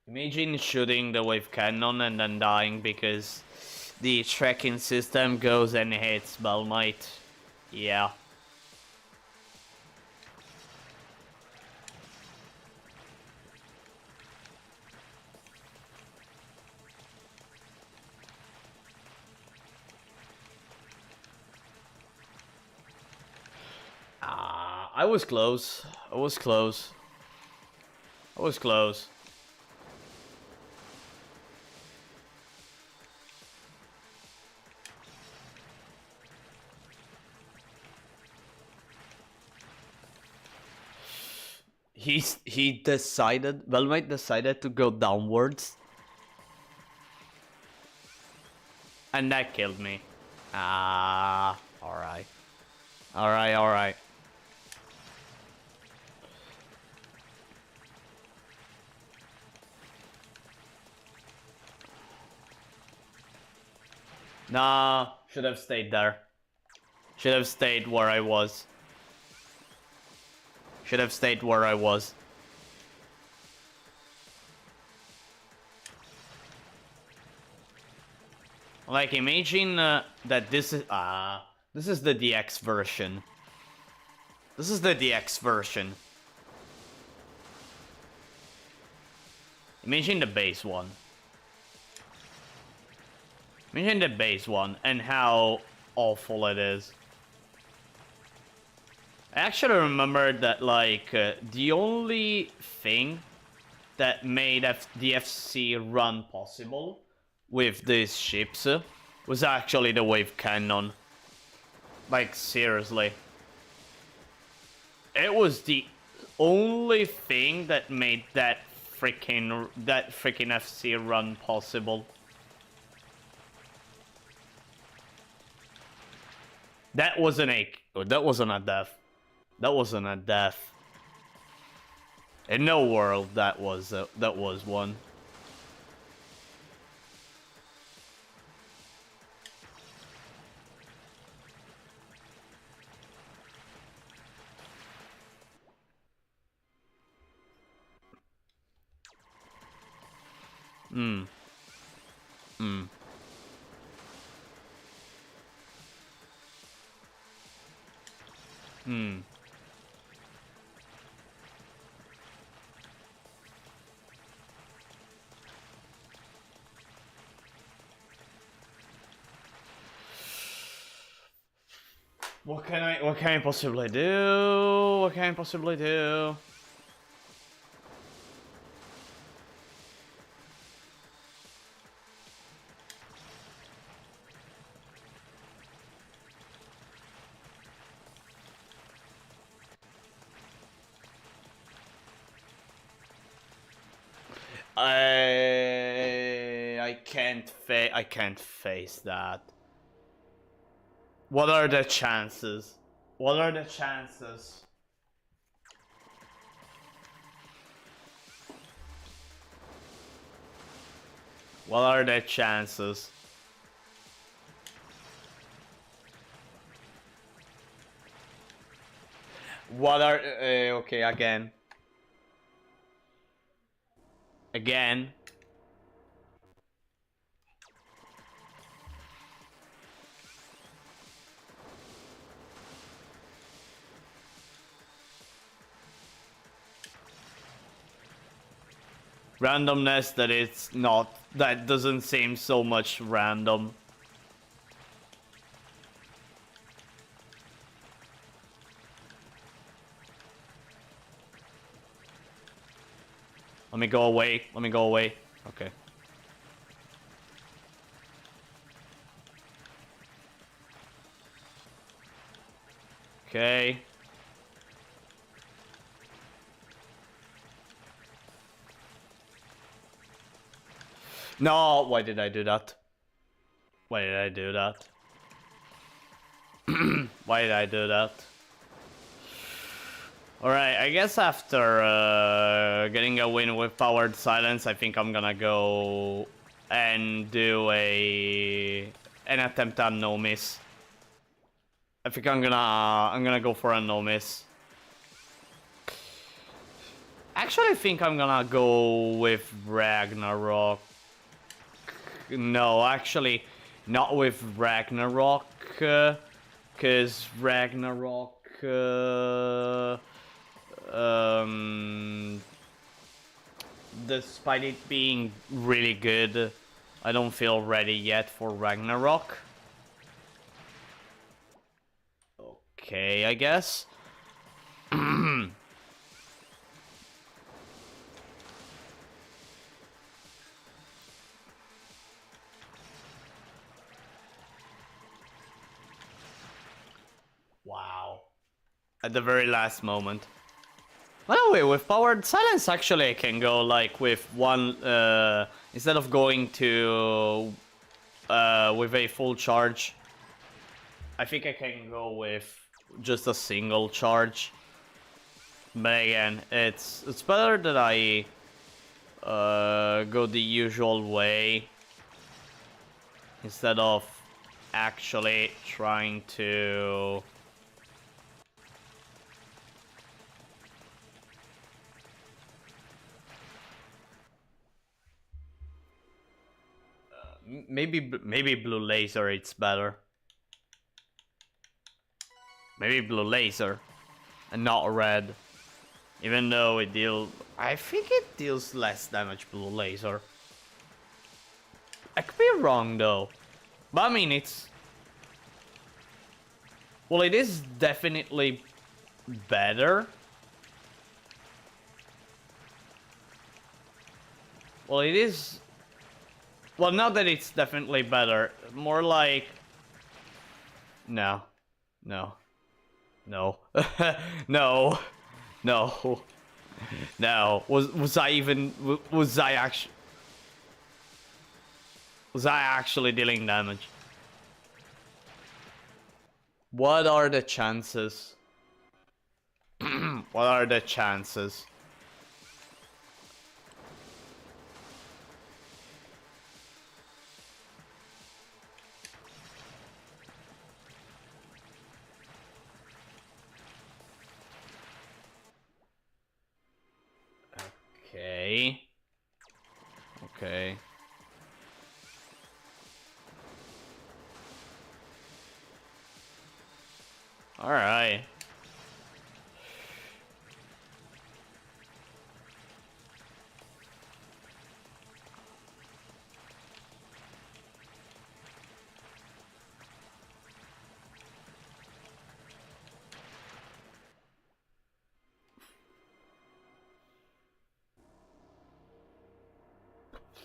Imagine shooting the wave cannon and then dying because the tracking system goes and hits Bellmite. Yeah. I was close. I was close. I was close. He decided, Bellmite decided to go downwards. And that killed me. Alright. Alright. Nah, should have stayed there. Should have stayed where I was. Should have stayed where I was. Like, imagine that this is the DX version. This is the DX version. Imagine the base one. Imagine the base one and how awful it is. I actually remember that, like, the only thing that made the FC run possible with these ships was actually the wave cannon. Like, seriously. It was the only thing that made that freaking FC run possible. That wasn't a death. That wasn't a death. In no world that was one. What can I possibly do? What can I possibly do? I can't face that. What are the chances? What are the chances? What are the chances? What are okay, again. Again. Randomness that doesn't seem so much random. Let me go away. Okay. Okay. No, why did I do that? Why did I do that? Why did I do that? Alright, I guess after getting a win with Powered Silence, I think I'm gonna go and do an attempt at no miss. I think I'm gonna go for a no miss. actually think I'm gonna go with Ragnarok. No, actually, not with Ragnarok, cause Ragnarok, despite it being really good, I don't feel ready yet for Ragnarok. Okay, I guess. Wow. At the very last moment. By the way, with powered silence, actually, I can go like with one, instead of going to, with a full charge, I think I can go with just a single charge. But again, it's better that I, go the usual way, instead of actually trying to... Maybe blue laser, it's better. Maybe blue laser and not red. Even though it deals... I think it deals less damage, blue laser. I could be wrong though. But I mean, it's... Well, it is definitely better. Well, it is... Well, not that it's definitely better. More like... No. No. No. No. No. No. Was I even... Was I actually... Was I actually dealing damage? What are the chances? What are the chances? Okay. Okay. All right.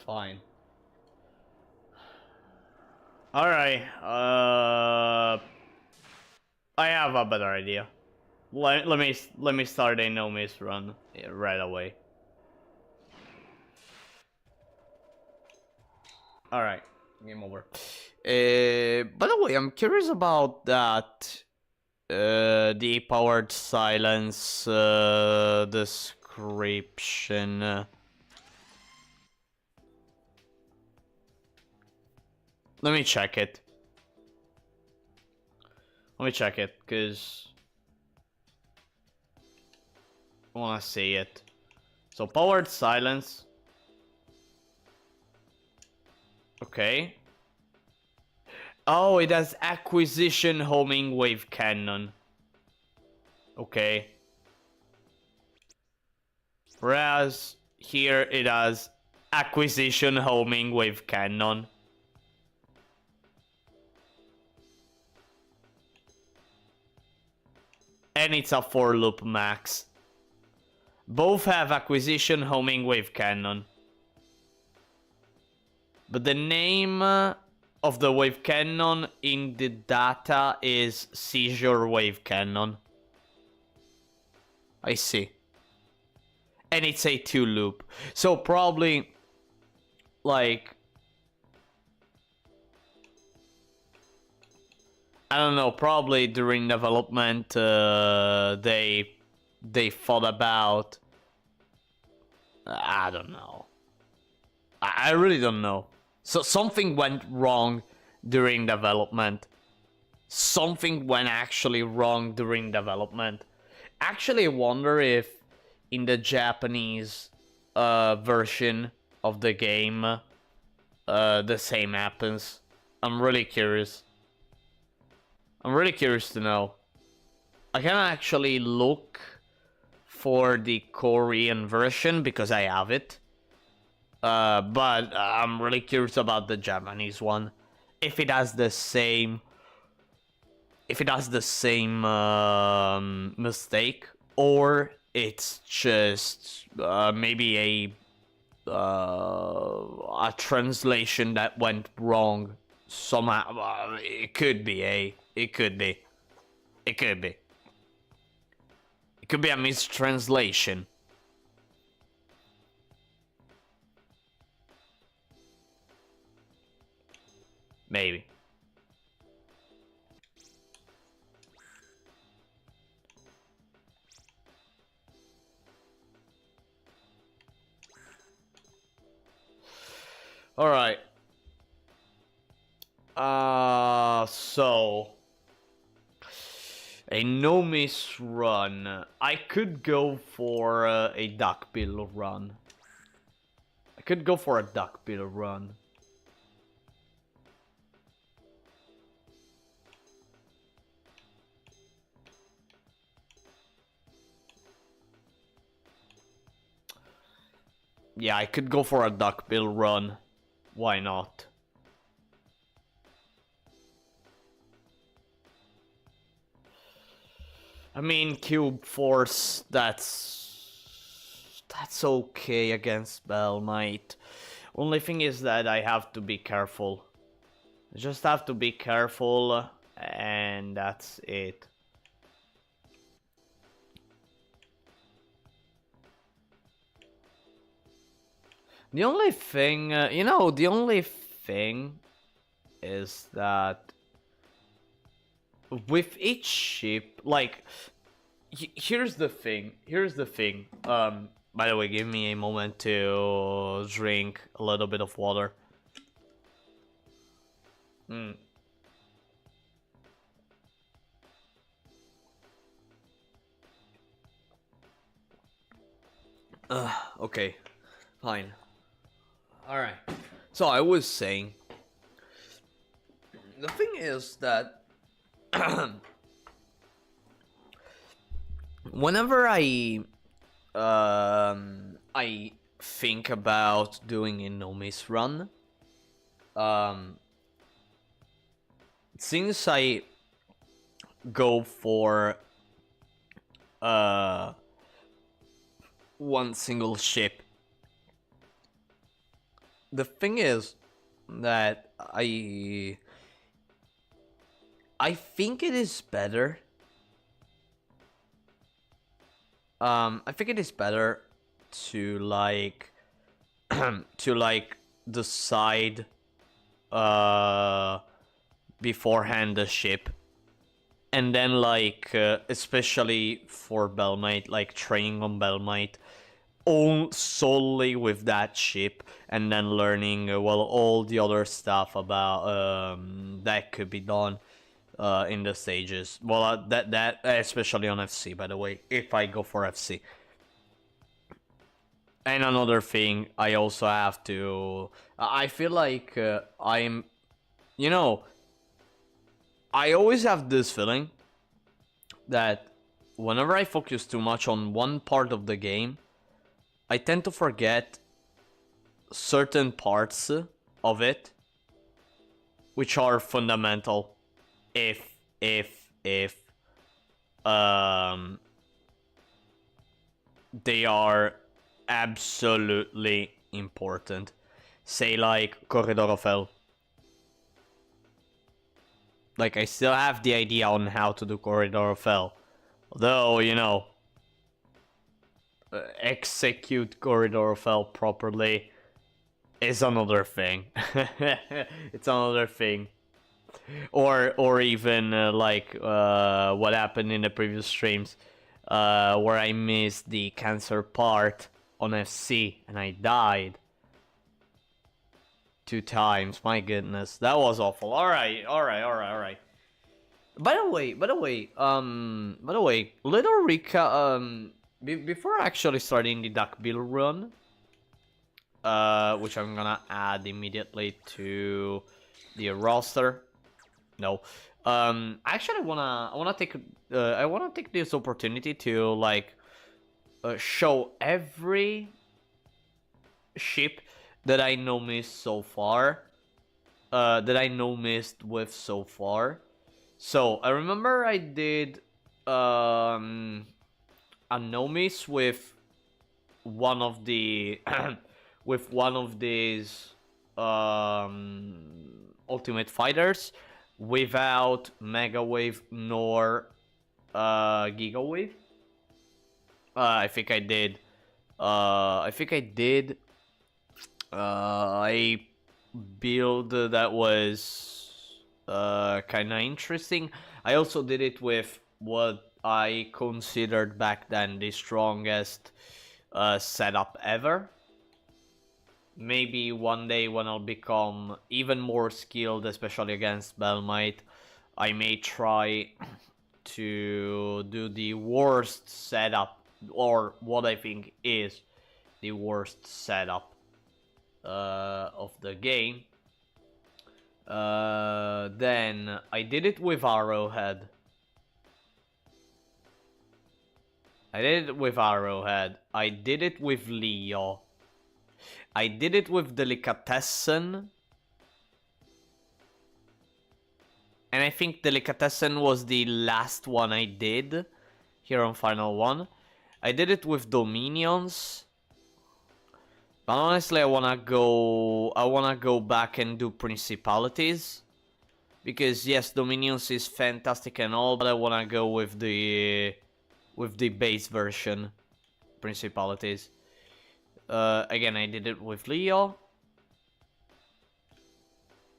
Fine. All right. I have a better idea. Let me start a no miss run right away. All right, game over. By the way, I'm curious about that. The powered silence description. Let me check it. Let me check it, cause I wanna see it. So powered silence. Okay. Oh, it has acquisition homing wave cannon. Okay. Whereas here it has acquisition homing wave cannon. And it's a 4-loop max. Both have acquisition homing wave cannon. But the name of the wave cannon in the data is seizure wave cannon. I see. And it's a 2-loop. So probably, like... I don't know, probably during development they thought about... I don't know. I really don't know. So something went wrong during development. Something went actually wrong during development. Actually, I wonder if in the Japanese version of the game the same happens. I'm really curious. I'm really curious to know. I can actually look for the Korean version because I have it. But I'm really curious about the Japanese one. If it has the same... If it has the same mistake, or it's just maybe a translation that went wrong somehow. It could be it could be. It could be. It could be a mistranslation. Maybe. All right. So a no miss run. I could go for a duckbill run. I could go for a duckbill run. Yeah, I could go for a duckbill run. Why not? I mean, Cube Force, that's okay against Bellmite. Only thing is that I have to be careful. I just have to be careful, and that's it. The only thing, the only thing is that with each ship, like, here's the thing. By the way, give me a moment to drink a little bit of water. Okay, fine. Alright. So I was saying, the thing is that whenever I think about doing a no miss run, since I go for one single ship, the thing is that I think it is better. I think it is better to like to like decide beforehand the ship, and then like especially for Bellmite, like training on Bellmite solely with that ship, and then learning well all the other stuff about that could be done in the stages. Well, that especially on FC, by the way, if I go for FC. And another thing, I also have to. I feel like I'm, I always have this feeling that whenever I focus too much on one part of the game, I tend to forget certain parts of it, which are fundamental. If they are absolutely important. Say like Corridor of Hell. Like, I still have the idea on how to do Corridor of Hell. Though, execute Corridor of Hell properly is another thing. It's another thing. Or even like what happened in the previous streams, where I missed the cancer part on FC and I died 2 times. My goodness, that was awful. All right. By the way, little Rika, before actually starting the duckbill run, which I'm gonna add immediately to the roster. No, I actually I wanna take this opportunity to like show every ship that I know missed so far. That I know missed with so far. So I remember I did a no miss with one of the with one of these ultimate fighters without Mega Wave nor Giga Wave. I think I did. I build that was kind of interesting. I also did it with what I considered back then the strongest setup ever. Maybe one day when I'll become even more skilled, especially against Bellmite, I may try to do the worst setup, or what I think is the worst setup of the game. Then I did it with Arrowhead. I did it with Leo. I did it with Delicatessen. And I think Delicatessen was the last one I did here on Final 1. I did it with Dominions. But honestly, I wanna go back and do Principalities. Because yes, Dominions is fantastic and all, but I wanna go with the base version, Principalities. Again, I did it with Leo.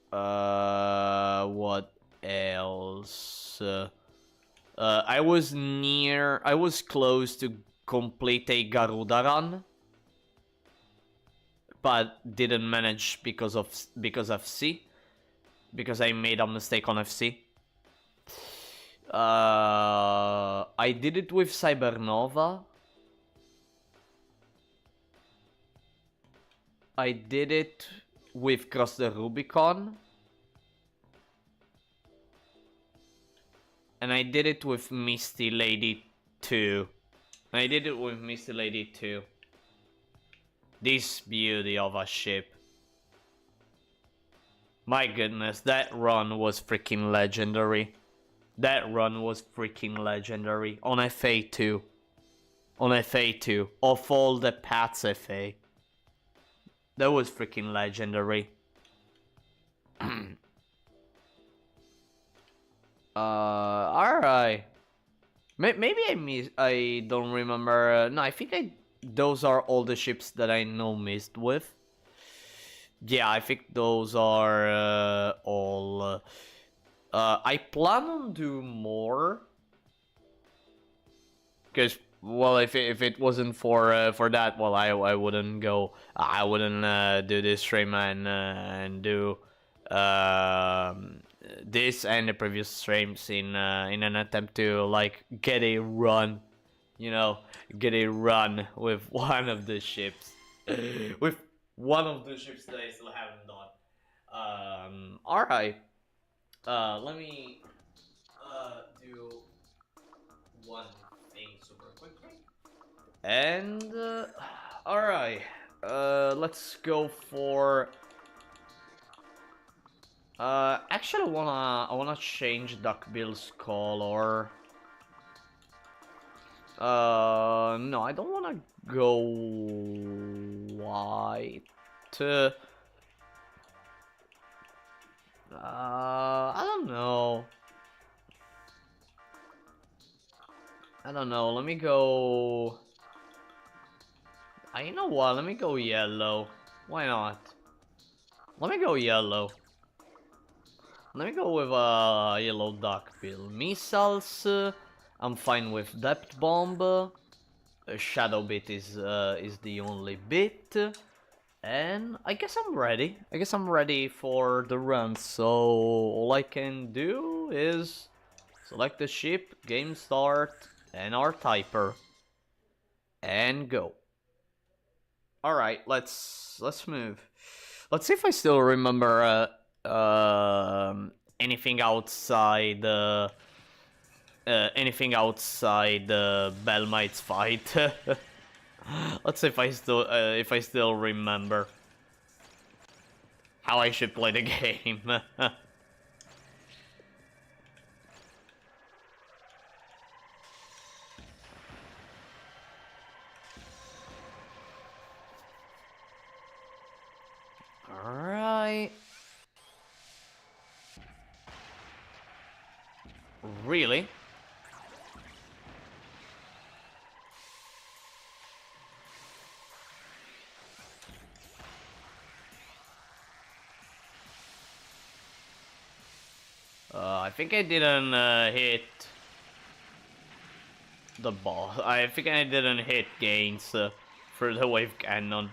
What else? I was close to complete a Garuda run, but didn't manage because of FC, because I made a mistake on FC. I did it with Cybernova. I did it with Cross the Rubicon. And I did it with Misty Lady 2. This beauty of a ship. My goodness, that run was freaking legendary. On FA2. Of all the paths FA. That was freaking legendary. Alright. Maybe I don't remember. No, I think those are all the ships that I know missed with. Yeah, I think those are all. I plan on do more. Because, well, if it wasn't for that, well, I wouldn't go. I wouldn't do this stream and do this and the previous streams in an attempt to like get a run, with one of the ships, with one of the ships that I still haven't done. All right. Let me do one thing super quickly. And all right. Let's go for. Actually, I wanna change Duckbill's color. No, I don't wanna go white. I don't know. Let me go. You know what? Let me go yellow. Why not? Let me go yellow. Let me go with a yellow duckbill. Missiles, I'm fine with depth bomb. Shadow bit is the only bit, and I guess I'm ready. For the run. So all I can do is select the ship, game start, and our typer. And go. Alright, let's move. Let's see if I still remember anything outside the Bellmite's fight. Let's see if I still remember how I should play the game. Alright. Really? I think I didn't hit the boss. I think I didn't hit gains for the wave cannon.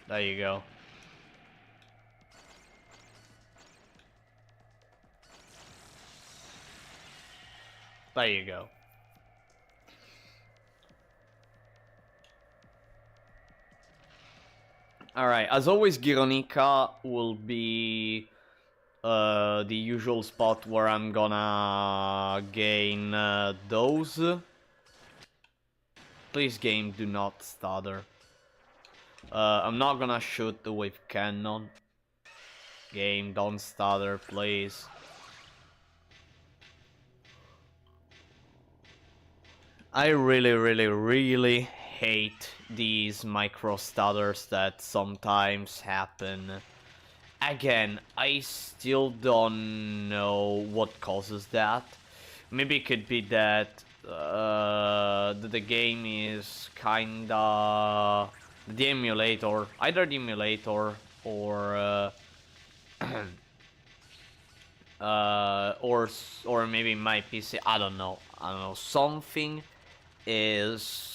There you go. There you go. Alright, as always, Gironica will be the usual spot where I'm gonna gain those. Please, game, do not stutter. I'm not gonna shoot the wave cannon. Game, don't stutter, please. I really hate these micro stutters that sometimes happen. Again, I still don't know what causes that. Maybe it could be that the game is kinda... the emulator, either the emulator or or maybe my PC. I don't know. Something is...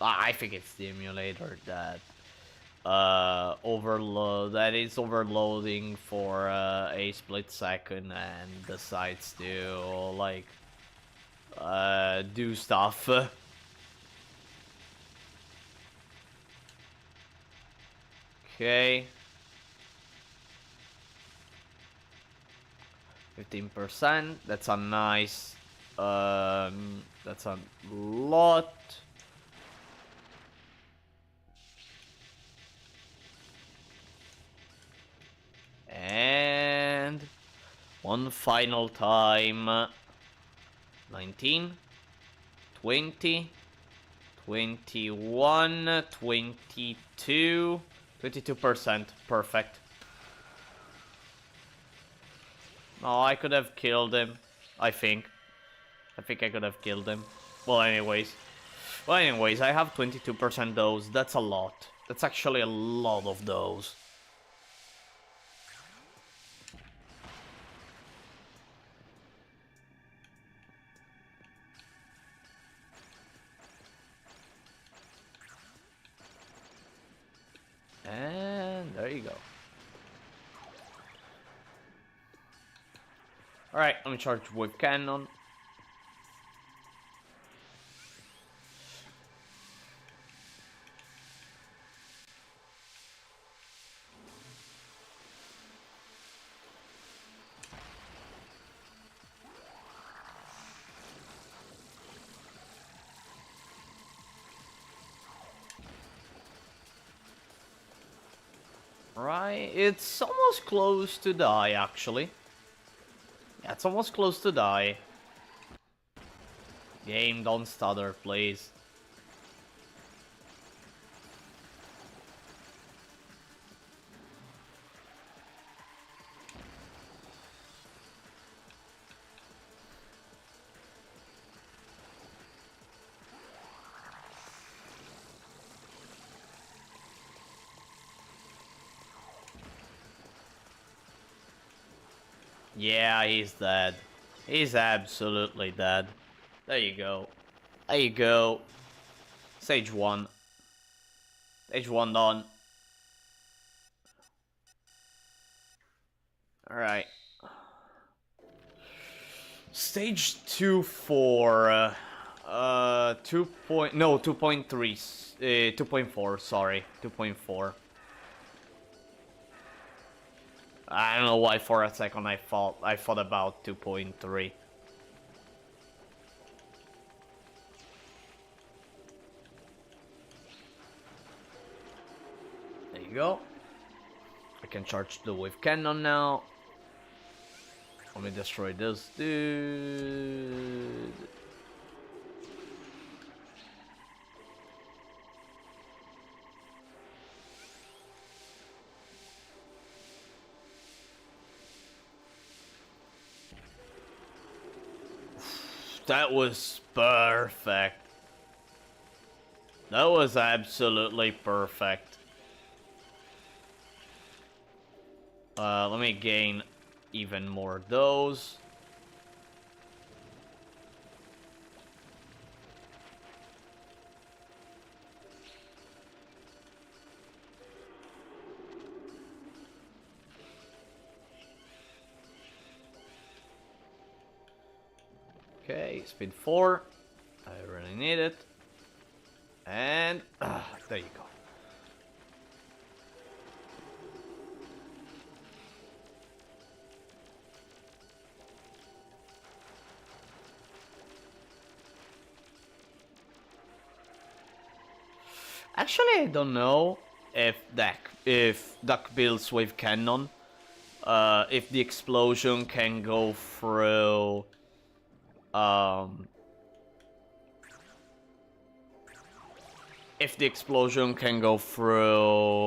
I think it's the emulator that that is overloading for a split second and decides to like do stuff. Okay. 15%. That's a nice. That's a lot. And one final time. 19, 20, 21, 22, 22%. Perfect. Oh, I could have killed him. I think I could have killed him. Well, anyways, I have 22% those. That's a lot. That's actually a lot of those. And there you go. Alright, let me charge wave cannon. Right, it's almost close to die, actually. Yeah, it's almost close to die. Game, don't stutter, please. Yeah, he's dead. He's absolutely dead. There you go. There you go. Stage 1. Stage 1 done. Alright. Stage 2 for 2.3, 2.4, sorry, 2.4. I don't know why for a second I thought about 2.3. There you go. I can charge the wave cannon now. Let me destroy this dude. That was perfect. That was absolutely perfect. Let me gain even more of those. Okay, speed 4. I really need it. And there you go. Actually, I don't know if Duck builds wave cannon, if the explosion can go through, if the explosion can go through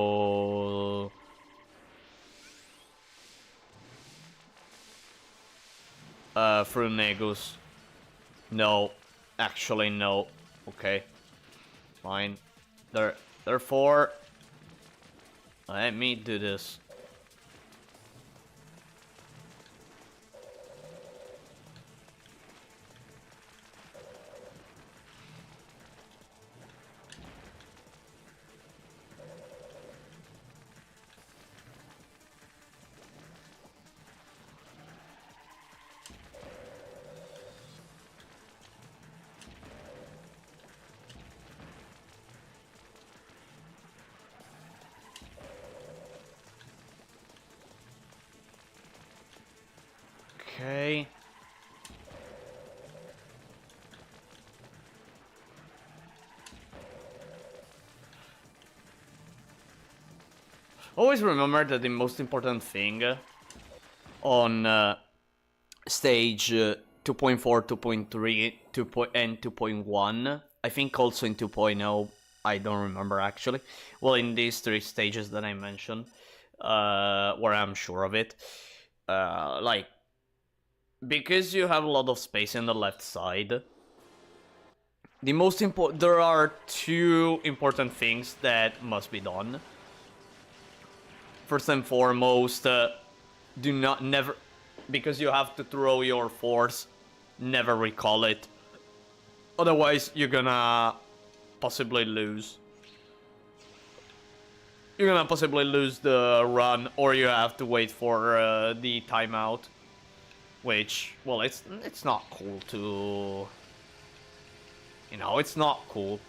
through Negus. No, actually no. Okay, fine. Therefore, let me do this. Okay. Always remember that the most important thing on stage 2.4, 2.3, and 2.1, I think also in 2.0, I don't remember actually. Well, in these 3 stages that I mentioned, where I'm sure of it, like, because you have a lot of space in the left side, there are 2 important things that must be done. First and foremost, because you have to throw your force, never recall it. Otherwise, you're gonna possibly lose. You're gonna possibly lose the run, or you have to wait for the timeout. Which, well, it's not cool to... You know, it's not cool.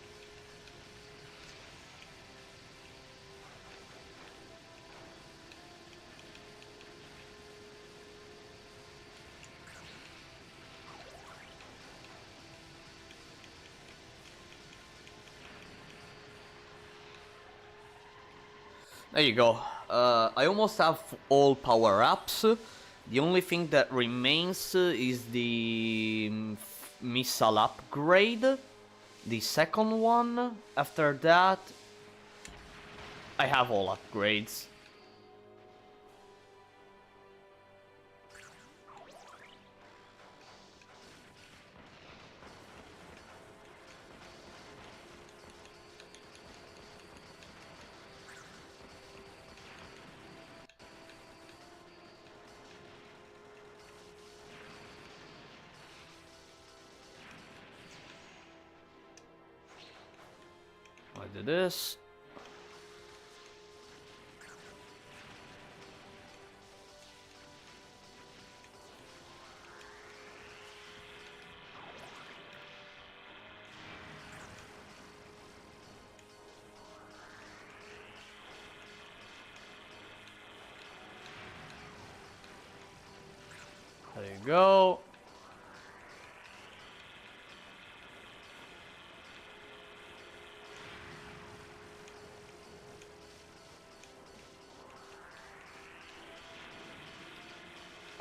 There you go. I almost have all power-ups. The only thing that remains is the missile upgrade. The second one. After that, I have all upgrades. I do this. There you go.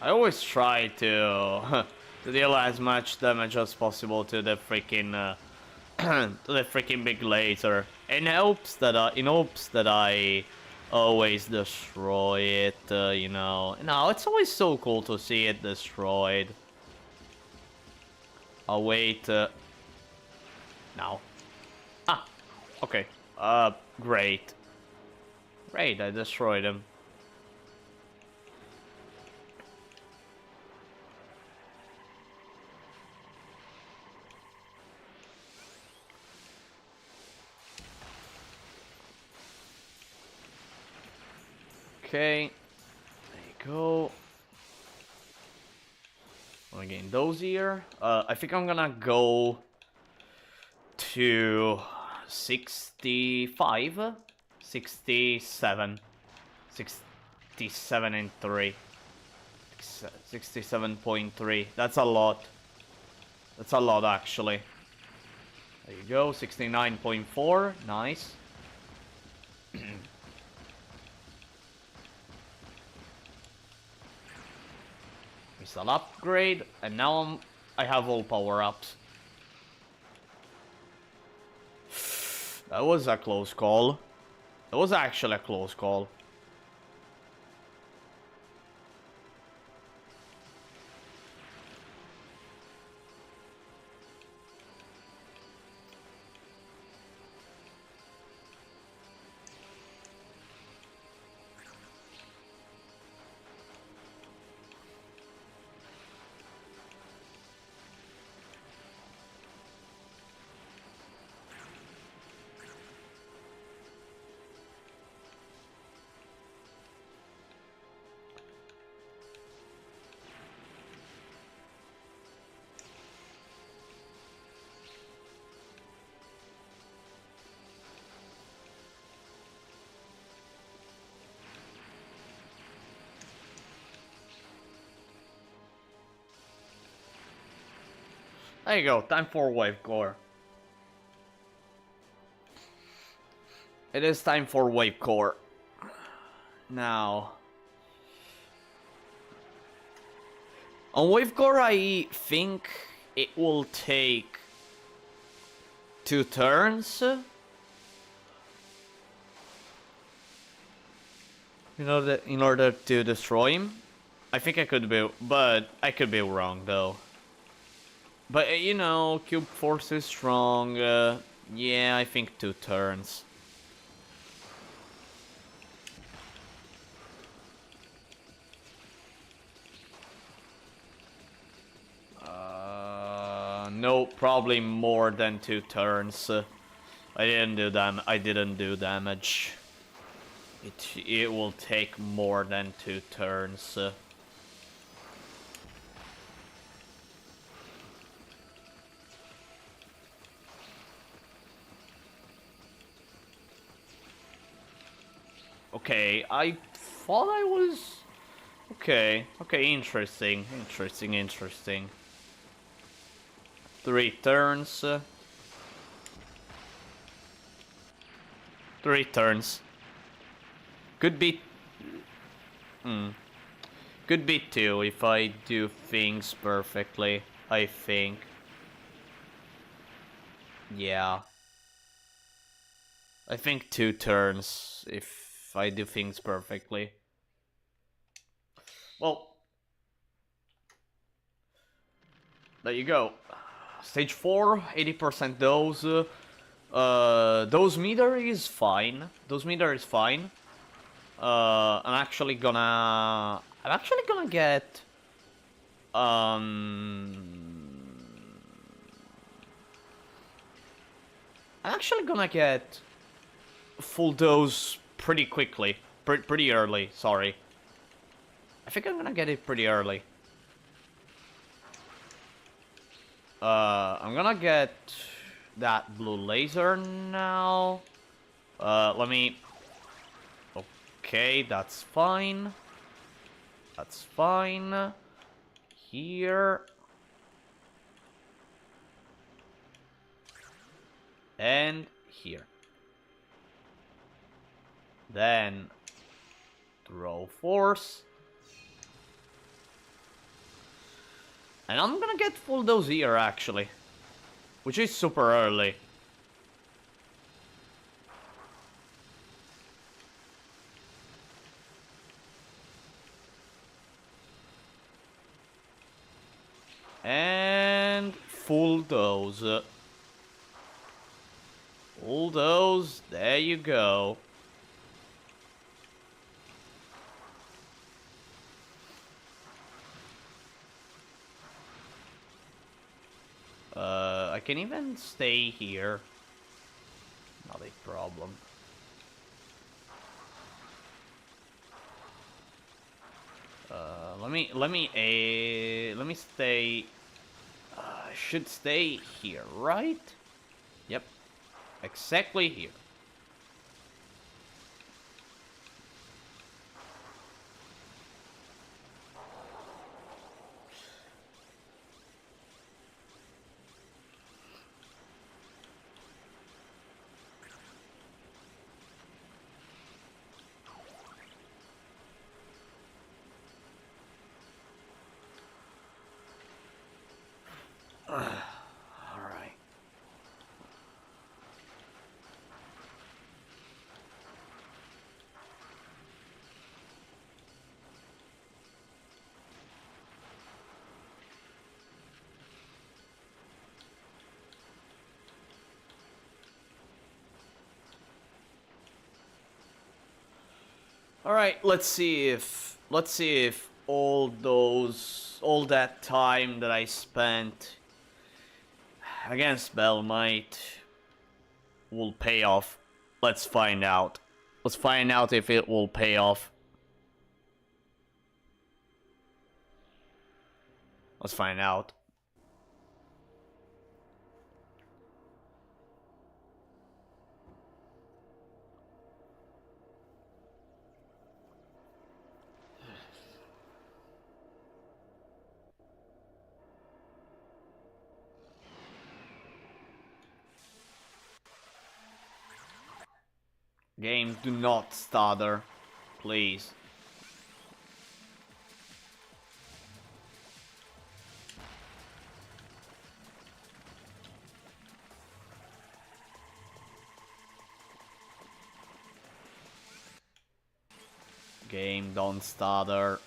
I always try to to deal as much damage as possible to the freaking to the freaking big laser, in hopes that I always destroy it. You know, no, it's always so cool to see it destroyed. I'll wait. Now. Ah, okay. Great. Great, I destroyed him. Okay, there you go. I'm getting those here. I think I'm gonna go to 65, 67, 67 and 3, 67.3. That's a lot. That's a lot, actually. There you go, 69.4. Nice. Missile upgrade, and now I have all power-ups. That was a close call. That was actually a close call. There you go, time for wave core. It is time for wave core. Now, on wave core, I think it will take 2 turns in order to destroy him. I think I could be, but I could be wrong though. But you know, Cube Force is strong. Yeah, I think 2 turns. No, probably more than 2 turns. I didn't do damage. It will take more than 2 turns. Okay, I thought I was... Okay, interesting. 3 turns. 3 turns. Could be... Could be 2 if I do things perfectly, I think. Yeah. I think 2 turns if I do things perfectly. Well, there you go. Stage 4, 80% dose. Dose meter is fine. I'm actually gonna get full dose pretty quickly. Pretty early, sorry. I think I'm gonna get it pretty early. I'm gonna get that blue laser now. Let me... Okay, that's fine. here. And here. Then throw force. And I'm gonna get full dose here actually. Which is super early. And full dose. Full dose, there you go. I can even stay here. Not a problem. Let me stay. I should stay here, right? Yep, exactly here. Alright. Alright, let's see if all that time that I spent against Bellmite will pay off. Let's find out. Let's find out if it will pay off. Let's find out. Game, do not stutter, please. Game, don't stutter.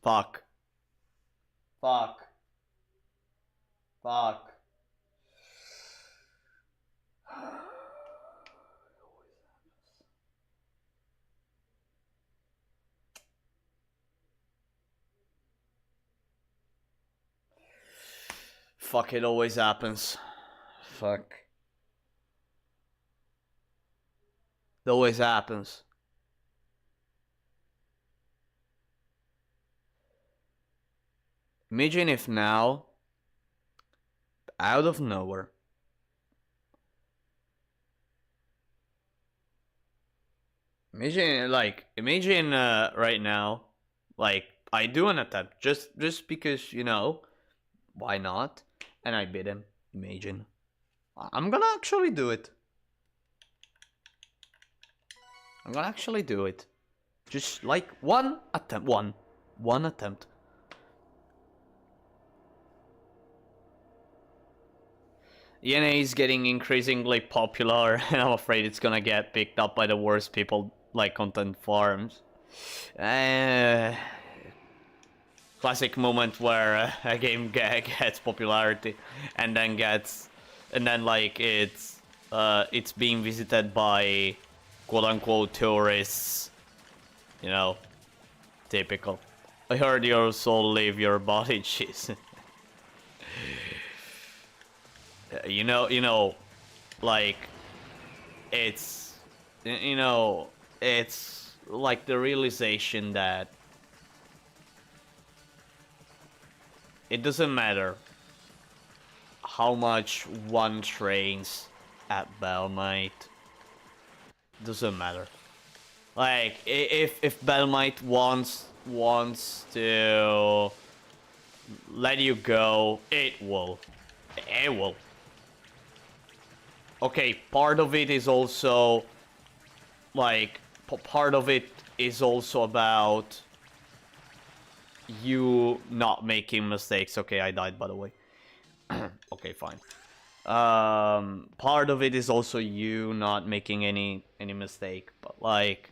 Fuck. Fuck. Fuck. Fuck, it always happens. Fuck. It always happens. Imagine if now, out of nowhere, imagine right now, like, I do an attempt, just because, you know, why not? And I beat him, imagine. I'm gonna actually do it. I'm gonna actually do it. Just, like, one attempt, one attempt. ENA is getting increasingly popular, and I'm afraid it's gonna get picked up by the worst people like content farms. Classic moment where a game gets popularity and then like it's it's being visited by quote-unquote tourists. You know, typical. I heard your soul leave your body, jeez. you know, like, it's, it's like the realization that it doesn't matter how much one trains at Bellmite. Doesn't matter. Like, if Bellmite wants to let you go, it will. It will. Okay, part of it is also like part of it is also about you not making mistakes. Okay, I died, by the way. Okay, fine. Part of it is also you not making any mistake, but like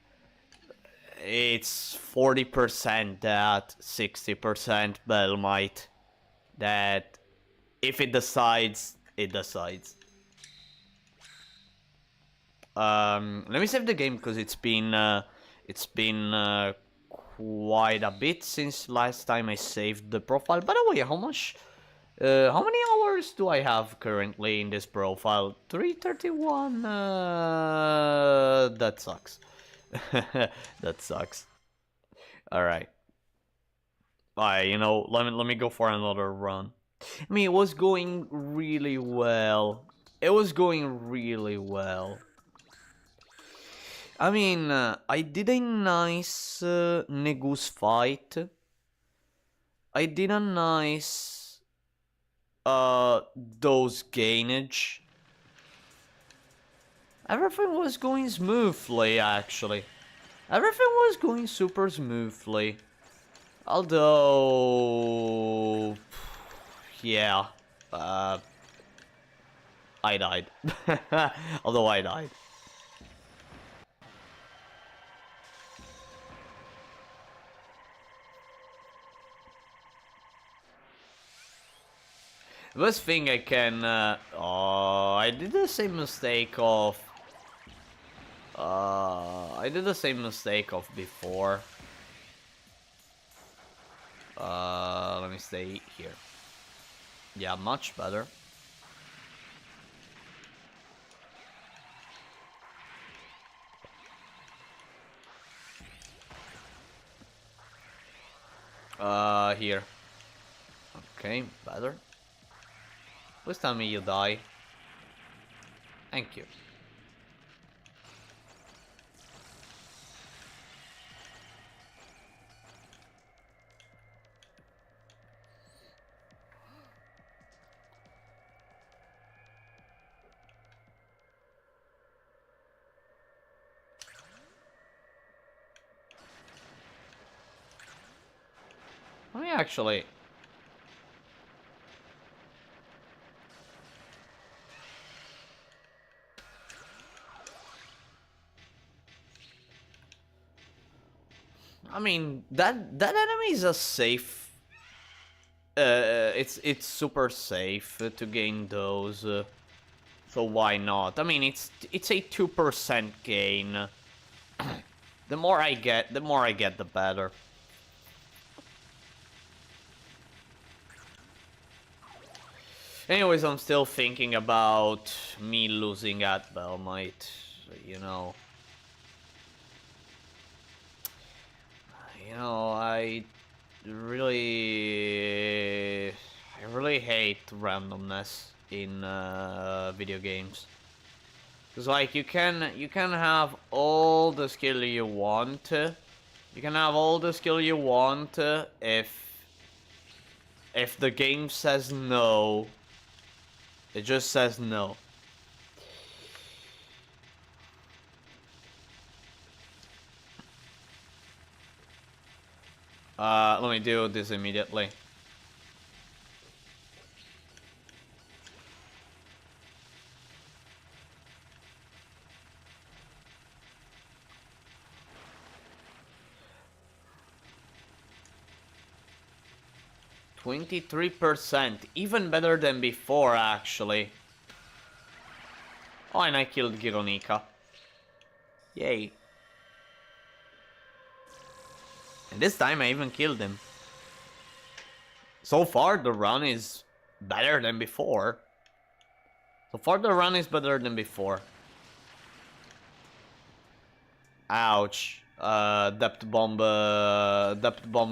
it's 40% that 60% Bellmite that if it decides, it decides. Let me save the game because it's been quite a bit since last time I saved the profile. By the way, how many hours do I have currently in this profile? 331. That sucks. That sucks. All right. You know, let me go for another run. I mean, it was going really well. It was going really well. I mean, I did a nice Negus fight. I did a nice dose gainage. Everything was going smoothly, actually. Everything was going super smoothly. Although, yeah, I died. Although I died. This thing I can, oh, I did the same mistake of, before. Let me stay here. Yeah, much better. Here. Okay, better. Please tell me you die. Thank you. Let me actually... I mean, that enemy is a safe... it's super safe to gain those. So why not? I mean, it's a 2% gain. The more I get, the better. Anyways, I'm still thinking about me losing at Bellmite, you know. I really hate randomness in video games. Cause like you can have all the skill you want. You can have all the skill you want if the game says no. It just says no. Let me do this immediately. (23%), even better than before, actually. Oh, and I killed Gironica. Yay. And this time I even killed him. So far the run is better than before. Ouch. Depth bomb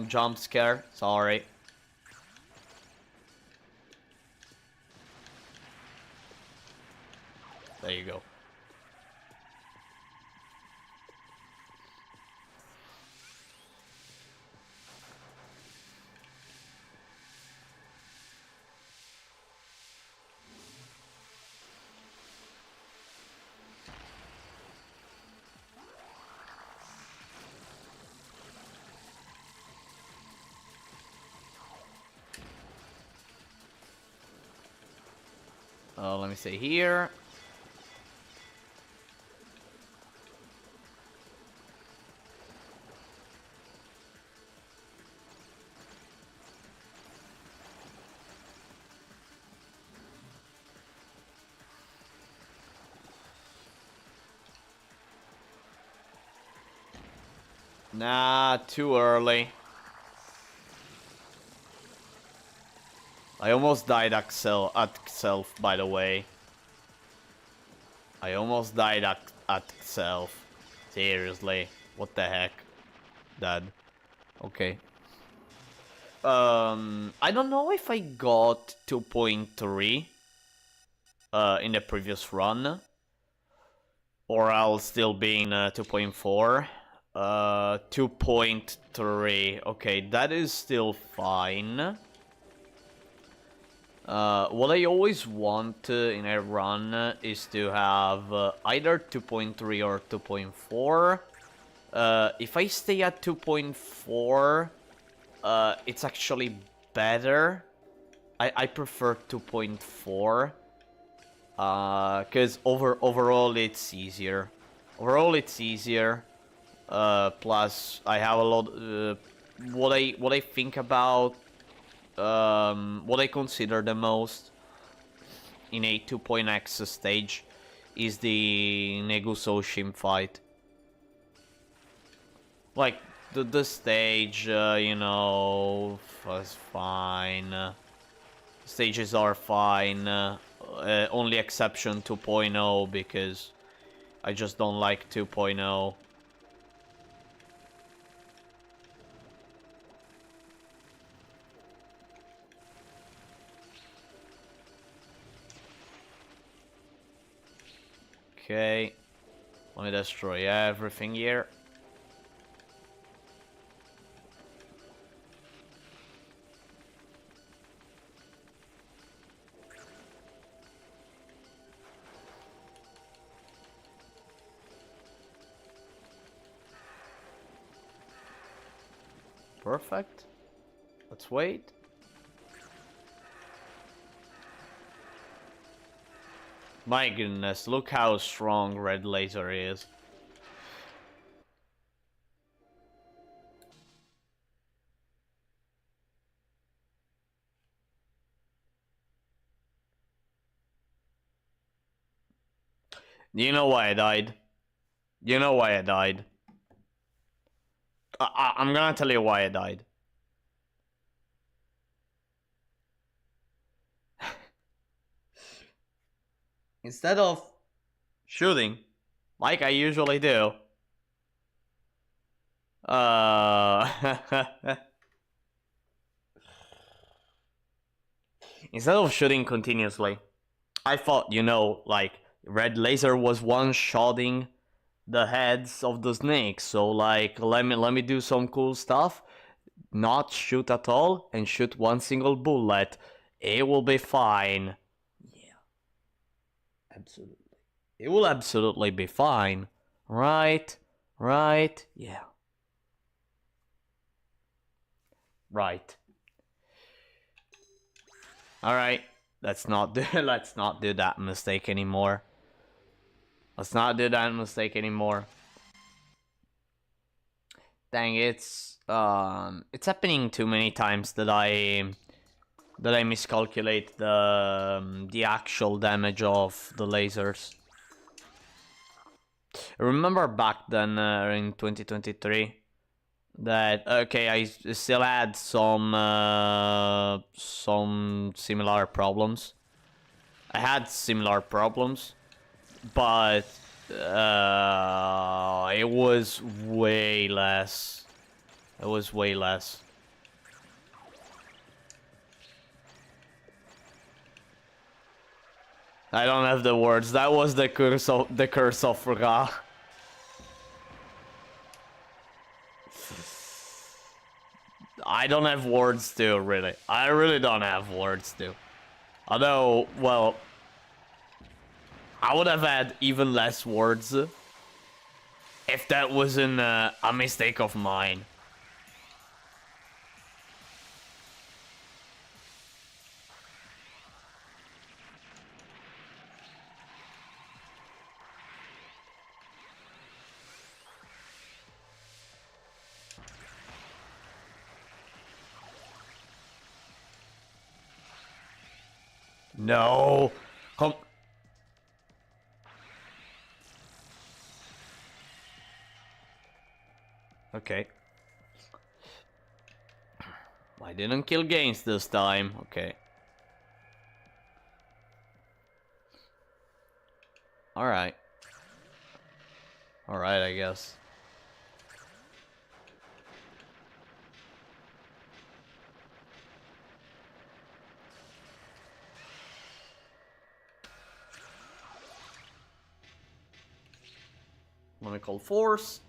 jump scare. Sorry. There you go. Let me see here. Nah, too early. I almost died at self, by the way. I almost died at self. Seriously. What the heck? Dead. Okay. I don't know if I got 2.3 in the previous run, or I'll still be in 2.4. 2.3. Okay, that is still fine. What I always want in a run is to have either 2.3 or 2.4. If I stay at 2.4, it's actually better. I prefer 2.4. Because overall it's easier. Plus I have a lot. What I think about. What I consider the most in a 2.x stage is the Negusoshin fight. Like, the stage, you know, was fine. Stages are fine. Only exception 2.0 because I just don't like 2.0. Okay, let me destroy everything here. Perfect. Let's wait. My goodness, look how strong Red Laser is. You know why I died? You know why I died? I'm gonna tell you why I died. Instead of shooting, like I usually do, instead of shooting continuously, I thought, you know, like, Red Laser was one-shotting the heads of the snakes, so like, let me do some cool stuff, not shoot at all, and shoot one single bullet. It will be fine. Yeah. Absolutely. It will absolutely be fine. Right? Right? Yeah. Right. Alright. Let's not do that mistake anymore. Dang, it's happening too many times that I miscalculate the actual damage of the lasers. Remember back then in 2023 that okay, I still had some similar problems. I had similar problems, but it was way less. It was way less. I don't have the words. That was the curse of Ra. I don't have words to, really. I really don't have words to. Although, well, I would have had even less words if that wasn't a mistake of mine. No. Come. Okay. I didn't kill Gaines this time. Okay. Alright. Alright, I guess. Mechanical force.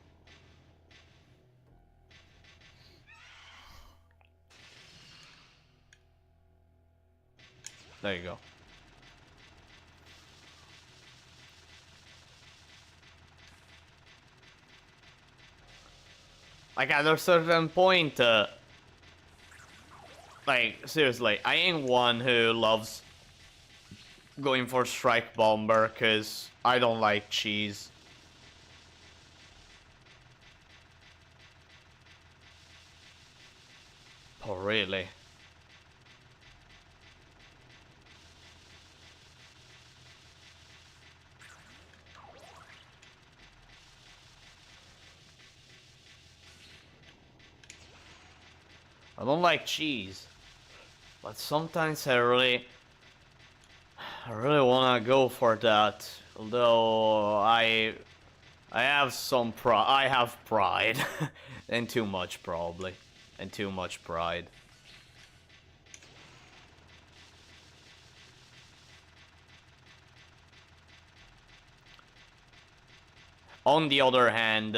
There you go. Like at a certain point, like seriously, I ain't one who loves going for Strike Bomber because I don't like cheese. Oh really? I don't like cheese, but sometimes I really wanna go for that. Although I have some pride. I have pride, and too much probably, and too much pride. On the other hand,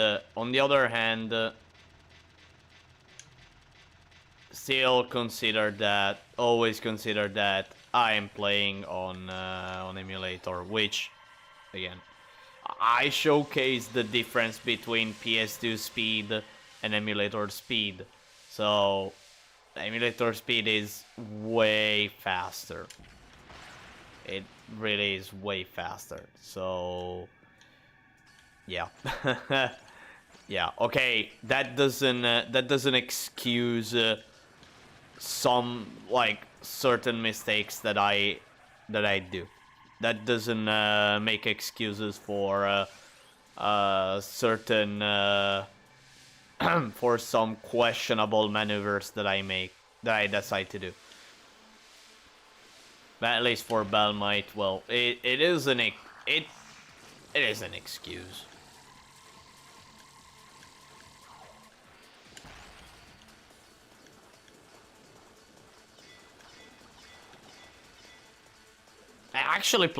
still consider that, always consider that I am playing on emulator, which, again, I showcase the difference between PS2 speed and emulator speed. So, emulator speed is way faster. It really is way faster. So, yeah. Yeah, okay, that doesn't excuse some like certain mistakes that I do. That doesn't make excuses for certain for some questionable maneuvers that I decide to do. But at least for Bellmite, well, it is an excuse. I actually like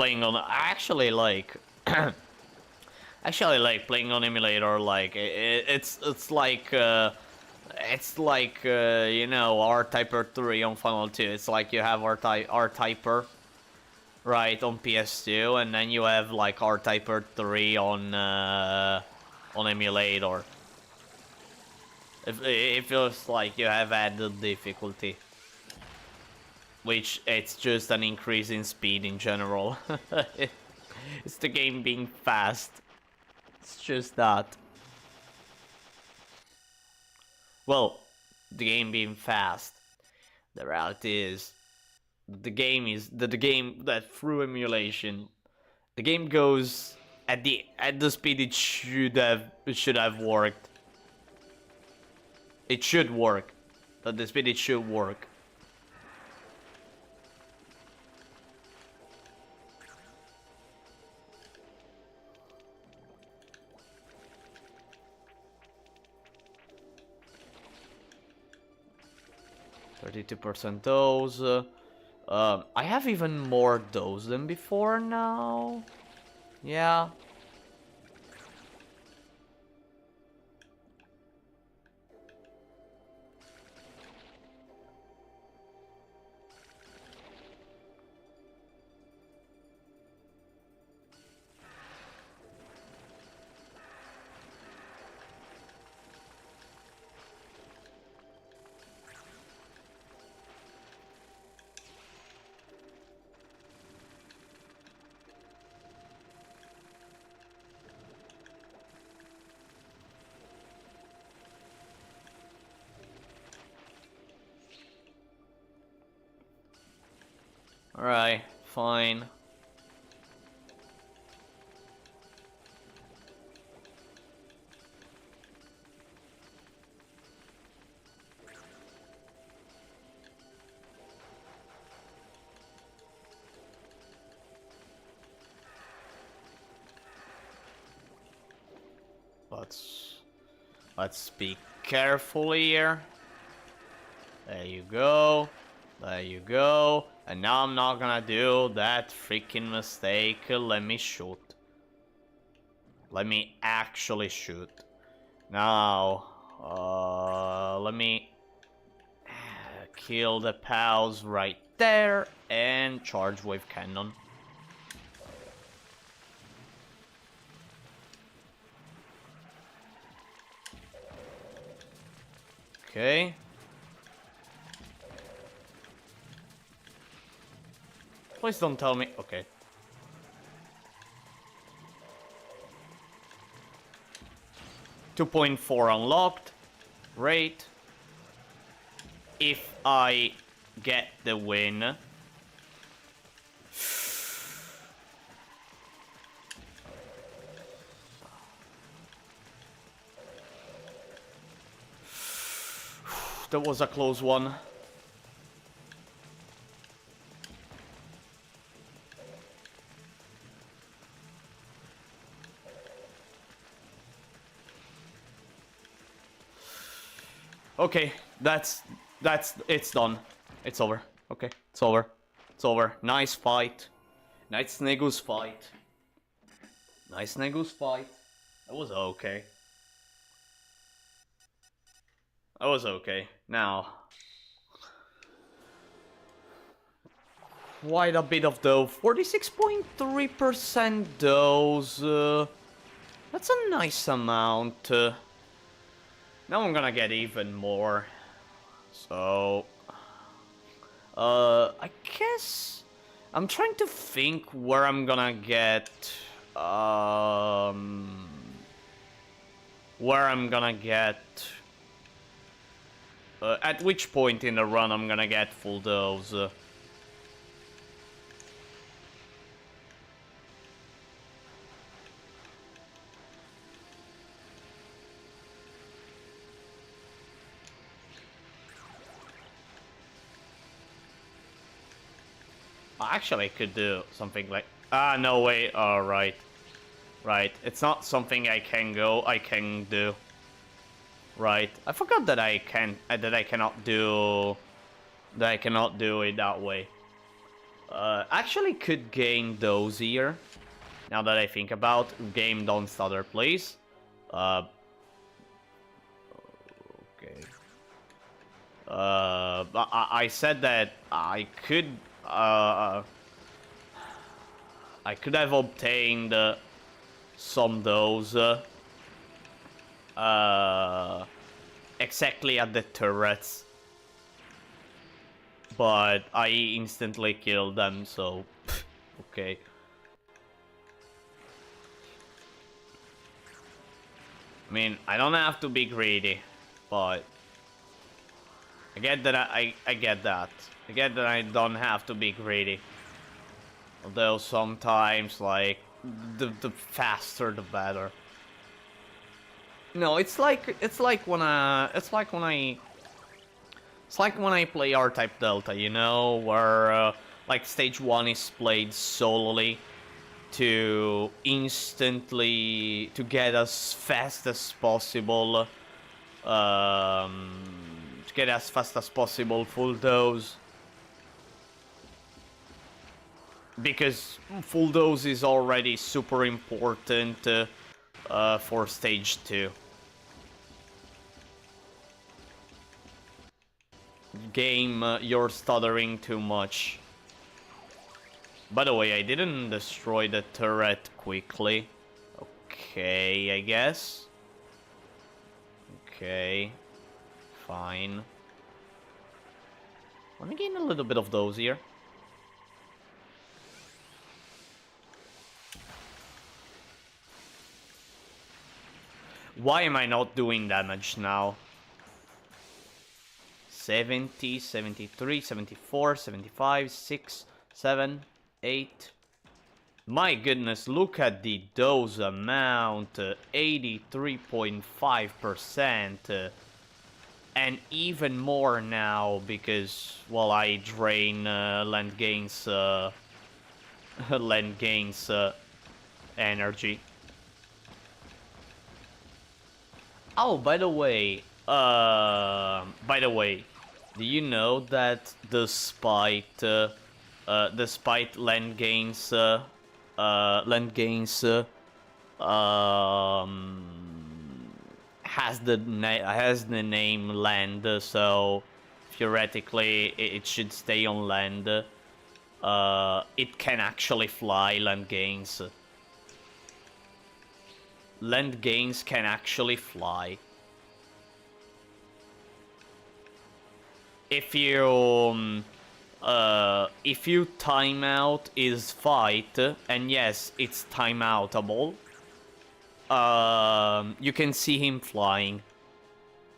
playing on emulator. Like it's like you know, R-Typer 3 on Final 2. It's like you have R-Typer right on PS2, and then you have like R-Typer 3 on emulator. It feels like you have added difficulty, which it's just an increase in speed in general. It's the game being fast. It's just that. Well, the game being fast. The reality is, the game that through emulation, the game goes at the speed it should have worked. It should work. At the speed it should work. %, dose. I have even more dose than before now. Yeah. Alright, fine. Let's be careful here. There you go. There you go. And now I'm not gonna do that freaking mistake. Let me shoot. Let me actually shoot. Now, let me kill the pals right there and charge wave cannon. Okay. Please don't tell me. Okay. .4 unlocked. Great. If I get the win. That was a close one. Okay, it's done. It's over. Okay, it's over. It's over. Nice fight. Nice Negus fight. Nice Negus fight. That was okay. That was okay. Now, quite a bit of dough. 46.3% dose. That's a nice amount. Now I'm gonna get even more. So, I guess I'm trying to think where I'm gonna get, at which point in the run I'm gonna get full dose. Actually, I could do something like... no way. Oh, right. Right. It's not something I can do. Right. I forgot that I cannot do it that way. Actually could gain those here. Now that I think about game don't stutter, please. Okay. I said that I could have obtained some those exactly at the turrets, but I instantly killed them, so okay. I mean, I don't have to be greedy, but I get that I get that. I get that I don't have to be greedy. Although sometimes, like, the faster the better. No, it's like when I play R-Type Delta, you know, where like stage 1 is played solely to instantly to get as fast as possible, full dose, because full dose is already super important for stage 2. Game, you're stuttering too much. By the way, I didn't destroy the turret quickly. Okay, I guess. Okay. Fine. Let me gain a little bit of those here. Why am I not doing damage now? 70, 73, 74, 75, 6, 7, 8. My goodness, look at the dose amount. 83.5%. And even more now because, well, I drain land gains energy. Oh, by the way, do you know that despite land gains, has the name land, so theoretically it should stay on land. It can actually fly. Land gains can actually fly. If you time out his fight, and yes, it's timeoutable, you can see him flying.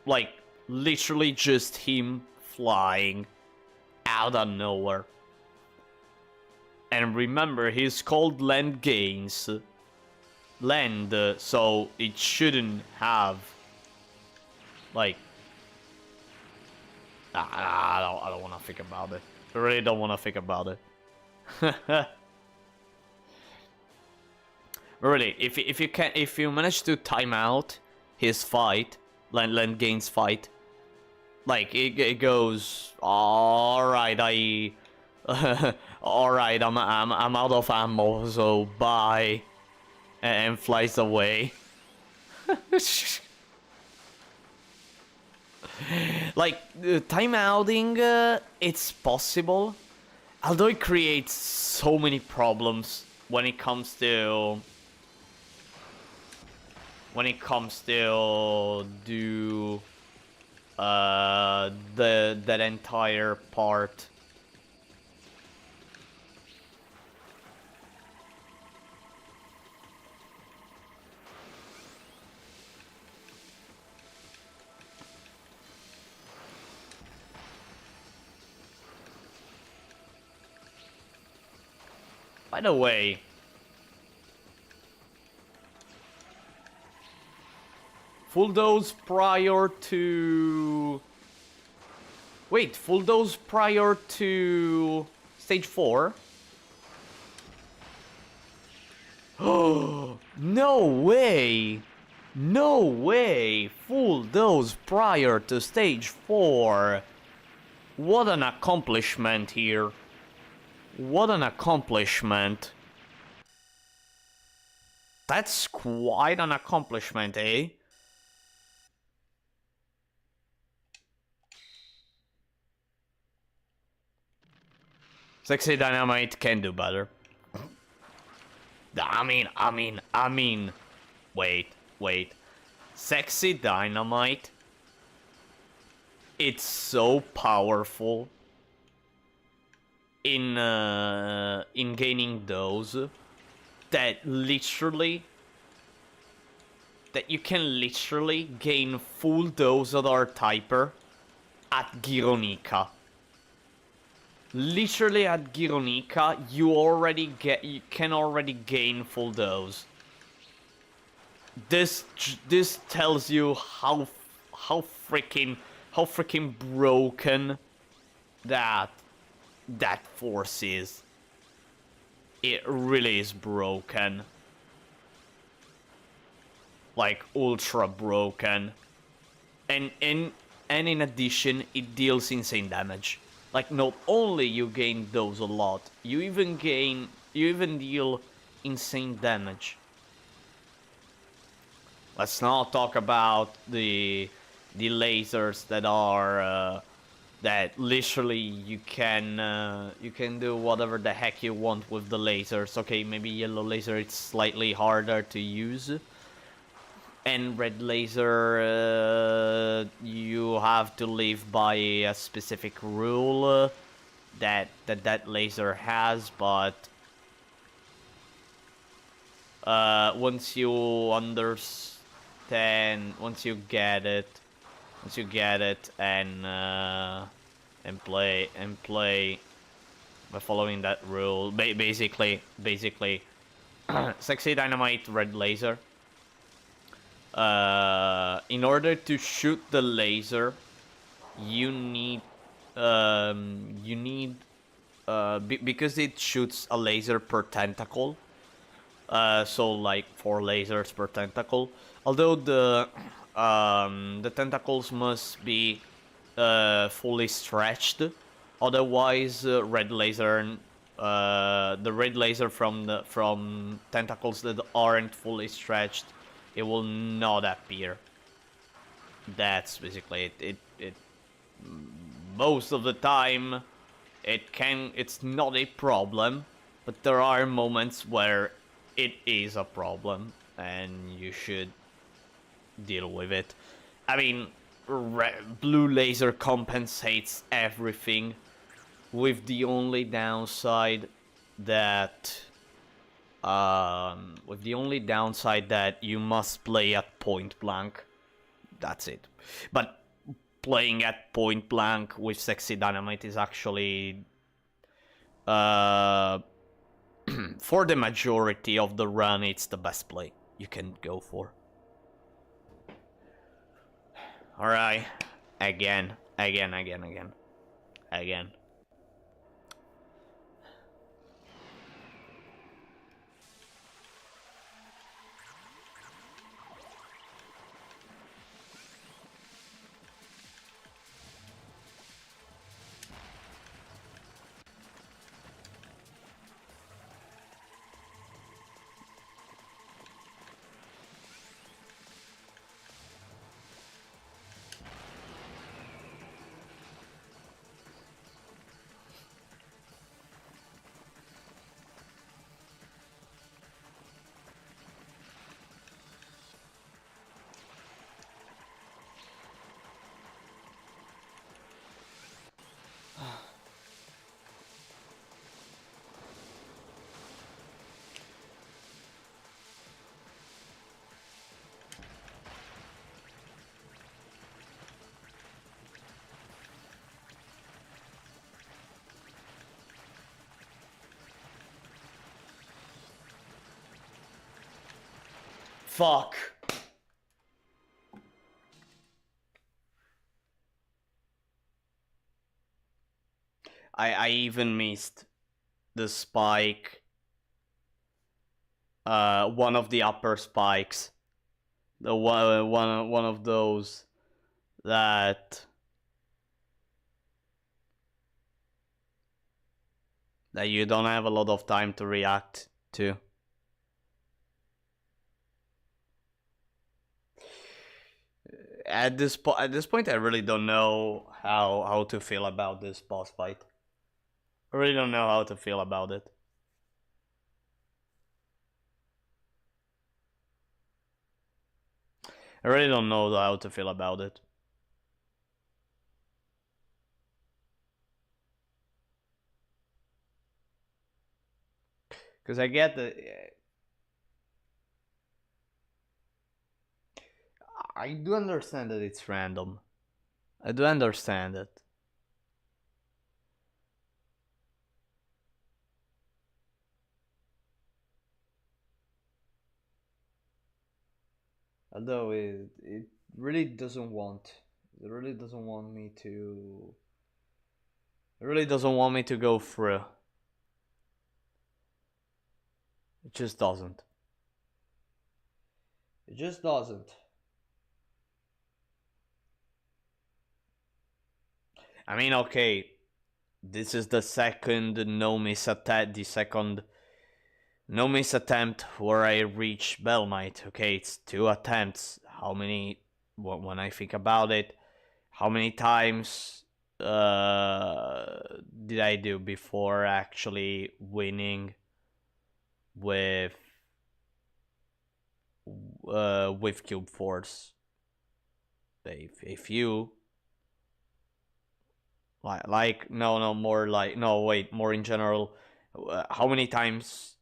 Like, literally just him flying out of nowhere. And remember, he's called land gains. Land, so it shouldn't have, like, I don't want to think about it. I really don't want to think about it. Really, if you manage to time out his fight, land gains fight, like it goes, all right, all right, I'm out of ammo, so bye, and flies away. Like, timeouting, it's possible, although it creates so many problems when it comes to do that entire part. By the way, full dose prior to... Wait, full dose prior to stage 4? Oh, no way! No way! Full dose prior to stage 4! What an accomplishment here. What an accomplishment. That's quite an accomplishment, eh? Sexy Dynamite can do better. I mean... Wait. Sexy Dynamite... It's so powerful in gaining those that you can literally gain full dose of our typer at Gironica. literally at Gironica, you can already gain full dose. This tells you how freaking how freaking broken that that force is. It really is broken. Like ultra broken. And in addition, it deals insane damage. Like not only you gain those a lot, you even deal insane damage. Let's not talk about the lasers that are that literally you can do whatever the heck you want with the lasers. Okay, maybe yellow laser it's slightly harder to use, and red laser you have to live by a specific rule that laser has, but once you understand, once you get it and play by following that rule, basically sexy dynamite red laser. In order to shoot the laser, you need because it shoots a laser per tentacle. So like 4 lasers per tentacle. Although the tentacles must be fully stretched, otherwise the red laser from tentacles that aren't fully stretched, it will not appear. That's basically it. It most of the time it's not a problem, but there are moments where it is a problem and you should deal with it. I mean, blue laser compensates everything, with the only downside that you must play at point blank. That's it. But playing at point blank with sexy dynamite is actually for the majority of the run, it's the best play you can go for. Alright. Again. Fuck. I even missed the spike. One of the upper spikes. The one of those that you don't have a lot of time to react to. At this point, I really don't know how to feel about this boss fight. I really don't know how to feel about it. I really don't know how to feel about it. Because I get the... I do understand that it's random. I do understand it. Although it really doesn't want. It really doesn't want me to. It really doesn't want me to go through. It just doesn't. It just doesn't. I mean, okay, this is the second no miss attempt. The second no miss attempt where I reach Bellmite. Okay, it's 2 attempts. How many? When I think about it, how many times did I do before actually winning with Cube Force? If you like no more like no wait more in general, how many times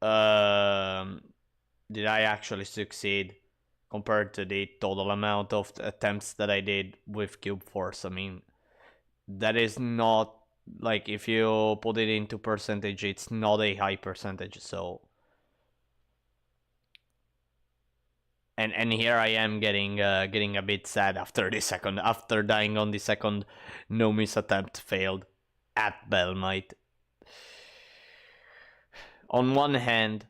um did I actually succeed compared to the total amount of attempts that I did with Cube Force? I mean, that is not like, if you put it into percentage, it's not a high percentage. So, and here I am getting a bit sad after dying on the second no miss attempt failed at Bellmite. On one hand,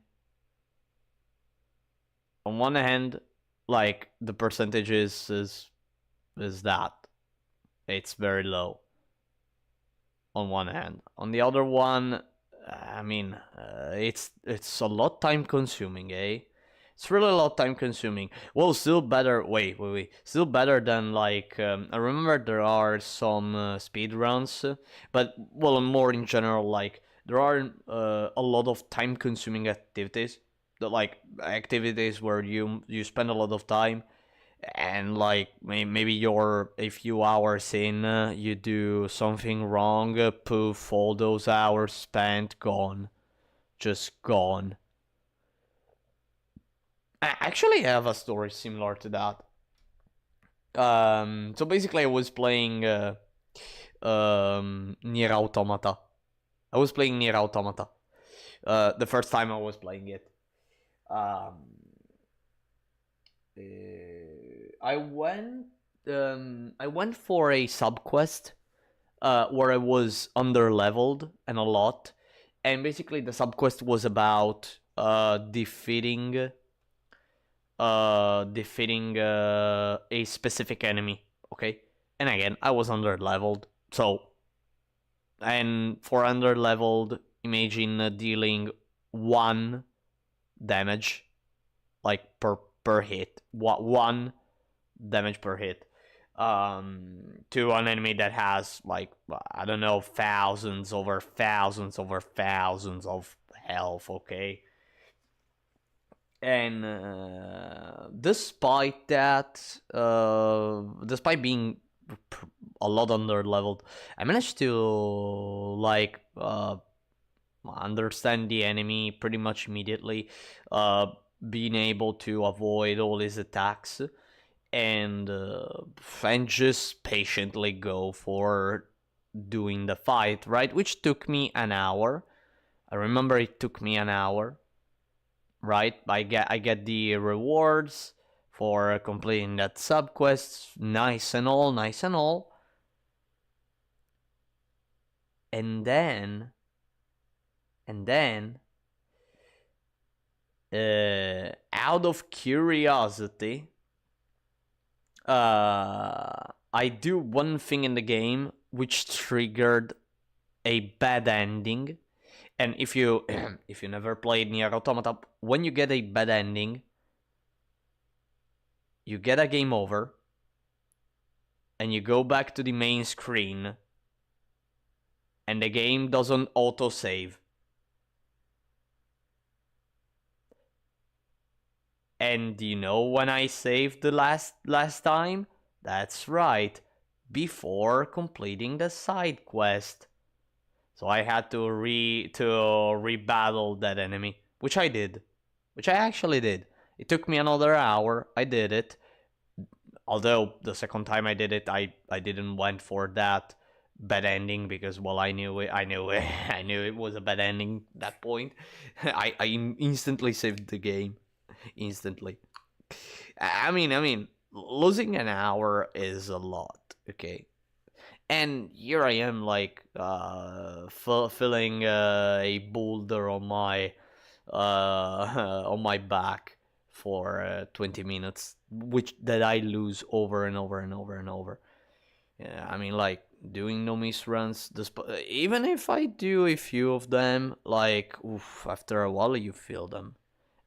on one hand, like the percentage is that it's very low. On one hand, on the other one, I mean, it's a lot time consuming, eh? It's really a lot time consuming. Well, still better. Wait. Still better than like I remember there are some speed runs, but well, more in general, like there are a lot of time consuming activities. That like activities where you spend a lot of time, and like maybe you're a few hours in, you do something wrong, poof, all those hours spent gone, just gone. I actually have a story similar to that. So basically, I was playing Nier Automata. I was playing Nier Automata. The first time I was playing it. Um, I went. I went for a sub quest where I was under leveled and a lot, and basically the sub quest was about defeating a specific enemy. Okay, and again I was under leveled, so and for under leveled, imagine dealing 1 damage like per hit, one damage per hit to an enemy that has like, I don't know, thousands over thousands over thousands of health. Okay, and despite that, despite being a lot under leveled, I managed to like understand the enemy pretty much immediately, being able to avoid all his attacks, and just patiently go for doing the fight, right? Which took me an hour. I remember it took me an hour, right? I get the rewards for completing that sub quest, nice and all, nice and all. And then out of curiosity, I do one thing in the game which triggered a bad ending. And if you if you never played Nier Automata, when you get a bad ending, you get a game over, and you go back to the main screen, and the game doesn't auto-save. And you know when I saved the last time? That's right, before completing the side quest. So I had to re-battle that enemy, which I did. Which I actually did. It took me another hour. I did it. Although the second time I did it, I didn't went for that bad ending, because well, I knew it. I knew it was a bad ending at that point. I instantly saved the game. instantly. I mean, losing an hour is a lot, okay? And here I am, like, filling a boulder on my back for 20 minutes, which that I lose over and over and over and over. Yeah, I mean, like, doing no miss runs, even if I do a few of them, like, oof, after a while you feel them.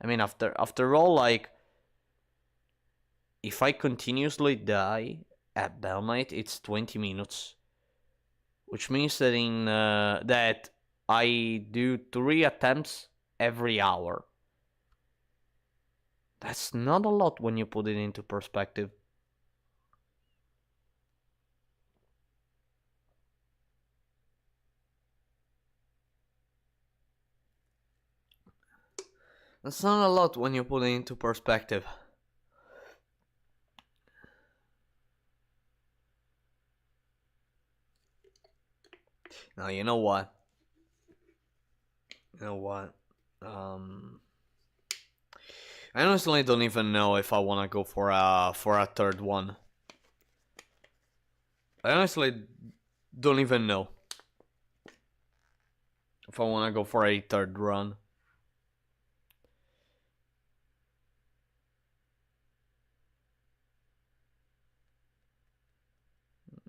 I mean, after all, like, if I continuously die at Bellmite, it's 20 minutes, which means that that I do 3 attempts every hour. That's not a lot when you put it into perspective. That's not a lot when you put it into perspective. Now, you know what? You know what? I honestly don't even know if I want to go for a third one. I honestly don't even know if I want to go for a third run.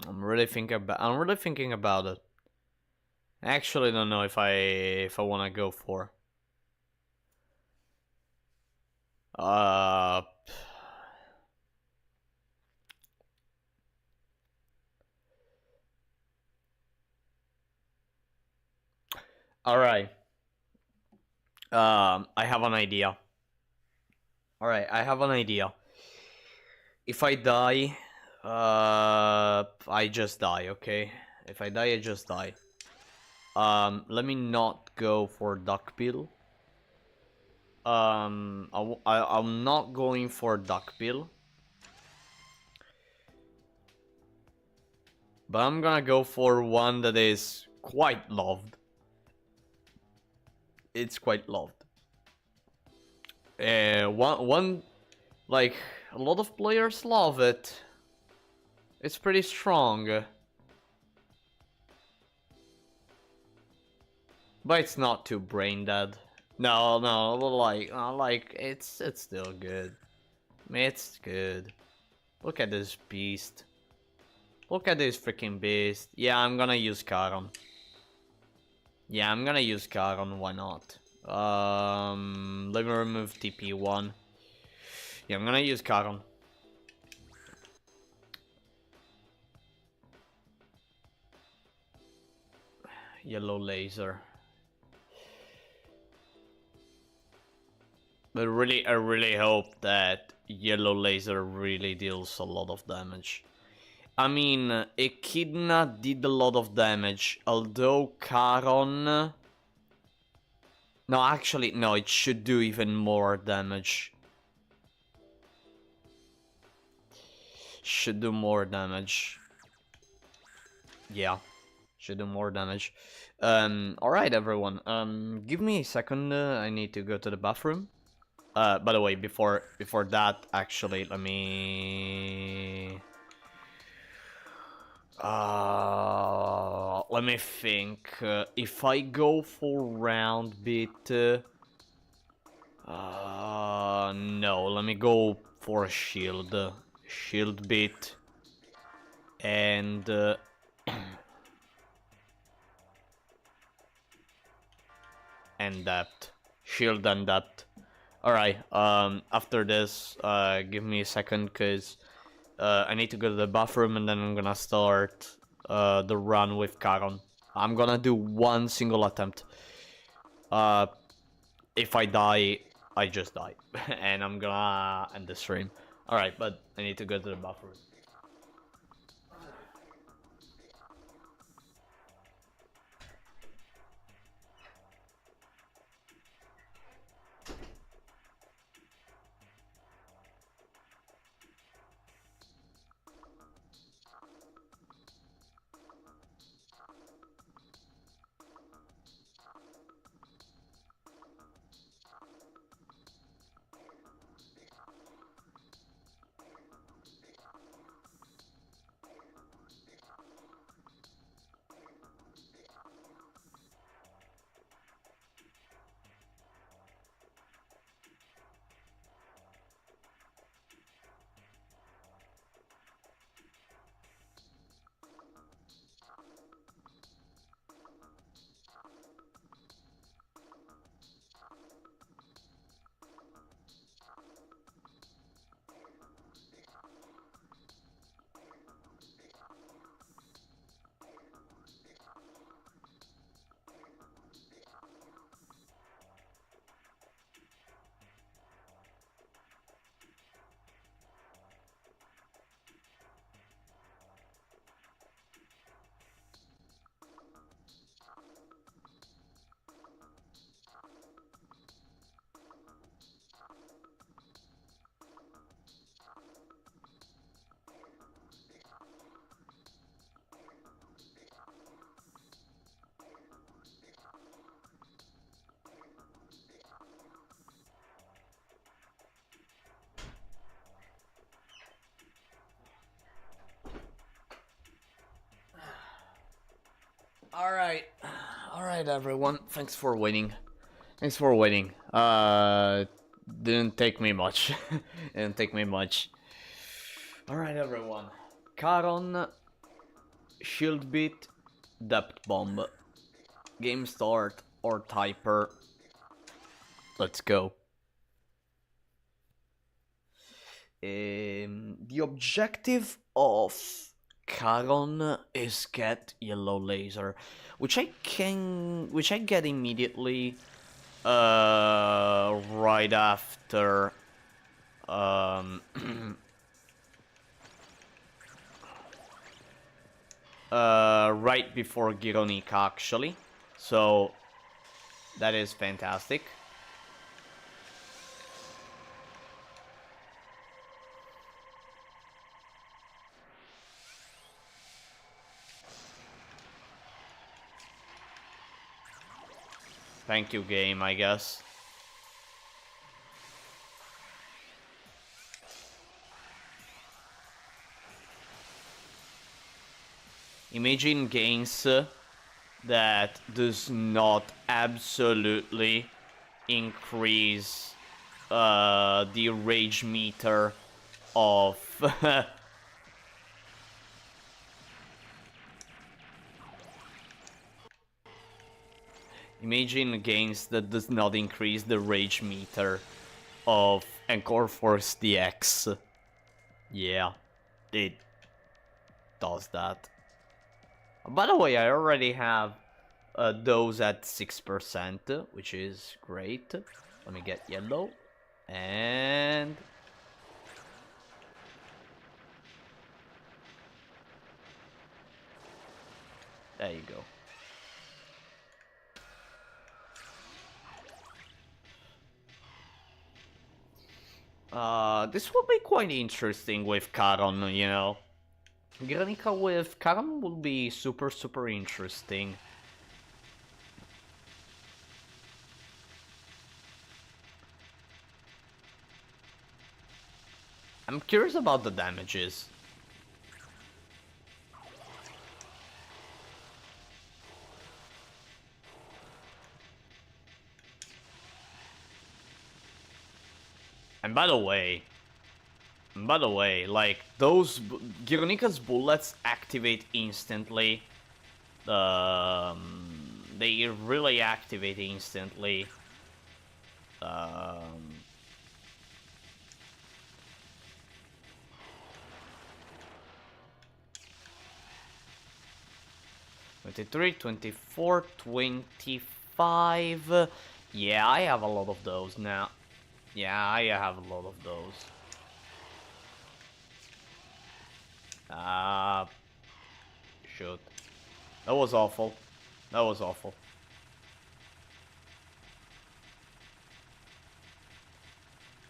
I'm really thinking about it. I actually don't know if I want to go for. Uh. All right. I have an idea. All right, I have an idea. If I die, I just die. Okay. If I die, I just die. Let me not go for duckbill. I'm not going for duckbill, but I'm gonna go for one that is quite loved. It's quite loved. One like a lot of players love it. It's pretty strong, but it's not too brain dead. No, like it's still good. It's good. Look at this beast. Look at this freaking beast. Yeah, I'm gonna use Charon. Yeah, I'm gonna use Charon. Why not? Let me remove TP1. Yeah, I'm gonna use Charon. Yellow laser. But really, I really hope that yellow laser really deals a lot of damage. I mean, Echidna did a lot of damage, although Charon... No, actually, no, it should do even more damage. Should do more damage. Yeah, should do more damage. Alright, everyone. Give me a second. I need to go to the bathroom. By the way, before that, actually, let me think. If I go for round bit, no, let me go for a shield, shield bit, and and depth, shield and depth. Alright, after this, give me a second, cause I need to go to the bathroom and then I'm gonna start the run with Charon. I'm gonna do one single attempt. If I die, I just die. And I'm gonna end the stream. Alright, but I need to go to the bathroom. Alright. Alright, everyone. Thanks for waiting. Thanks for waiting. Didn't take me much. Didn't take me much. Alright, everyone. Charon, Shield Beat, Depth Bomb. Game start or typer. Let's go. The objective of Charon is get yellow laser, which I get immediately right after right before Gironica actually, so that is fantastic. Thank you, game, I guess. Imagine games that does not absolutely increase the rage meter of Imagine games that does not increase the rage meter of Encore Force DX. Yeah, it does that. By the way, I already have those at 6%, which is great. Let me get yellow. And... there you go. This will be quite interesting with Charon, you know. Granica with Charon will be super interesting. I'm curious about the damages. And by the way, like, those Gironica's bullets activate instantly. They really activate instantly. 23, 24, 25. Yeah, I have a lot of those now. Yeah, I have a lot of those. Shoot. That was awful. That was awful.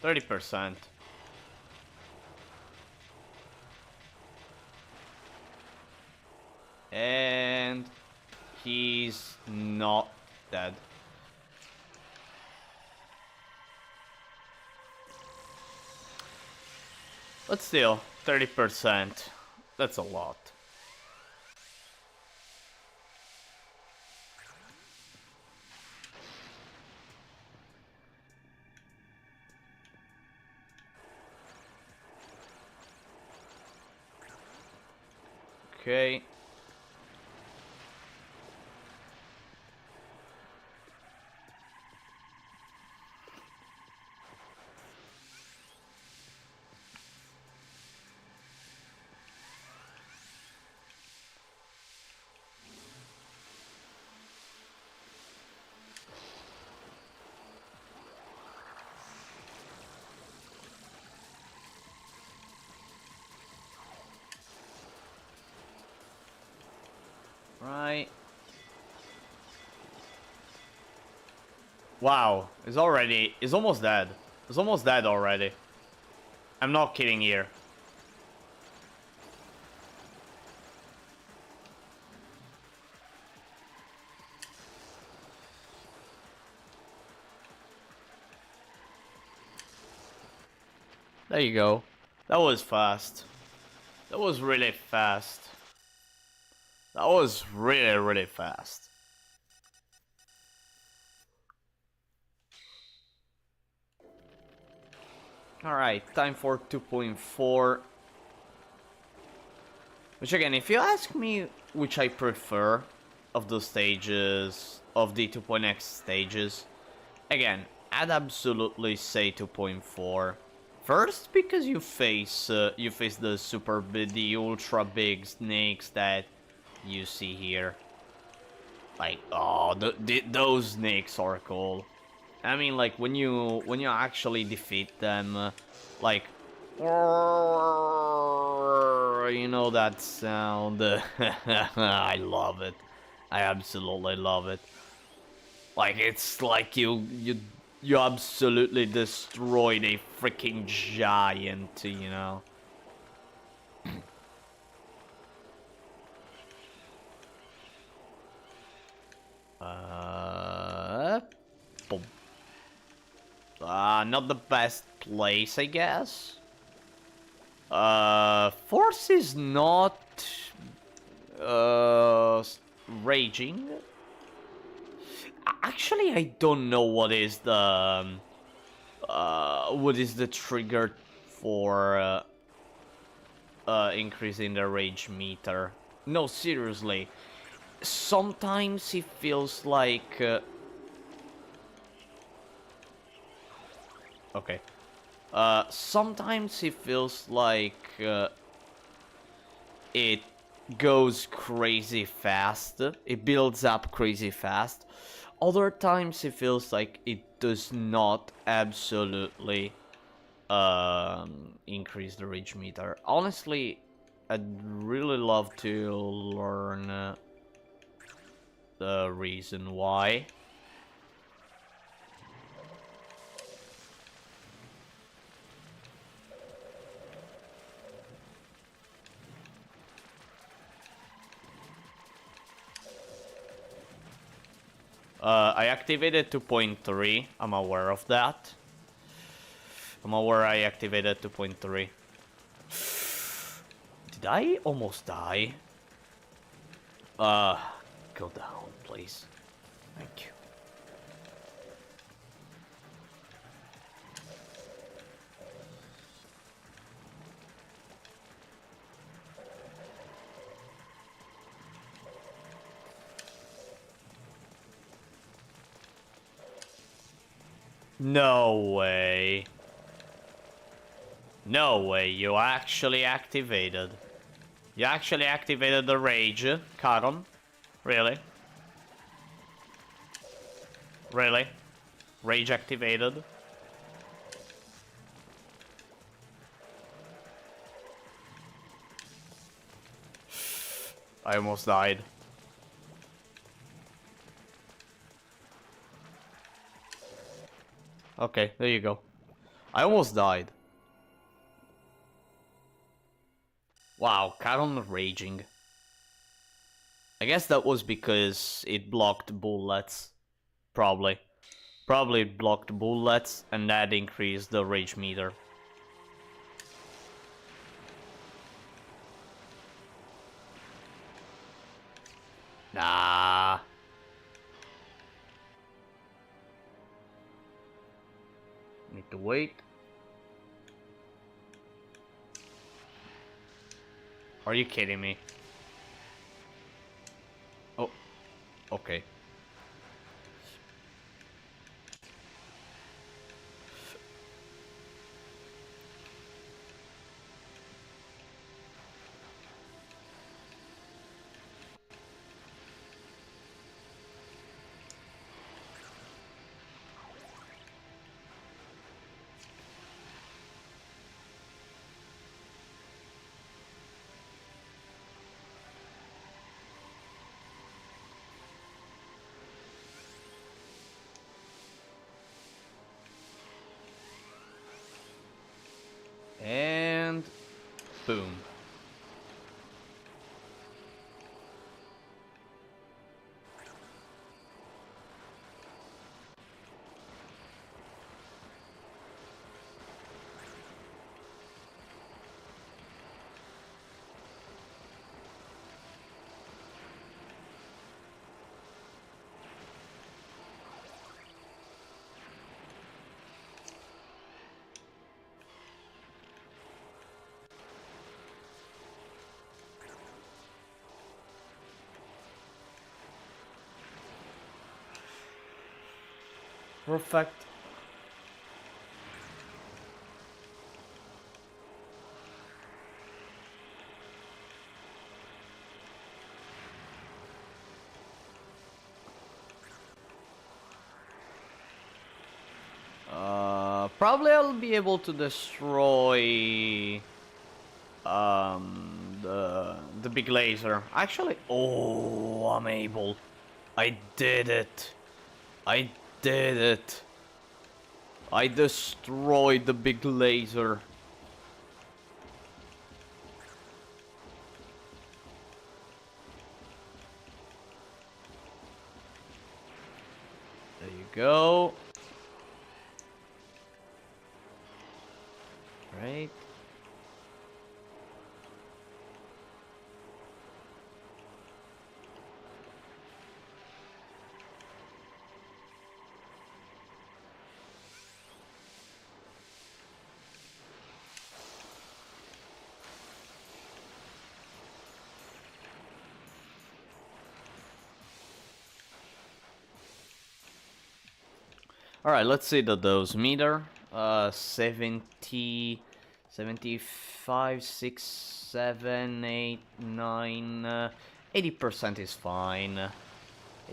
%30. And he's not dead. But still, 30%. That's a lot. Okay. Right. Wow, it's almost dead. It's almost dead already. I'm not kidding here. There you go. That was fast. That was really fast. That was really, really fast. Alright, time for 2.4. Which again, if you ask me which I prefer of the stages, of the 2.x stages, again, I'd absolutely say 2.4. First, because you face the the ultra big snakes that you see here. Like, oh, those snakes are cool. I mean, like when you actually defeat them, like, you know that sound. I love it. I absolutely love it. Like it's like you absolutely destroyed a freaking giant, you know. Boom. Not the best place, I guess. Force is not raging. Actually, I don't know what is the trigger for increasing the rage meter. No, seriously. Sometimes it feels like okay. Sometimes it feels like it goes crazy fast. It builds up crazy fast. Other times it feels like it does not absolutely increase the rage meter. Honestly, I'd really love to learn the reason why. I activated 2.3. I'm aware of that. I'm aware I activated 2.3. Did I almost die? Go down, please. Thank you. No way. No way, you actually activated. You actually activated the rage, Karon? Really? Really? Rage activated? I almost died. Okay, there you go. I almost died. Wow, Karon raging. I guess that was because it blocked bullets. Probably. Probably it blocked bullets and that increased the rage meter. Nah. Need to wait. Are you kidding me? Oh, okay. And boom. Perfect. Probably I'll be able to destroy the big laser. Actually, oh, I'm able. I did it. I did it. I destroyed the big laser. There you go. Right. Alright, let's see the dose meter. 70, 75, 6, 7, 8, 9, 80% is fine.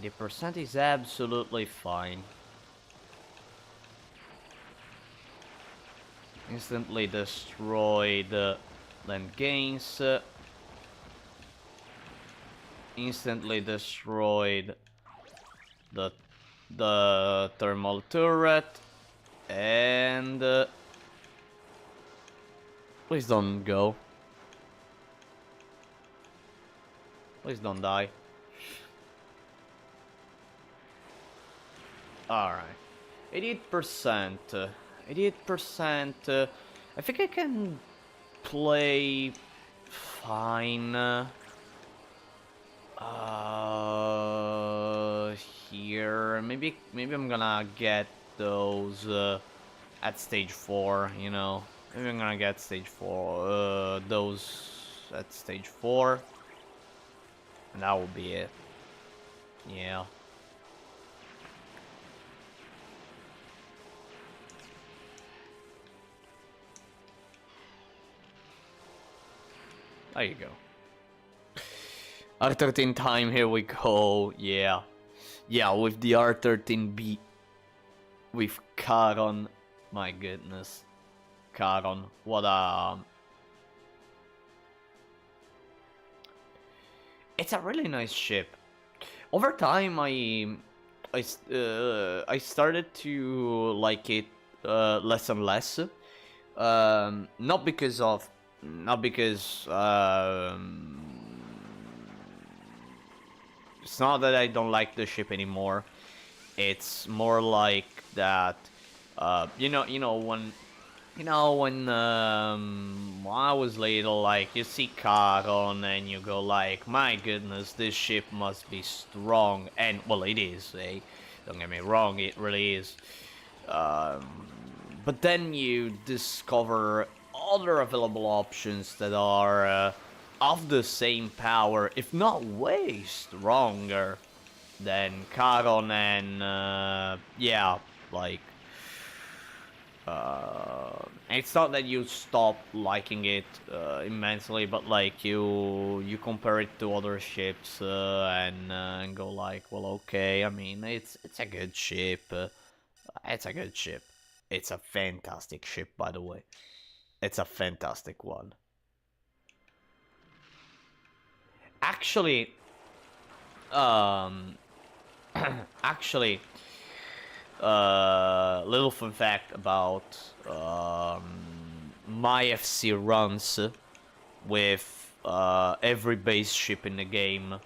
80% is absolutely fine. Instantly destroyed land gains. Instantly destroyed the thermal turret, and please don't go. Please don't die. Alright. 88%. 88%. I think I can play fine. Here. Maybe I'm gonna get those at stage 4, you know. Maybe I'm gonna get stage 4, those at stage 4. And that will be it. Yeah. There you go. R13 time, here we go. Yeah. Yeah, with the R13B. With Charon. My goodness. Charon. What a... It's a really nice ship. Over time, I started to like it less and less. Not because it's not that I don't like the ship anymore. It's more like that. You know when I was little, like you see Charon and you go like, my goodness, this ship must be strong, and well, it is. Eh? Don't get me wrong, it really is. But then you discover other available options that are of the same power, if not way stronger than Charon, and yeah, like it's not that you stop liking it immensely, but like you compare it to other ships and go like, well, okay, I mean, it's a good ship. It's a good ship. It's a fantastic ship, by the way. It's a fantastic one. Actually, um, actually, little fun fact about my FC runs with every base ship in the game.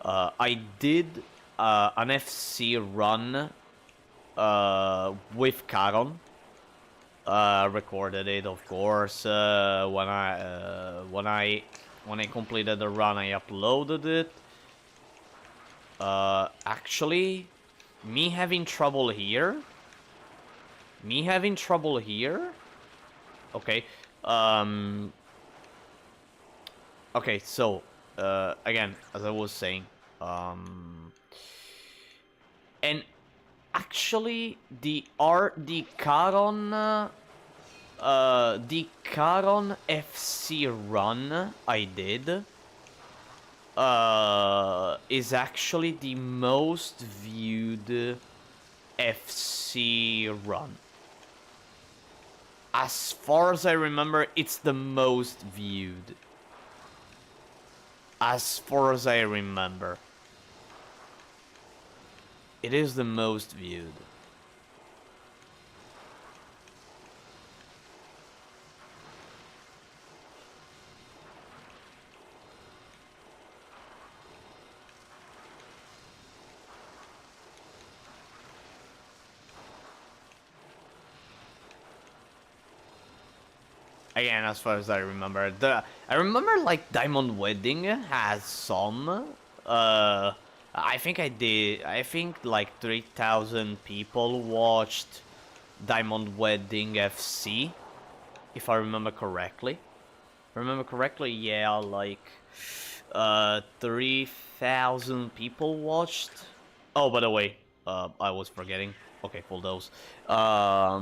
I did an FC run with Charon. Recorded it, of course. When I completed the run, I uploaded it. Actually, me having trouble here. Okay. Okay. So, again, as I was saying, and Actually, the Caron FC run I did is actually the most viewed FC run. As far as I remember, it's the most viewed. As far as I remember, it is the most viewed. Again, as far as I remember, I remember like Diamond Wedding has some. I think I did. I think like 3,000 people watched Diamond Wedding FC, if I remember correctly. If I remember correctly, yeah, like 3,000 people watched. Oh, by the way, I was forgetting. Okay, for those. I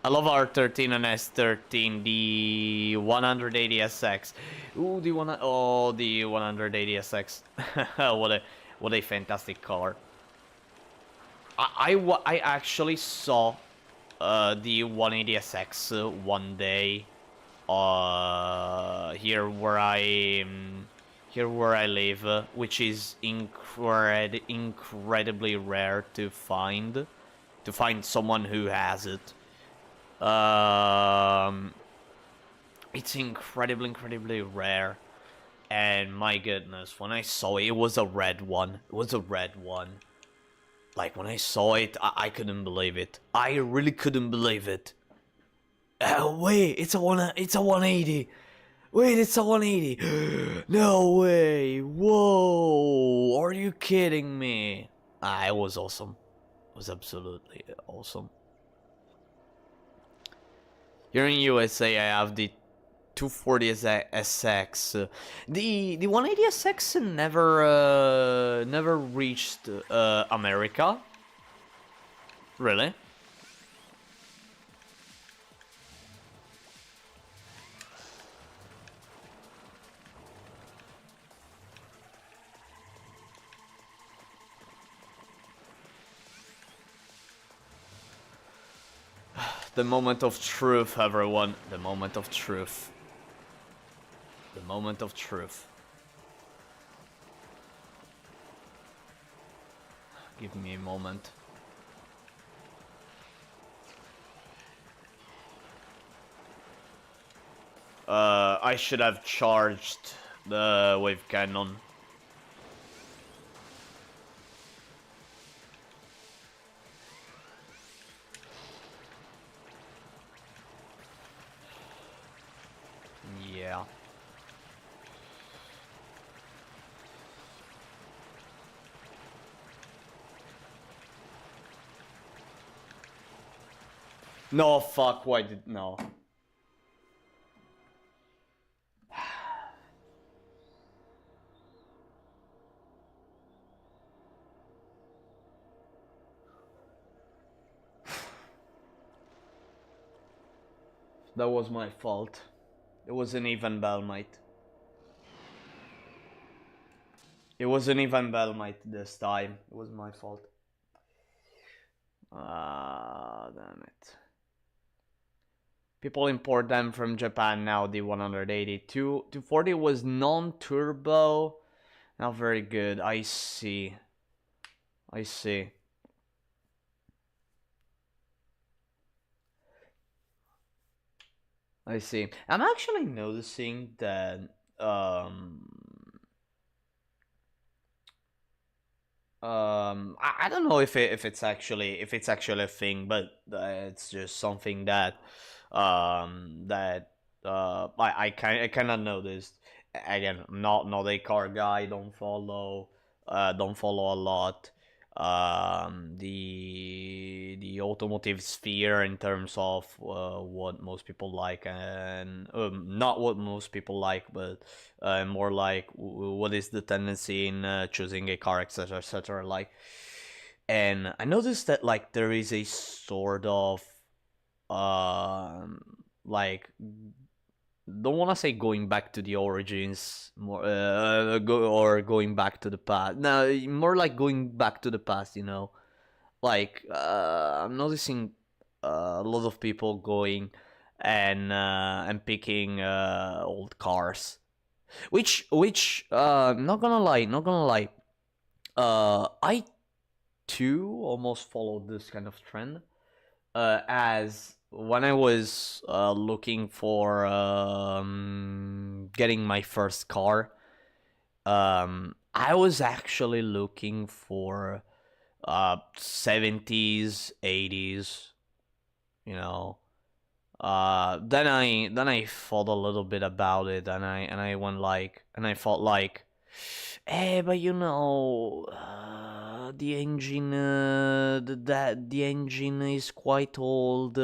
love R13 and S13, the 180SX. Ooh, the 180SX. What a fantastic car. I actually saw the 180SX one day here where I live, which is incredibly rare to find someone who has it. It's incredibly rare, and my goodness, when I saw it, it was a red one. It was a red one. Like when I saw it, I couldn't believe it. I really couldn't believe it. Wait, it's a 180. Wait, it's a 180. No way. Whoa. Are you kidding me? It was awesome. It was absolutely awesome. Here in USA, I have the 240 SX. The 180 SX never reached America. Really? The moment of truth, everyone. The moment of truth. The moment of truth. Give me a moment. I should have charged the wave cannon. Yeah. No, fuck, why did... No. That was my fault. It wasn't even Bellmite. It wasn't even Bellmite this time. It was my fault. Ah, damn it. People import them from Japan now, the 180. 240 was non-turbo. Not very good. I see. I see. I see. I'm actually noticing that I don't know if it's actually a thing, but it's just something that I kind of noticed. Again, I'm not a car guy. Don't follow a lot the automotive sphere in terms of what most people like, and not what most people like, but more like what is the tendency in choosing a car, etc., etc. Like And I noticed that like there is a sort of um like don't want to say going back to the origins more or going back to the past. No, more like going back to the past, you know. Like I'm noticing a lot of people going and picking old cars, which not gonna lie, I too almost followed this kind of trend. As when I was looking for getting my first car, I was actually looking for 70s, 80s, you know. Then I thought a little bit about it, and I went like, and I thought like, but you know, the engine, the engine is quite old.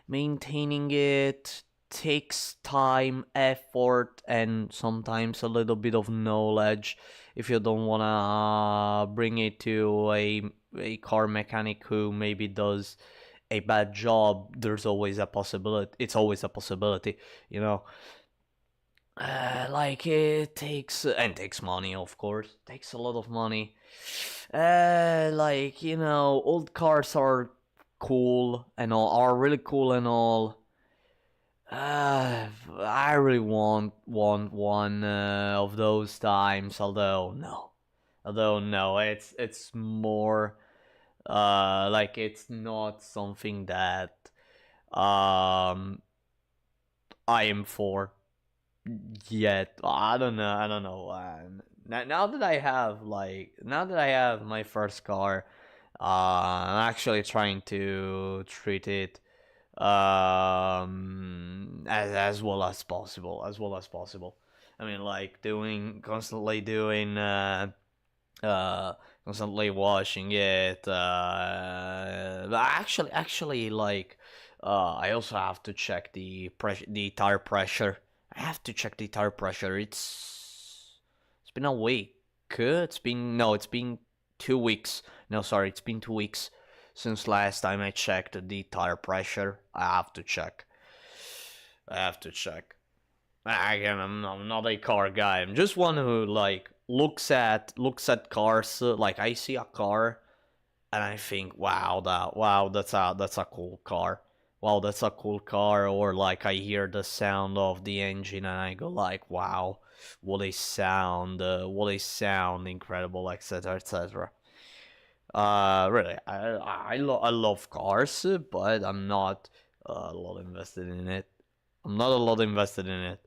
Maintaining it takes time, effort, and sometimes a little bit of knowledge. If you don't wanna bring it to a car mechanic who maybe does a bad job, there's always a possibility. It's always a possibility, you know. Like it takes and takes money, of course. Takes a lot of money. Like you know, old cars are cool and all, are really cool and all. I really want one of those times. Although no, it's more like it's not something that um I am for yet. I don't know. Now that I have my first car, I'm actually trying to treat it as well as possible, I mean, like uh constantly washing it. But actually, like, I also have to check the tire pressure. I have to check the tire pressure. It's been a week. It's been no, it's been 2 weeks. No, sorry, it's been 2 weeks since last time I checked the tire pressure. I have to check. I have to check. Again, I'm not a car guy. I'm just one who like looks at cars. Like I see a car and I think, wow, that's a cool car. Wow, that's a cool car. Or like I hear the sound of the engine and I go like, wow, what a sound, incredible, etc., etc. Really, I love cars, but I'm not a lot invested in it. I'm not a lot invested in it.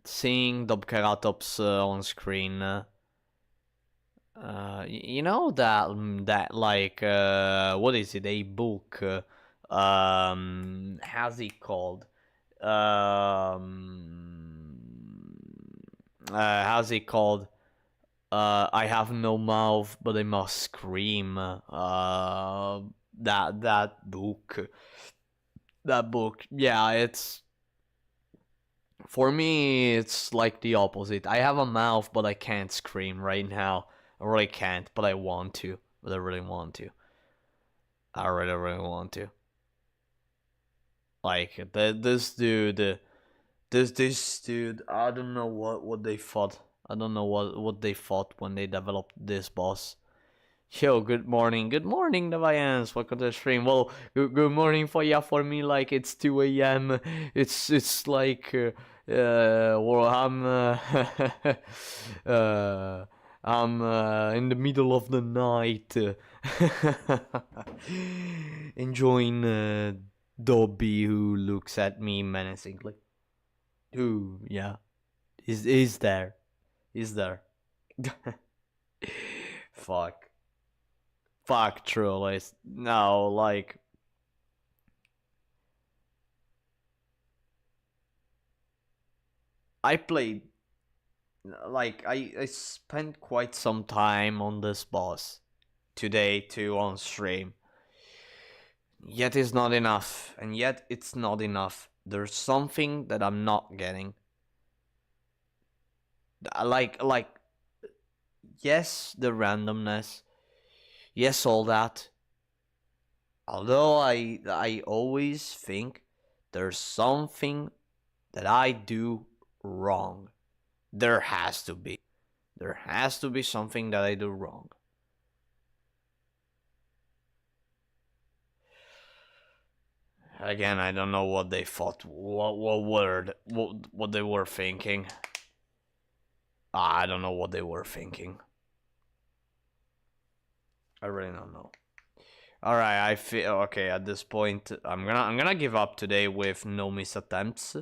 Seeing Dobkeratops on screen. You know that like what is it? A book. How's it called? How's it called? I have no mouth, but I must scream. That book. That book. Yeah, it's for me. It's like the opposite. I have a mouth, but I can't scream right now. I really can't, but I want to. But I really want to. I really, really want to. Like this dude. I don't know what they thought. I don't know what they thought when they developed this boss. Yo, good morning, Navayans. Welcome to the stream. Well, good morning for ya. For me, like it's 2 a.m. It's like well, I'm in the middle of the night, enjoying Dobby, who looks at me menacingly. Who, yeah, is there? Is there? Fuck. Fuck trolleys. No, like I played like I spent quite some time on this boss today too on stream. Yet it's not enough. And yet it's not enough. There's something that I'm not getting. Like yes, the randomness, yes, all that. Although I always think there's something that I do wrong. There has to be. There has to be something that I do wrong. Again, I don't know what they thought. What they were thinking. I don't know what they were thinking. I really don't know. All right, I feel okay at this point. I'm gonna give up today with no miss attempts.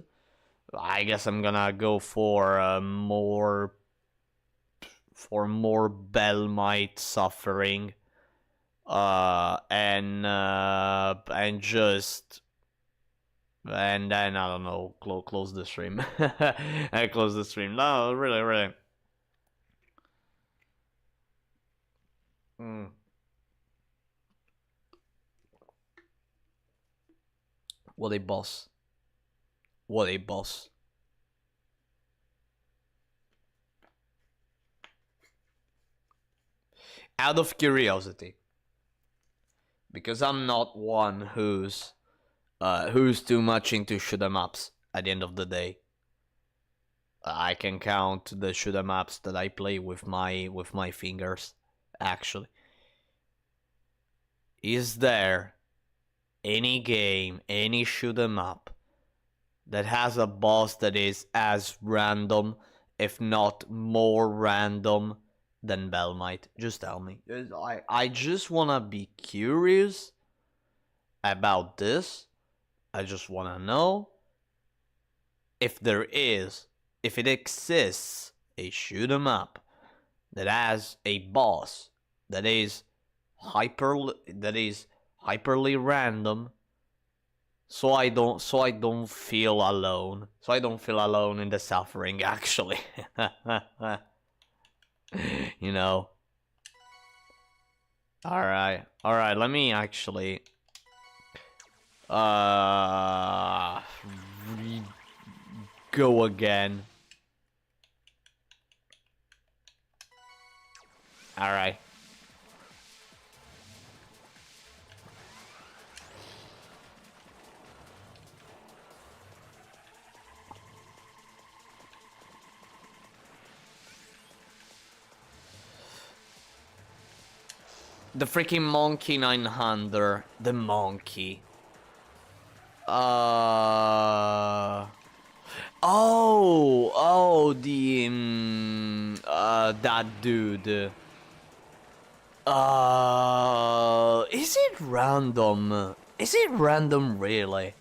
I guess I'm gonna go for more Bellmite suffering. And just and then I don't know, close the stream. I close the stream. No, really, really. Mm. What a boss! What a boss! Out of curiosity, because I'm not one who's too much into shoot 'em ups. At the end of the day, I can count the shoot 'em ups that I play with my fingers. Actually, is there any game, any shoot 'em up that has a boss that is as random, if not more random, than Bellmite? Just tell me. I just wanna be curious about this. I just wanna know if if it exists, a shoot 'em up that has a boss that is hyperly random, so I don't feel alone. So I don't feel alone in the suffering, actually. You know. All right. Let me actually go again. All right. The freaking monkey 900. The monkey. That dude. Is it random? Is it random, really?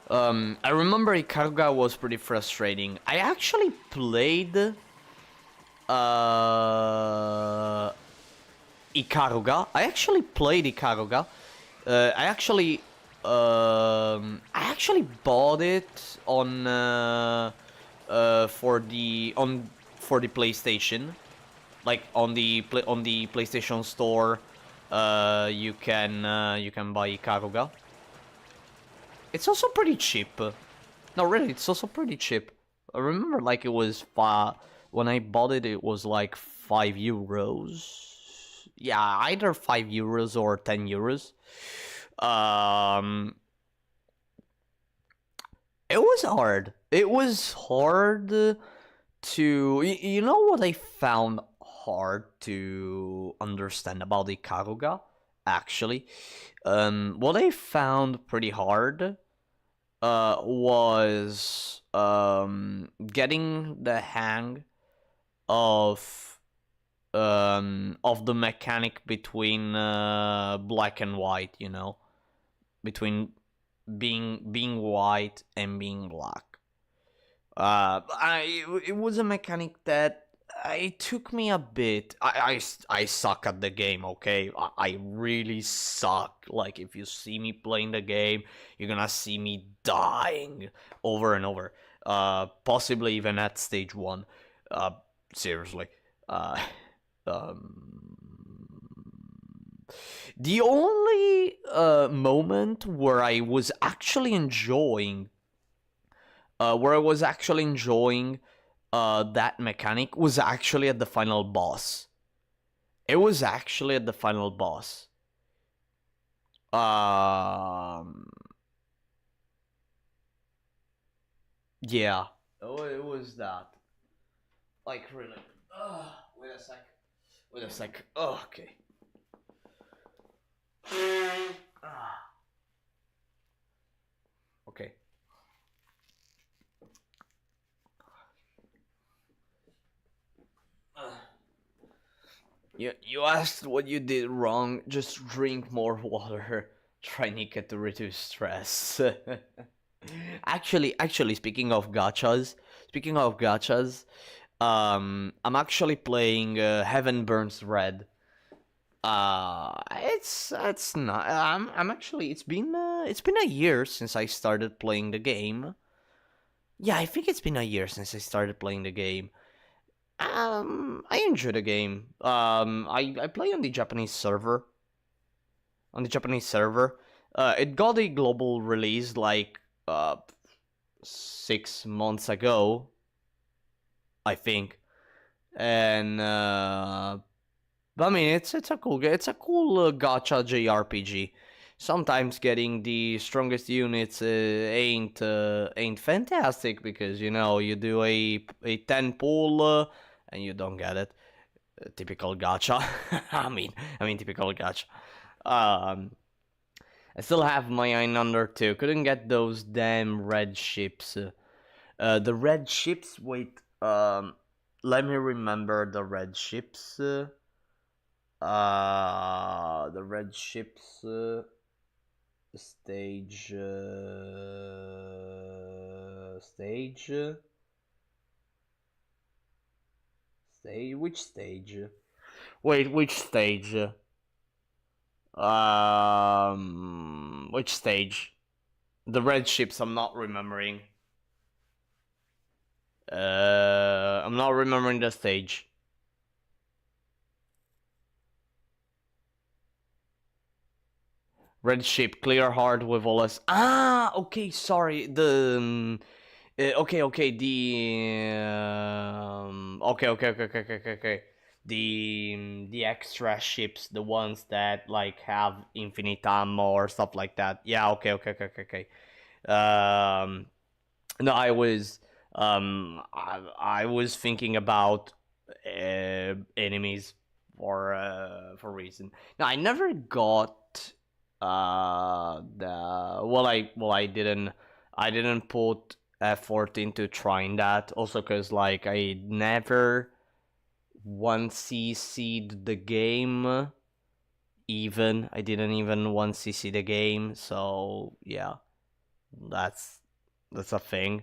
I remember Ikaruga was pretty frustrating. I actually played Ikaruga. I actually bought it on for the PlayStation, like on the PlayStation Store. You can buy Ikaruga. It's also pretty cheap. No, really, it's also pretty cheap. I remember, like, it was when I bought it, it was like €5. Yeah, either €5 or €10. It was hard. It was hard to... You know what I found hard to understand about Ikaruga? Actually, what I found pretty hard was getting the hang of the mechanic between black and white, you know, between being white and being black. It was a mechanic that it took me a bit. I suck at the game, okay? I really suck. Like, if you see me playing the game, you're gonna see me dying over and over. Possibly even at stage 1. Seriously. Um, the only moment where I was actually enjoying where I was actually enjoying that mechanic was actually at the final boss. It was actually at the final boss. Um, yeah. Oh, it was that. Like really. Wait a sec. Wait a sec. Oh, okay. Okay. You asked what you did wrong. Just drink more water. Try Nika to reduce stress. Actually, speaking of gachas, I'm actually playing Heaven Burns Red. It's not. I'm actually. It's been a year since I started playing the game. Yeah, I think it's been a year since I started playing the game. I enjoy the game. I play on the Japanese server. On the Japanese server, it got a global release like 6 months ago, I think, and I mean it's a cool game. It's a cool gacha JRPG. Sometimes getting the strongest units ain't fantastic because you do a 10 pull and you don't get it. Typical gacha. I mean typical gacha. Um, I still have my Ein under 2. Couldn't get those damn red ships. The red ships. Wait. Let me remember the red ships. The red ships. Stage. Stage. Stage. Which stage? Wait, which stage? Which stage? The red ships. I'm not remembering. I'm not remembering the stage. Red ship, clear hard with all us. Okay, sorry. Okay. Okay. The extra ships, the ones that like have infinite ammo or stuff like that. Yeah. Okay. No, I was thinking about enemies for reason. No, I never got the I didn't put effort into trying that. Also, cause like I never one CC'd the game. Even I didn't even one CC the game. So yeah, that's that's a thing.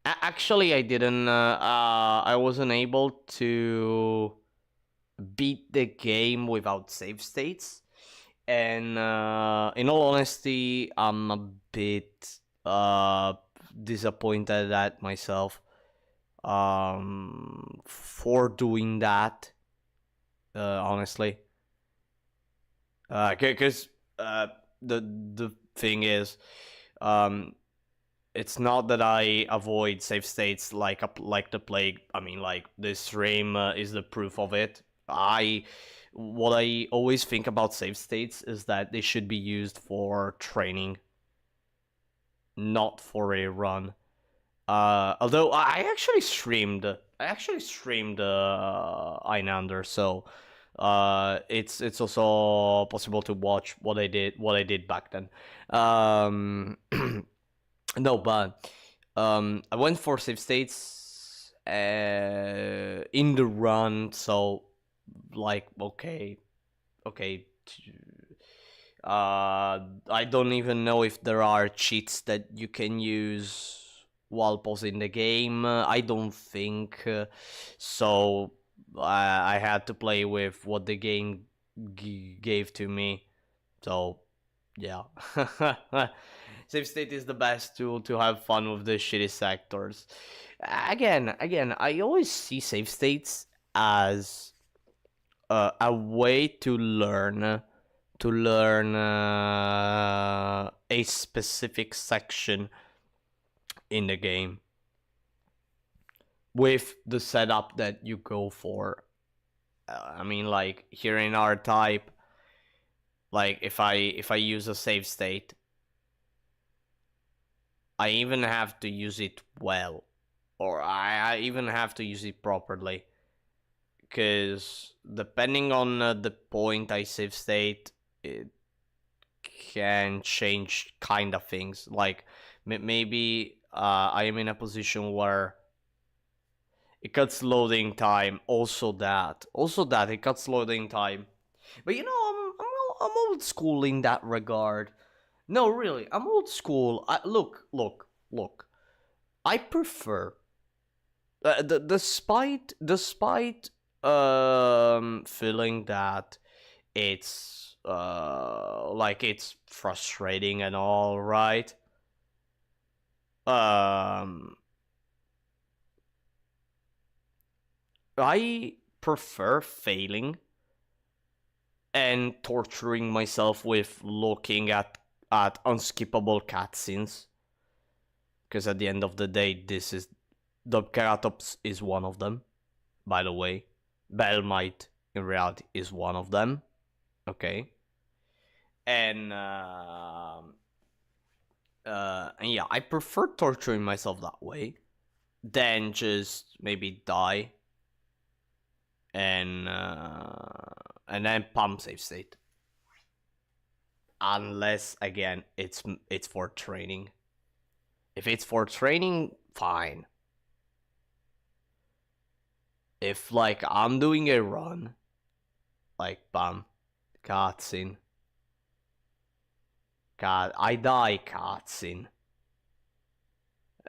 Actually, I didn't. I wasn't able to beat the game without save states, and in all honesty, I'm a bit disappointed at myself for doing that. Honestly, because the thing is, um, it's not that I avoid save states like the plague. I mean, like this stream is the proof of it. What I always think about save states is that they should be used for training, not for a run. Although I actually streamed Einander, so it's also possible to watch what I did back then. No, but I went for save states in the run, so like okay. I don't even know if there are cheats that you can use while pausing the game. I don't think so. I had to play with what the game gave to me. So yeah. Save state is the best tool to have fun with the shitty sectors. Again, I always see save states as a way to learn a specific section in the game with the setup that you go for. I mean, like here in our type, like if I use a save state, I even have to use it well, or I even have to use it properly, because depending on the point I save state, it can change kind of things. Like maybe I am in a position where it cuts loading time. Also that it cuts loading time. But you know, I'm old school in that regard. No, really, I'm old school. Look. I prefer, despite feeling that it's like it's frustrating and all, right? I prefer failing and torturing myself with looking at unskippable cutscenes, because at the end of the day, this is the Keratops is one of them. By the way, Bellmite in reality is one of them. Okay, and yeah, I prefer torturing myself that way than just maybe die and then pump save state. Unless again, it's for training. If it's for training, fine. If like I'm doing a run, like bam, cutscene. God, I die cutscene.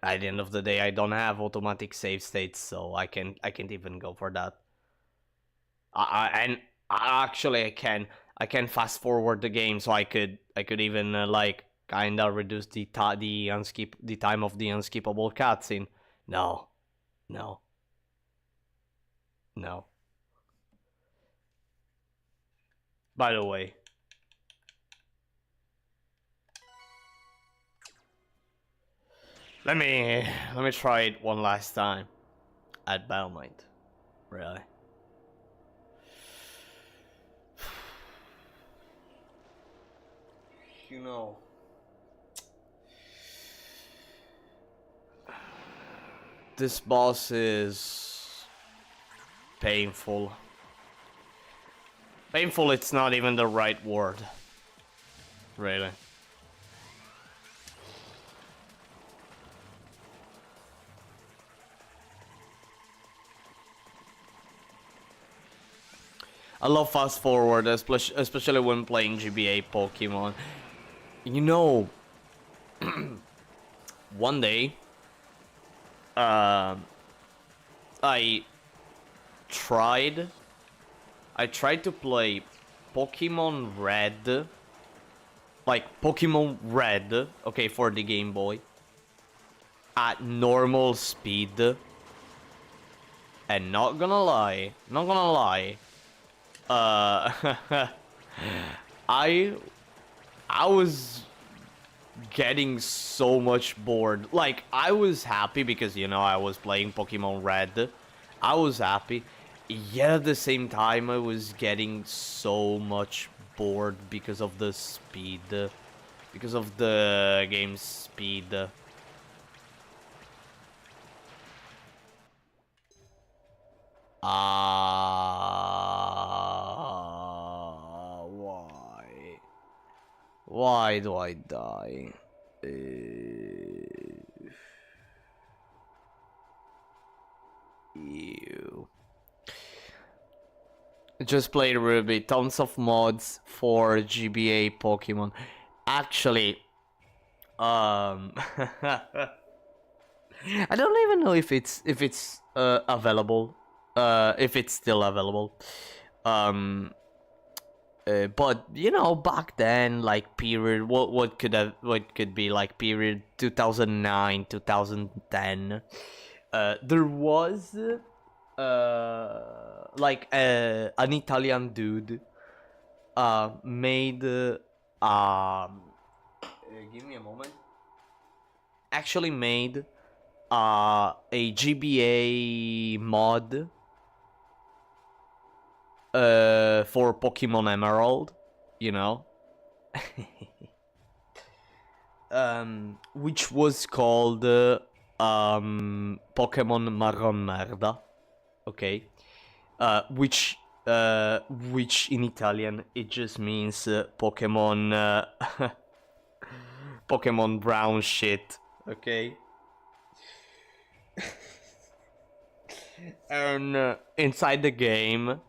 At the end of the day, I don't have automatic save states, so I can't even go for that. Actually I can fast forward the game, so I could even like kinda reduce the time of the unskippable cutscene. No. By the way, let me try it one last time at Bellmite. Really. You know, this boss is painful. Painful, it's not even the right word. Really. I love fast forward, especially when playing GBA Pokemon. You know, one day, I tried to play Pokemon Red, like Pokemon Red, okay, for the Game Boy, at normal speed, and not gonna lie, I was getting so much bored. Like, I was happy because, you know, I was playing Pokemon Red. I was happy. Yet at the same time, I was getting so much bored because of the speed. Because of the game's speed. Why? Why do I die? Ew. Just played Ruby. Tons of mods for GBA Pokemon. Actually, I don't even know if it's available. If it's still available. But you know, back then, like period, what could be like period 2009, 2010. There was like an Italian dude made give me a moment. actually made a GBA mod for Pokemon Emerald, you know, which was called Pokemon Marron Merda, okay, which in Italian it just means Pokemon Pokemon brown shit, okay. And inside the game,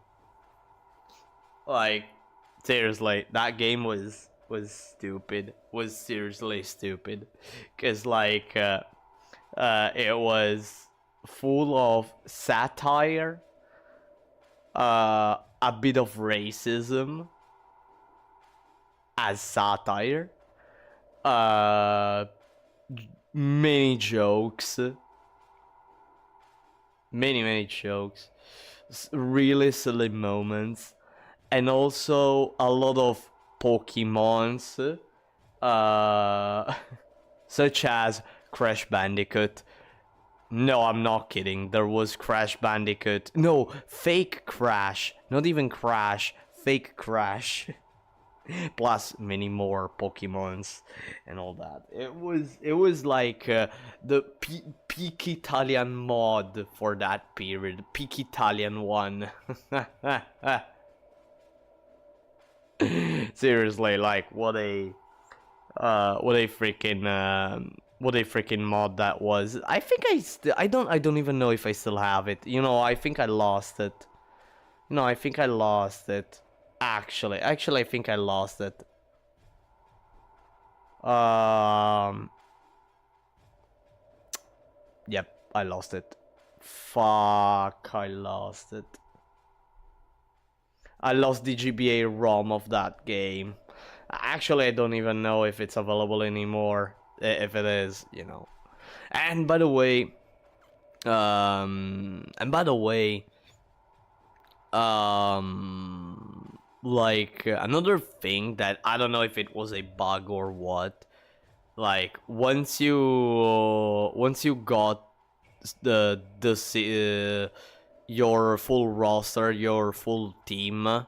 like, seriously, that game was stupid. Was seriously stupid, cause like it was full of satire, a bit of racism as satire, uh, many jokes, many jokes, really silly moments, and also a lot of Pokemons, such as Crash Bandicoot. No, I'm not kidding. There was Crash Bandicoot. No, fake Crash. Not even Crash. Fake Crash. Plus many more Pokemons and all that. It was like the peak Italian mod for that period. Peak Italian one. Seriously, like what a freaking mod that was. I think I don't even know if I still have it. You know, I think I lost it. No, I think I lost it. Actually, I think I lost it. Yep, I lost it. Fuck, I lost it. I lost the GBA ROM of that game. Actually, I don't even know if it's available anymore. If it is, you know. And by the way, like another thing that I don't know if it was a bug or what. Like once you got your full roster, your full team,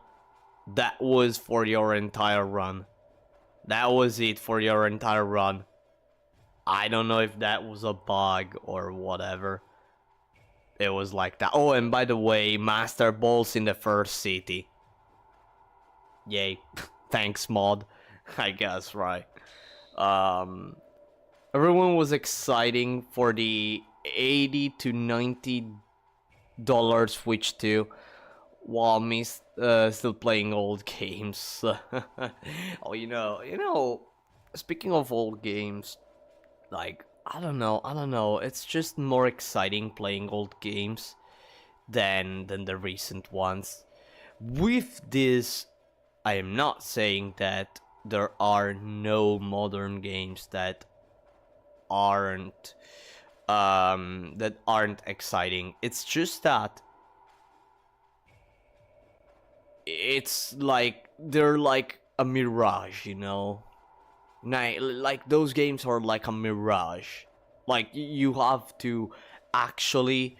that was for your entire run. That was it for your entire run. I don't know if that was a bug or whatever. It was like that. Oh, and by the way, Master Ball's in the first city. Yay. Thanks, mod. I guess, right. Everyone was exciting for the $80 to $90 Switch 2, while me still playing old games. Oh, you know, speaking of old games, like, I don't know, it's just more exciting playing old games than the recent ones. With this, I am not saying that there are no modern games that aren't exciting. It's just that it's like they're like a mirage, you know. Like those games are like a mirage. Like you have to actively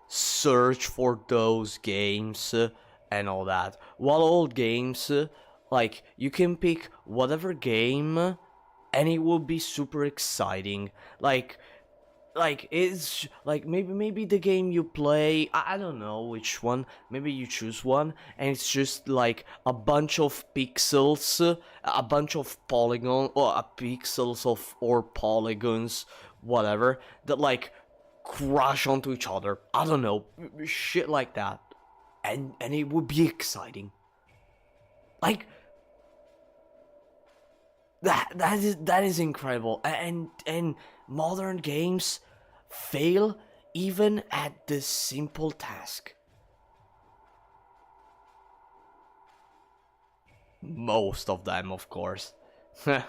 search for those games and all that. While old games, like you can pick whatever game and it will be super exciting. Like it's like maybe the game you play, I don't know which one, maybe you choose one and it's just like a bunch of pixels, a bunch of polygon or pixels of or polygons, whatever, that like crash onto each other. I don't know, shit like that, and it would be exciting. Like that is incredible. And modern games fail even at this simple task. Most of them, of course. No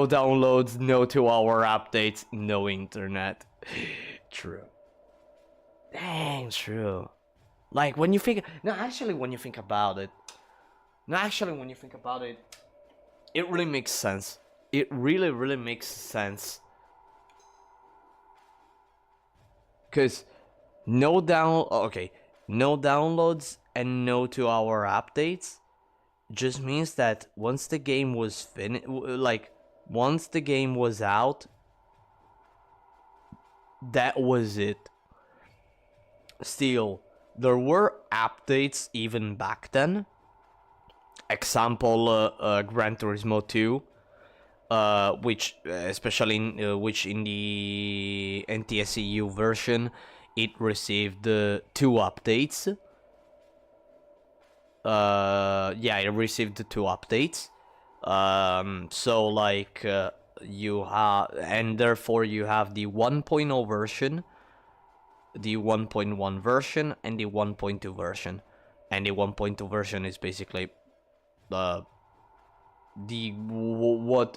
downloads, no 2-hour updates, no internet. True. Dang, true. Like when you think, when you think about it, it really makes sense. it really, really makes sense. Because no downloads and no 2-hour updates just means that once the game was once the game was out, that was it. Still, there were updates even back then. Example, Gran Turismo 2, which especially in the NTSEU version, it received 2 updates. Yeah, it received 2 updates. So like you have, and therefore you have the 1.0 version, the 1.1 version, and the 1.2 version. And the 1.2 version is basically what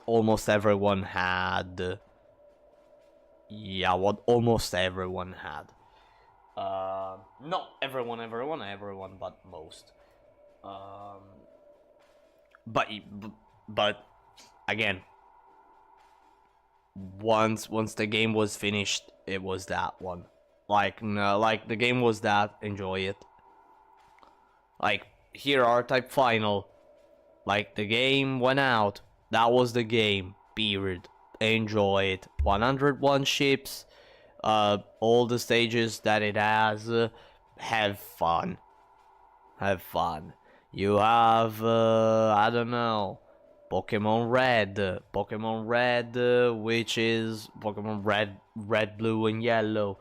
almost everyone had. Yeah, what almost everyone had. Not everyone, but most. But again, once the game was finished, it was that one. Like, no, like the game was that. Enjoy it. Like, here, R-Type Final. Like, the game went out. That was the game. Period. Enjoy it. 101 ships. All the stages that it has. Have fun. Have fun. You have, I don't know, Pokemon Red, which is Pokemon Red, Blue, and Yellow.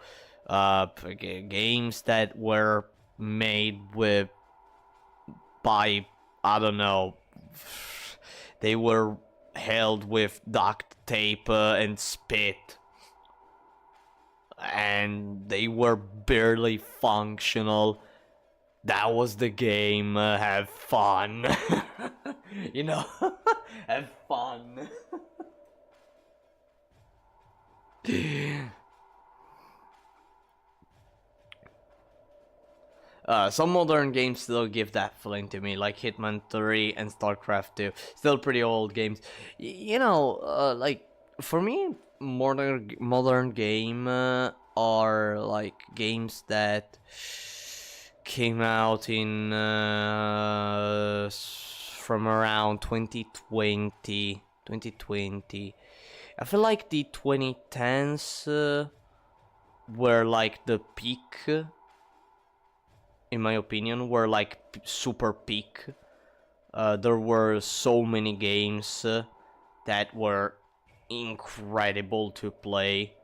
Games that were made by, I don't know, they were held with duct tape and spit. And they were barely functional. That was the game. Have fun. You know, have fun. Some modern games still give that feeling to me, like Hitman 3 and StarCraft 2. Still pretty old games. You know, like, for me, modern game are like games that came out in from around 2020. I feel like the 2010s were like the peak, in my opinion, were like super peak. There were so many games that were incredible to play,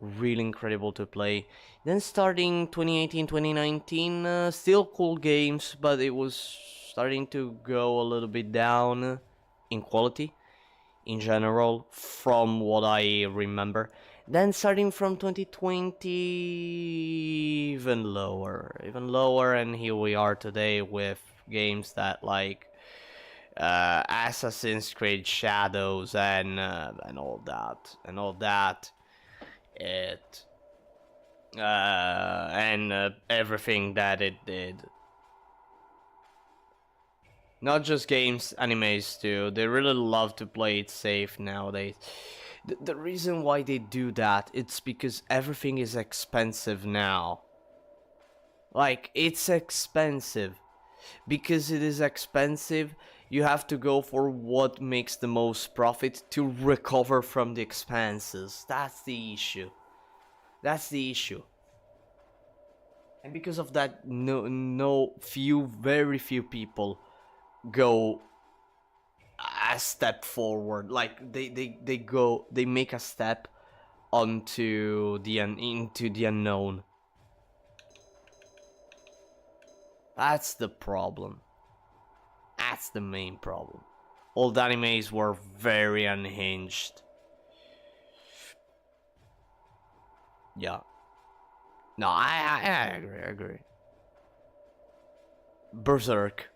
really incredible to play. Then starting 2018, 2019, still cool games, but it was starting to go a little bit down in quality in general, from what I remember. Then starting from 2020, even lower, and here we are today with games that like Assassin's Creed Shadows and all that. It and everything that it did. Not just games, animes too. They really love to play it safe nowadays. The reason why they do that, it's because everything is expensive now. Like, it's expensive. Because it is expensive, you have to go for what makes the most profit to recover from the expenses. That's the issue. And because of that, very few people go a step forward. Like, they make a step into the unknown. That's the problem. That's the main problem. Old animes were very unhinged. Yeah. No, I agree. Berserk.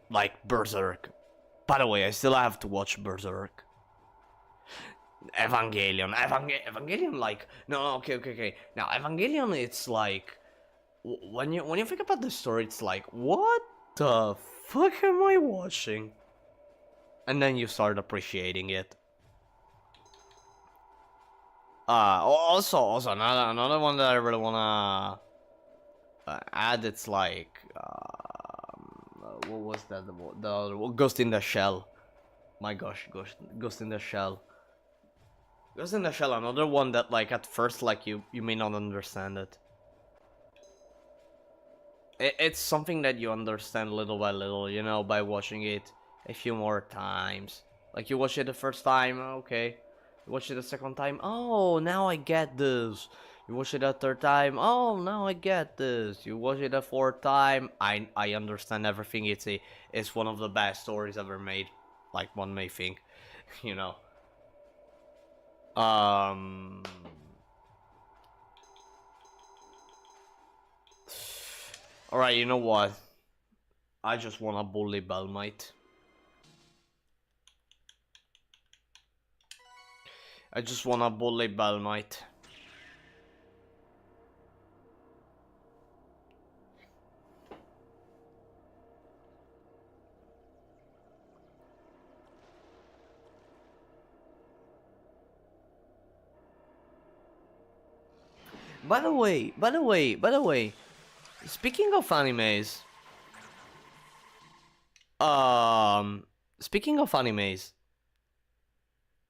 Like, Berserk. By the way, I still have to watch Berserk. Evangelion, like, no, okay. Now, Evangelion, it's like, when you think about the story, it's like, what the fuck am I watching? And then you start appreciating it. Also another one that I really wanna add. It's like what was that? The other Ghost in the Shell. My gosh, Ghost in the Shell. Ghost in the Shell, another one that like at first like you may not understand it. It's something that you understand little by little, you know, by watching it a few more times. Like you watch it the first time, okay. You watch it the second time, oh, now I get this. You watch it a third time, oh, now I get this. You watch it a fourth time, I understand everything. It's one of the best stories ever made, like one may think, you know. Um. Alright, you know what? I just wanna bully Bellmite. I just wanna bully Bellmite. By the way, speaking of animes, um, speaking of animes,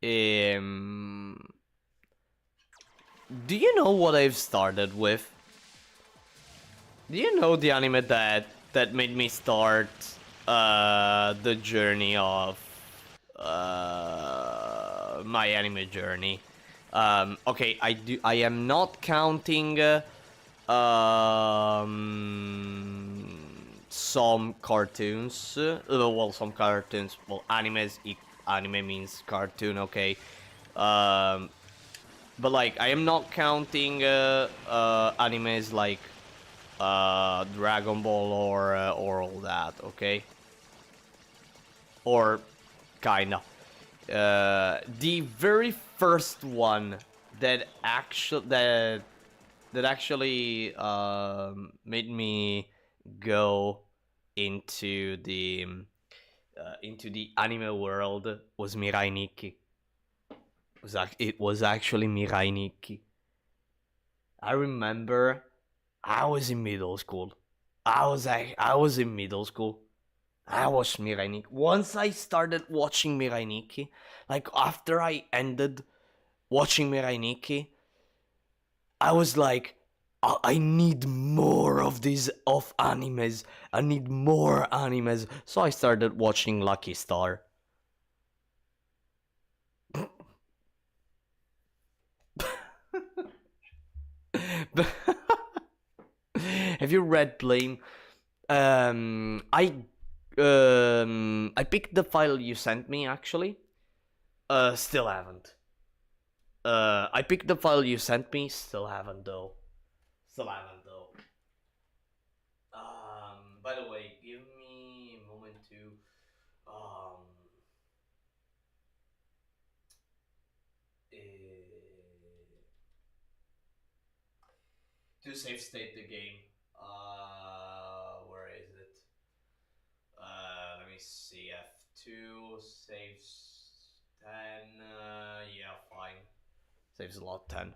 do you know what I've started with? Do you know the anime that made me start the journey of my anime journey? Okay, I am not counting some cartoons. Well, some cartoons. Well, anime means cartoon. Okay. But like I am not counting animes like Dragon Ball or all that. Okay. Or kinda. The very first one that actually made me go into the anime world was Mirai Nikki. It was actually Mirai Nikki. I remember I was in middle school. I was in middle school. I watched Mirai Nikki. Once I started watching Mirai Nikki, like after I ended watching Mirai Nikki, I was like, I need more of these animes. I need more animes. So I started watching Lucky Star. Have you read Blame? I picked the file you sent me actually. Still haven't. I picked the file you sent me. Still haven't though. Still haven't though. By the way, give me a moment um eh, to save state the game. Where is it? Let me see. F2 saves 10. Yeah, fine. Saves a lot 10.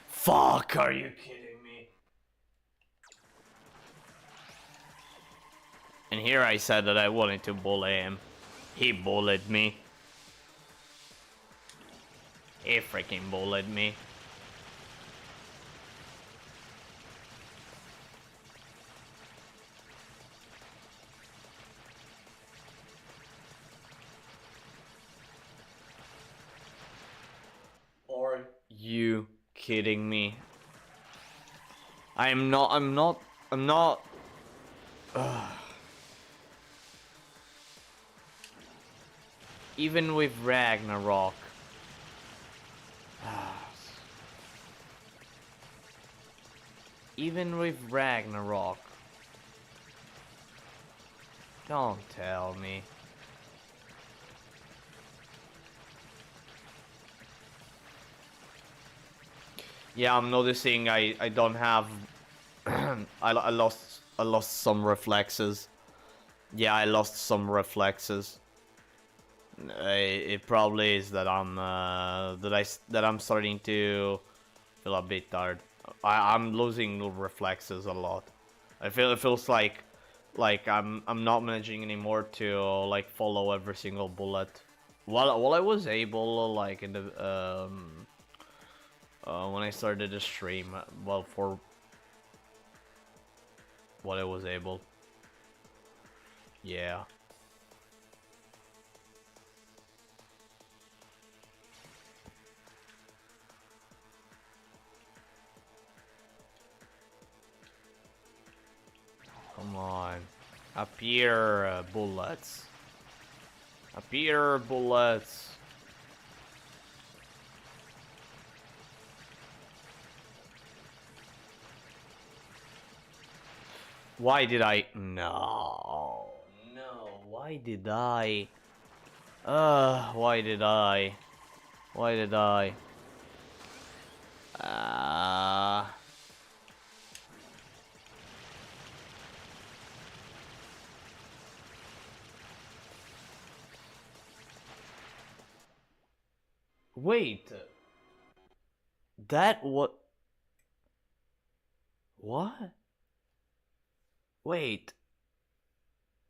Fuck, are you kidding me? And here I said that I wanted to bully him. He bullied me. He freaking bullied me. Are you kidding me? I'm not. Even with Ragnarok. Even with Ragnarok. Don't tell me. Yeah, I'm noticing I don't have I lost some reflexes. Yeah, I lost some reflexes. It probably is that I'm starting to feel a bit tired. I'm losing reflexes a lot. It feels like I'm not managing anymore to like follow every single bullet. While I was able like in the when I started the stream, well, for what I was able. Yeah. Come on. Appear, bullets. Appear, bullets. Why did I... No. No. Why did I... why did I... Why did I... Wait. That what... What? Wait.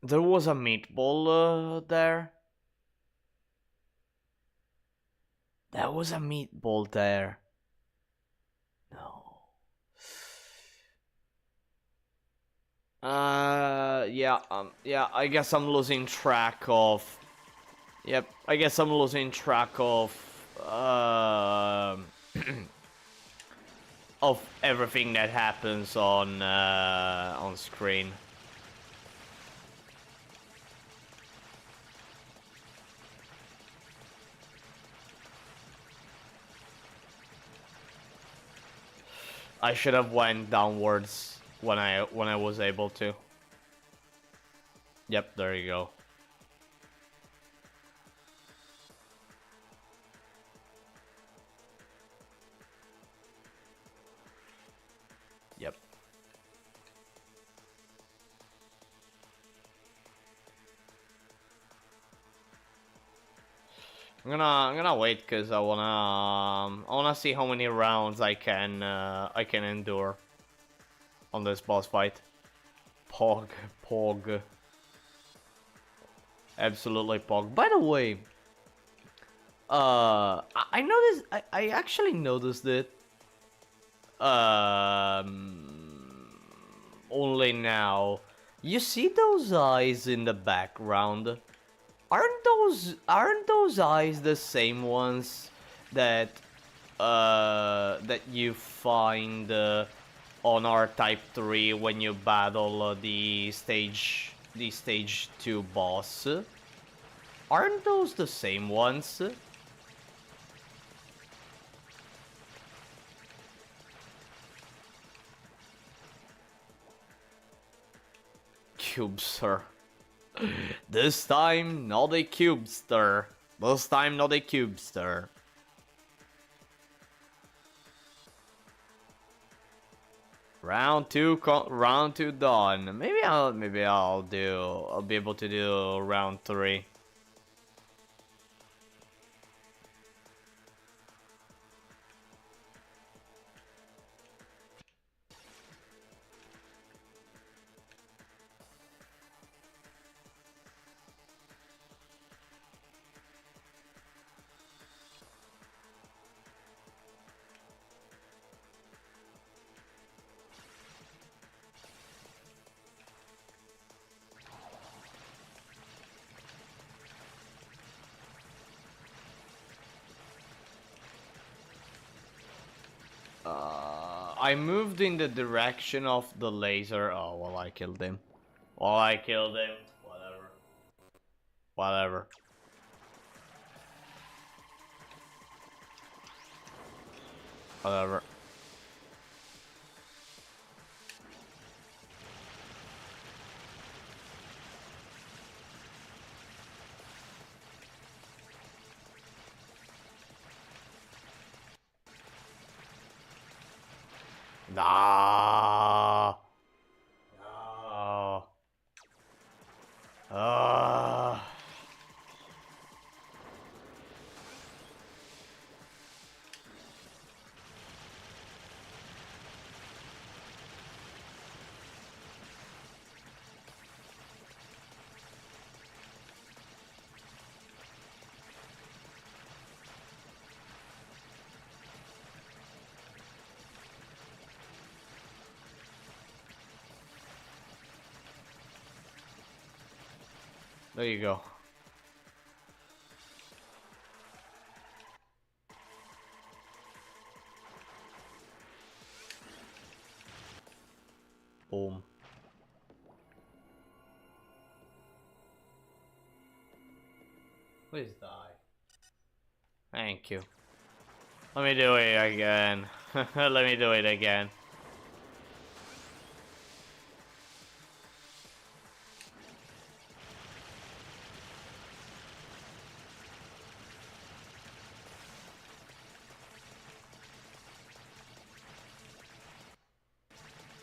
There was a meatball there? There was a meatball there. No. Yeah, I guess I'm losing track of... Yep, I guess I'm losing track of... of everything that happens on screen. I should have went downwards when I was able to. Yep, there you go. Yep. I'm gonna wait because I wanna see how many rounds I can endure on this boss fight. Pog. Absolutely pog. By the way, I noticed. I actually noticed it. Only now. You see those eyes in the background? Aren't those eyes the same ones that that you find on our Type 3 when you battle the stage 2 boss? Aren't those the same ones? Cubester. This time, not a cubester. This time, not a cubester. Round two done. Maybe I'll be able to do round 3. I moved in the direction of the laser. Oh, well, I killed him. Well, I killed him. Whatever. Whatever. Nah. No. Ah. There you go. Boom. Please die. Thank you. Let me do it again. Let me do it again.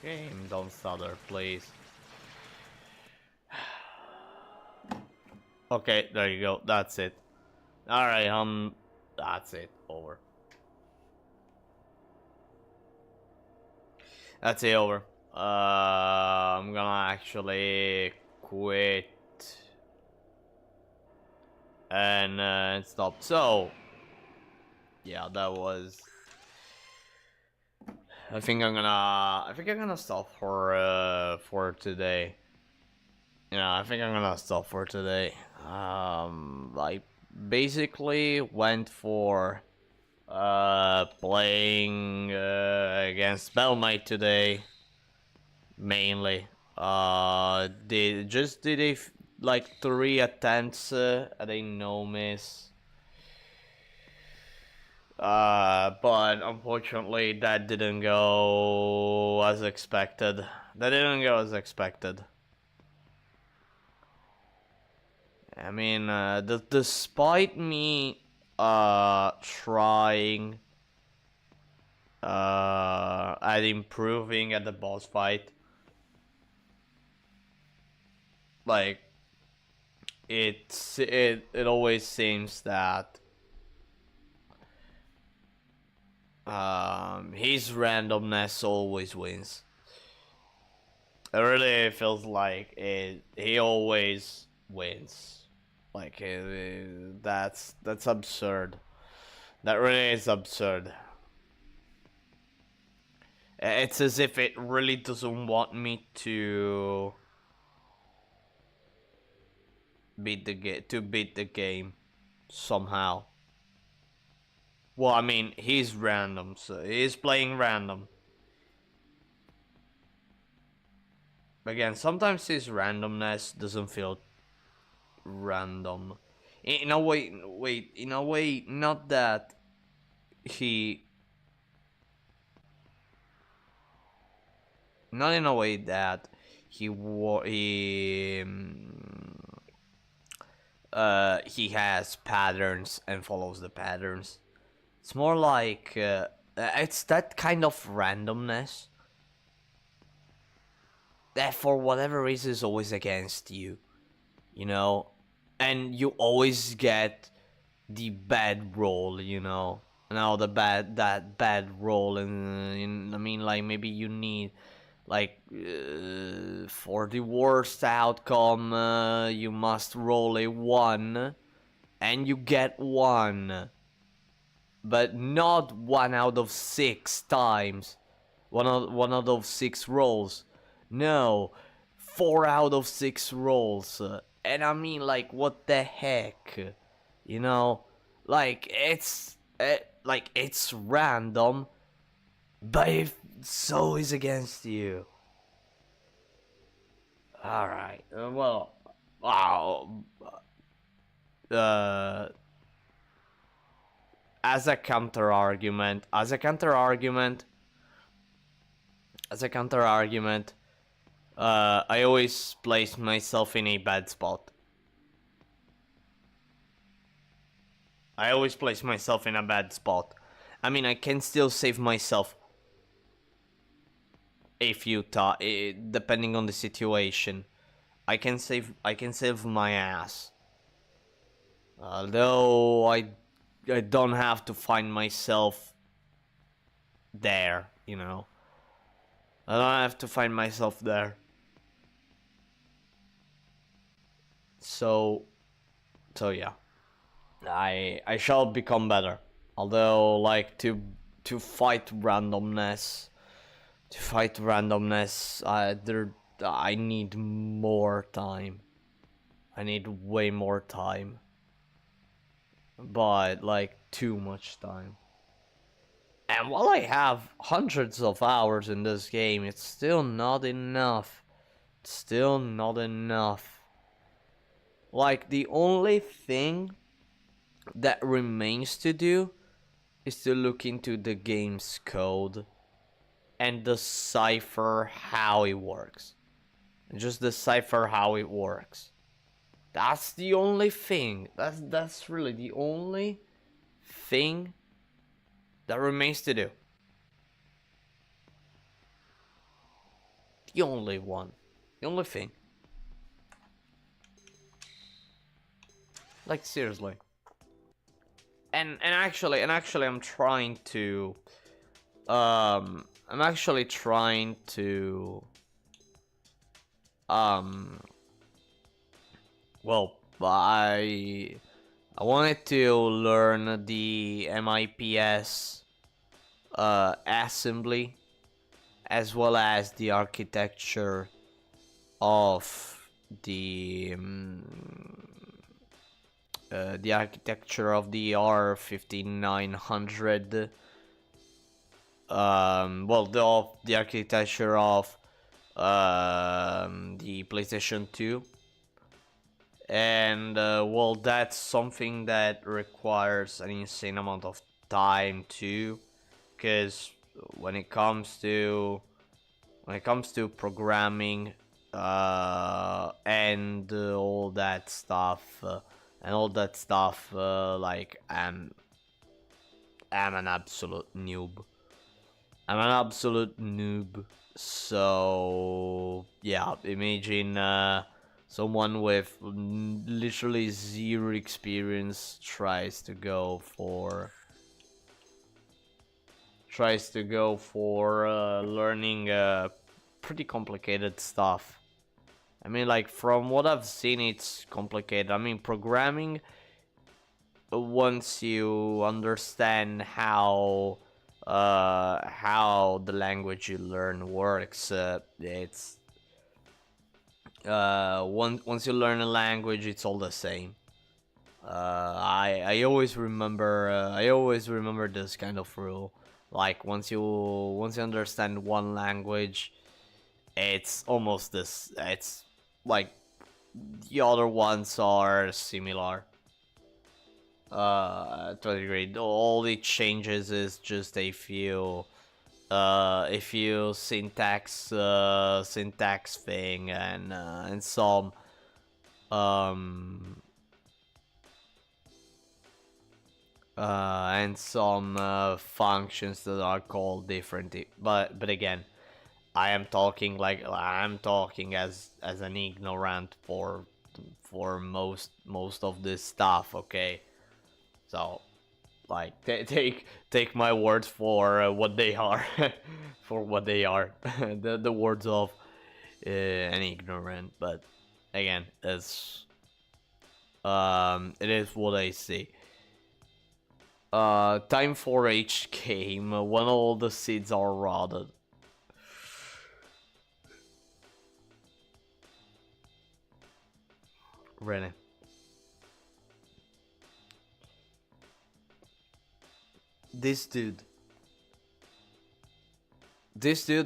Game, don't stutter, please. Okay, there you go. That's it. Alright, that's it. Over. That's it, over. I'm gonna actually quit and stop. So, yeah, that was. I think I'm gonna stop for today. Yeah, I think I'm gonna stop for today. I basically went for playing against Bellmite today, mainly. Did like 3 attempts at a no miss. But unfortunately that didn't go as expected. That didn't go as expected. I mean, despite me trying at improving at the boss fight, like it always seems that his randomness always wins. It really feels like he always wins. Like that's absurd. That really is absurd. It's as if it really doesn't want me to beat the game somehow. Well, I mean, he's random, so he's playing random. Again, sometimes his randomness doesn't feel random. In a way, wait, in a way, not that he, not in a way that he has patterns and follows the patterns. It's more like it's that kind of randomness that for whatever reason is always against you, you know, and you always get the bad roll, you know. Now that bad roll, and I mean, like maybe you need like for the worst outcome, you must roll a 1, and you get 1, but not 1 out of 6 times. One out of 6 rolls. No, 4 out of 6 rolls. And I mean, like, what the heck? You know, like it's random, but if so is against you. All right. Well, wow. Uh, as a counter argument, I always place myself in a bad spot. I always place myself in a bad spot. I mean, I can still save myself a few times, depending on the situation. I can save my ass. Although I don't have to find myself there, you know. I don't have to find myself there. So yeah. I shall become better. Although, like, to fight randomness, I need more time. I need way more time. But, like, too much time. And while I have hundreds of hours in this game, it's still not enough. It's still not enough. Like, the only thing that remains to do is to look into the game's code and decipher how it works. Just decipher how it works. That's the only thing. That's really the only thing that remains to do. The only one. The only thing. Like, seriously. And actually I'm trying to I'm actually trying to well, I wanted to learn the MIPS assembly, as well as the architecture of the R5900. Well, the architecture of the PlayStation 2. And well, that's something that requires an insane amount of time too, because when it comes to programming and all that stuff, like, I'm an absolute noob. So yeah, imagine someone with literally zero experience tries to go for learning pretty complicated stuff. I mean, like, from what I've seen, it's complicated. I mean, programming, once you understand how the language you learn works, it's once you learn a language, it's all the same. I always remember this kind of rule. Like, once you understand one language, it's almost this. It's like the other ones are similar. To a degree, all it changes is just a few syntax thing, and some functions that are called differently. But again, I'm talking as an ignorant for most of this stuff. Okay, so, like, take my words for what they are, for what they are. The words of an ignorant. But again, it is what I see. Time for H came when all the seeds are rotted. Really. This dude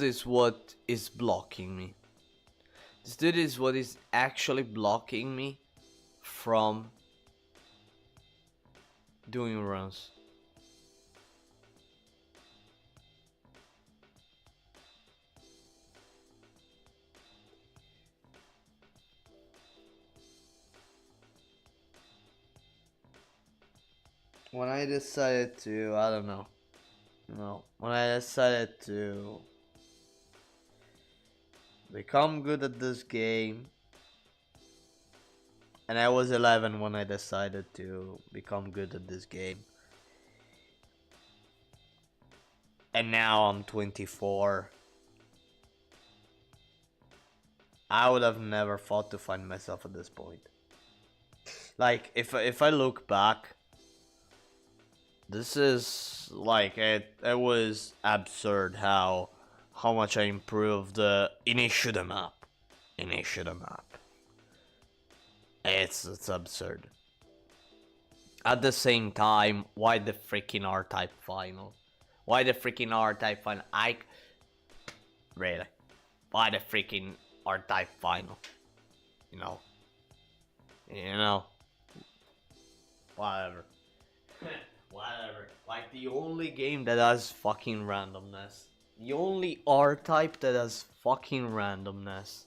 is what is blocking me. This dude is what is actually blocking me from doing runs. when I decided to, I don't know, when I decided to become good at this game, and I was 11 when I decided to become good at this game, and now I'm 24. I would have never thought to find myself at this point. Like, if I look back, this is like it was absurd how much I improved in a shoot 'em up. In a shoot 'em up. It's absurd. At the same time, why the freaking R-Type final? Why the freaking R-Type final? Really? Why the freaking R-Type final? You know? You know? Whatever. Whatever. Like, the only game that has fucking randomness. The only R-Type that has fucking randomness.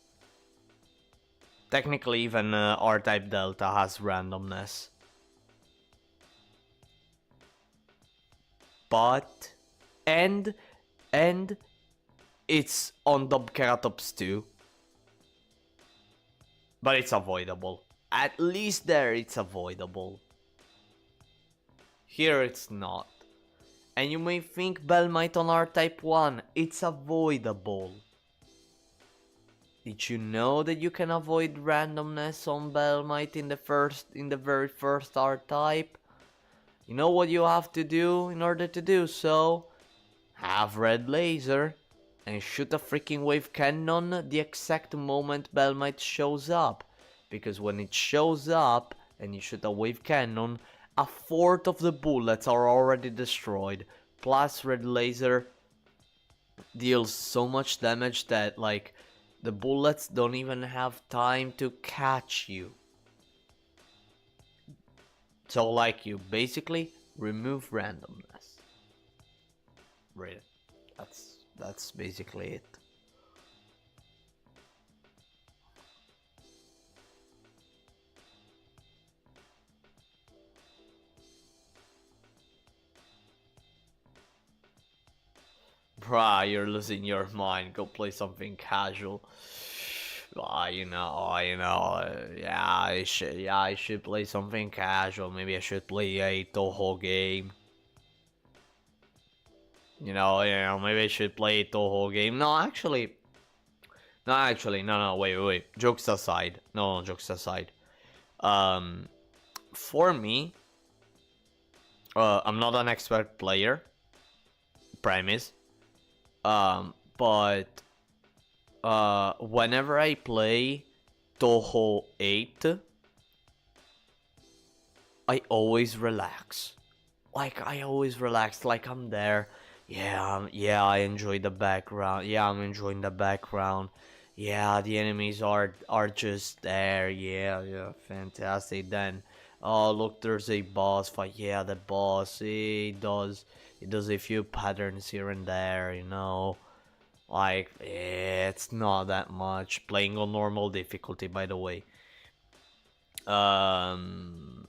Technically, even R-Type Delta has randomness. But, and it's on Dobkeratops too. But it's avoidable. At least there it's avoidable. Here it's not. And you may think Bellmite on R-Type 1, it's avoidable. Did you know that you can avoid randomness on Bellmite in the very first R-Type? You know what you have to do in order to do so? Have red laser and shoot a freaking wave cannon the exact moment Bellmite shows up. Because when it shows up and you shoot a wave cannon, a fourth of the bullets are already destroyed. Plus red laser deals so much damage that like the bullets don't even have time to catch you. So like you basically remove randomness. Really. That's basically it. Bruh, you're losing your mind. Go play something casual. Yeah, I should play something casual. Maybe I should play a Toho game. Maybe I should play a Toho game. No, wait. Jokes aside. No, jokes aside. For me, I'm not an expert player. Premise. But whenever I play Toho 8, I always relax. Like, I'm there. Yeah, I enjoy the background. Yeah, I'm enjoying the background. Yeah, the enemies are just there. Yeah, fantastic. Then, oh look, there's a boss fight. Yeah, the boss, he does a few patterns here and there, Like, it's not that much. Playing on normal difficulty, by the way.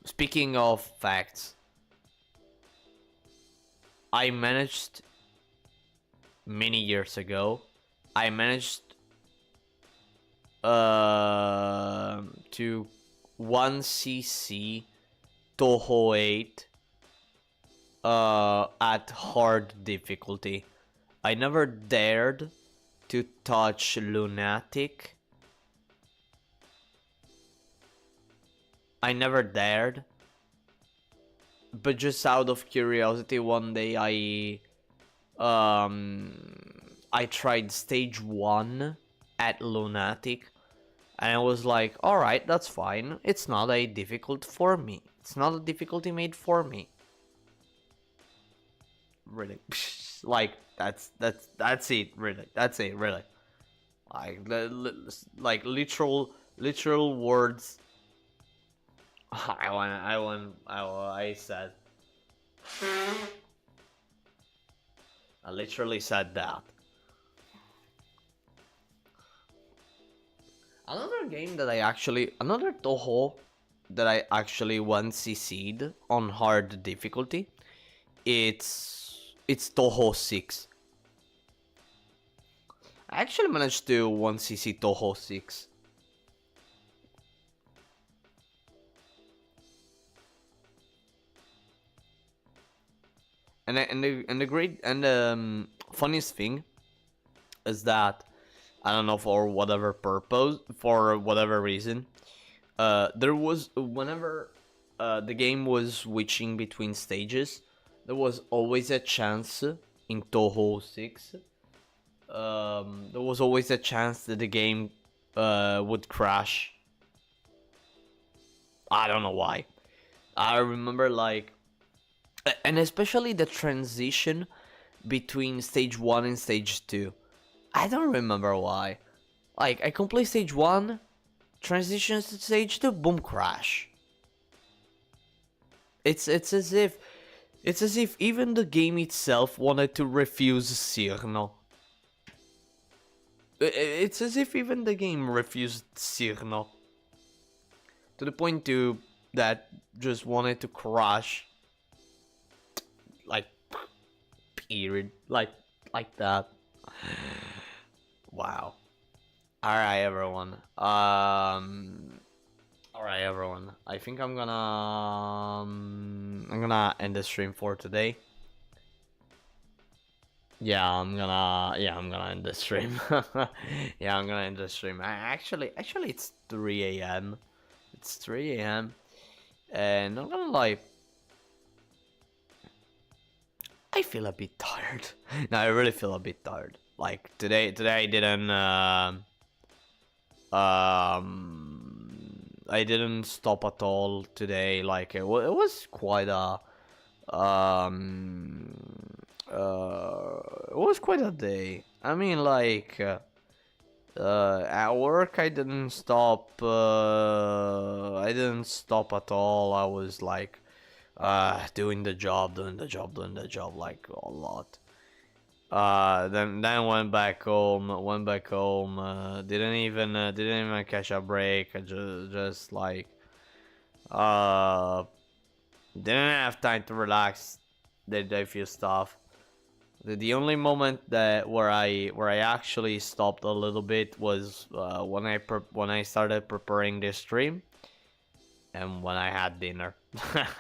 Speaking of facts, I managed many years ago. I managed to 1cc Toho 8 at hard difficulty. I never dared to touch Lunatic. I never dared. But just out of curiosity, one day I tried stage 1 at Lunatic. And I was like, alright, that's fine. It's not a difficult for me. It's not a difficulty made for me. Really. Like, that's it, really. That's it, really. Like literal words. I said. I literally said that. Another game that another Toho that I actually 1cc'd on hard difficulty, it's Toho 6. I actually managed to 1cc Toho 6. And the great and funniest thing is that I don't know, for whatever purpose, for whatever reason, there was whenever the game was switching between stages, there was always a chance in Toho 6. There was always a chance that the game would crash. I don't know why. I remember, like, and especially the transition between stage 1 and stage 2. I don't remember why. Like, I complete stage 1, transitions to stage 2, boom, crash. It's as if even the game itself wanted to refuse Cyrno. It's as if even the game refused Cyrno. To the point to that just wanted to crash. Like, period. Like that. Wow. Alright, everyone. Alright, everyone. I think I'm gonna end the stream for today. Yeah, I'm gonna end the stream. Yeah, I'm gonna end the stream. Actually, it's 3 a.m. It's 3 a.m. And I'm gonna, like, I feel a bit tired. No, I really feel a bit tired. Like, today I didn't I didn't stop at all today. Like, it was quite a it was quite a day. I mean, like, at work I didn't stop. I didn't stop at all. I was like doing the job, like, a lot. Then went back home. Didn't even catch a break. I just like didn't have time to relax. Did a few stuff. The only moment that where I actually stopped a little bit was when I started preparing this stream, and when I had dinner.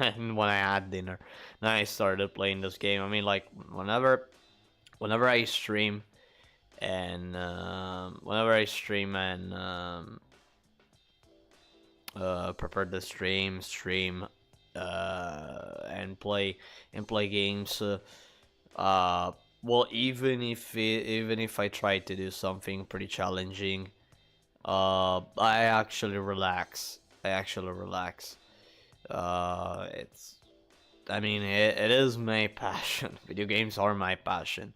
And when I had dinner, then I started playing this game. I mean, like, whenever I stream and prepare the stream and play games. Well, even if I try to do something pretty challenging, I actually relax. It's, I mean, it is my passion. Video games are my passion.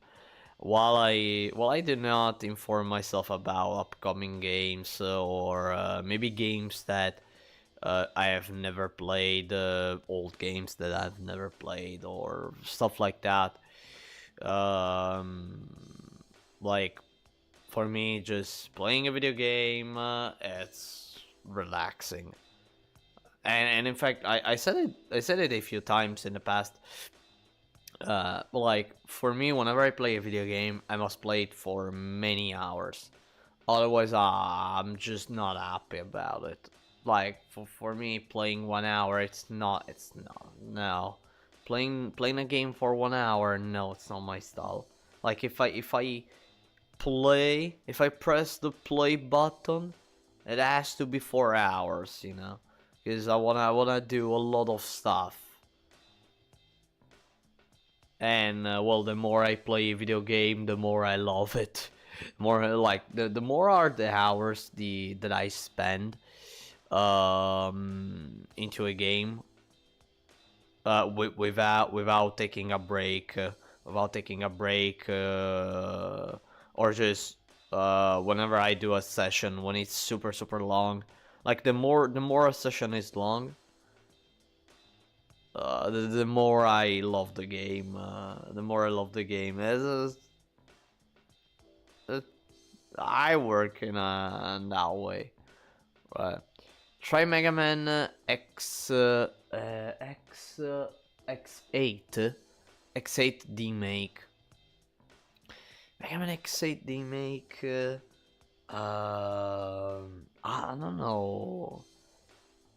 While I do not inform myself about upcoming games, or maybe games that I have never played, old games that I've never played, or stuff like that. Like, for me, just playing a video game, it's relaxing. And in fact, I said it a few times in the past. Like, for me, whenever I play a video game, I must play it for many hours. Otherwise, I'm just not happy about it. Like, for me, playing 1 hour, it's not, no. Playing a game for 1 hour, no, it's not my style. Like, if I press the play button, it has to be 4 hours, you know, because I wanna do a lot of stuff. And well, the more I play a video game, the more I love it. More like the more are the hours that I spend into a game, without taking a break, or just whenever I do a session when it's super long. Like, the more a session is long, the more I love the game. I work in that way, right? Try Mega Man X8 X8 demake. Mega Man X8 demake. I don't know.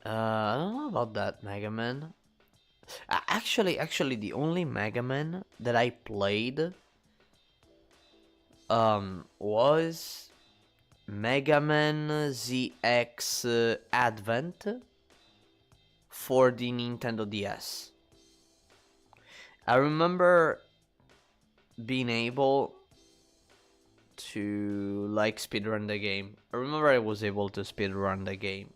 I don't know about that Mega Man. Actually, the only Mega Man that I played was Mega Man ZX Advent for the Nintendo DS. I remember being able to like speedrun the game. I remember I was able to speedrun the game.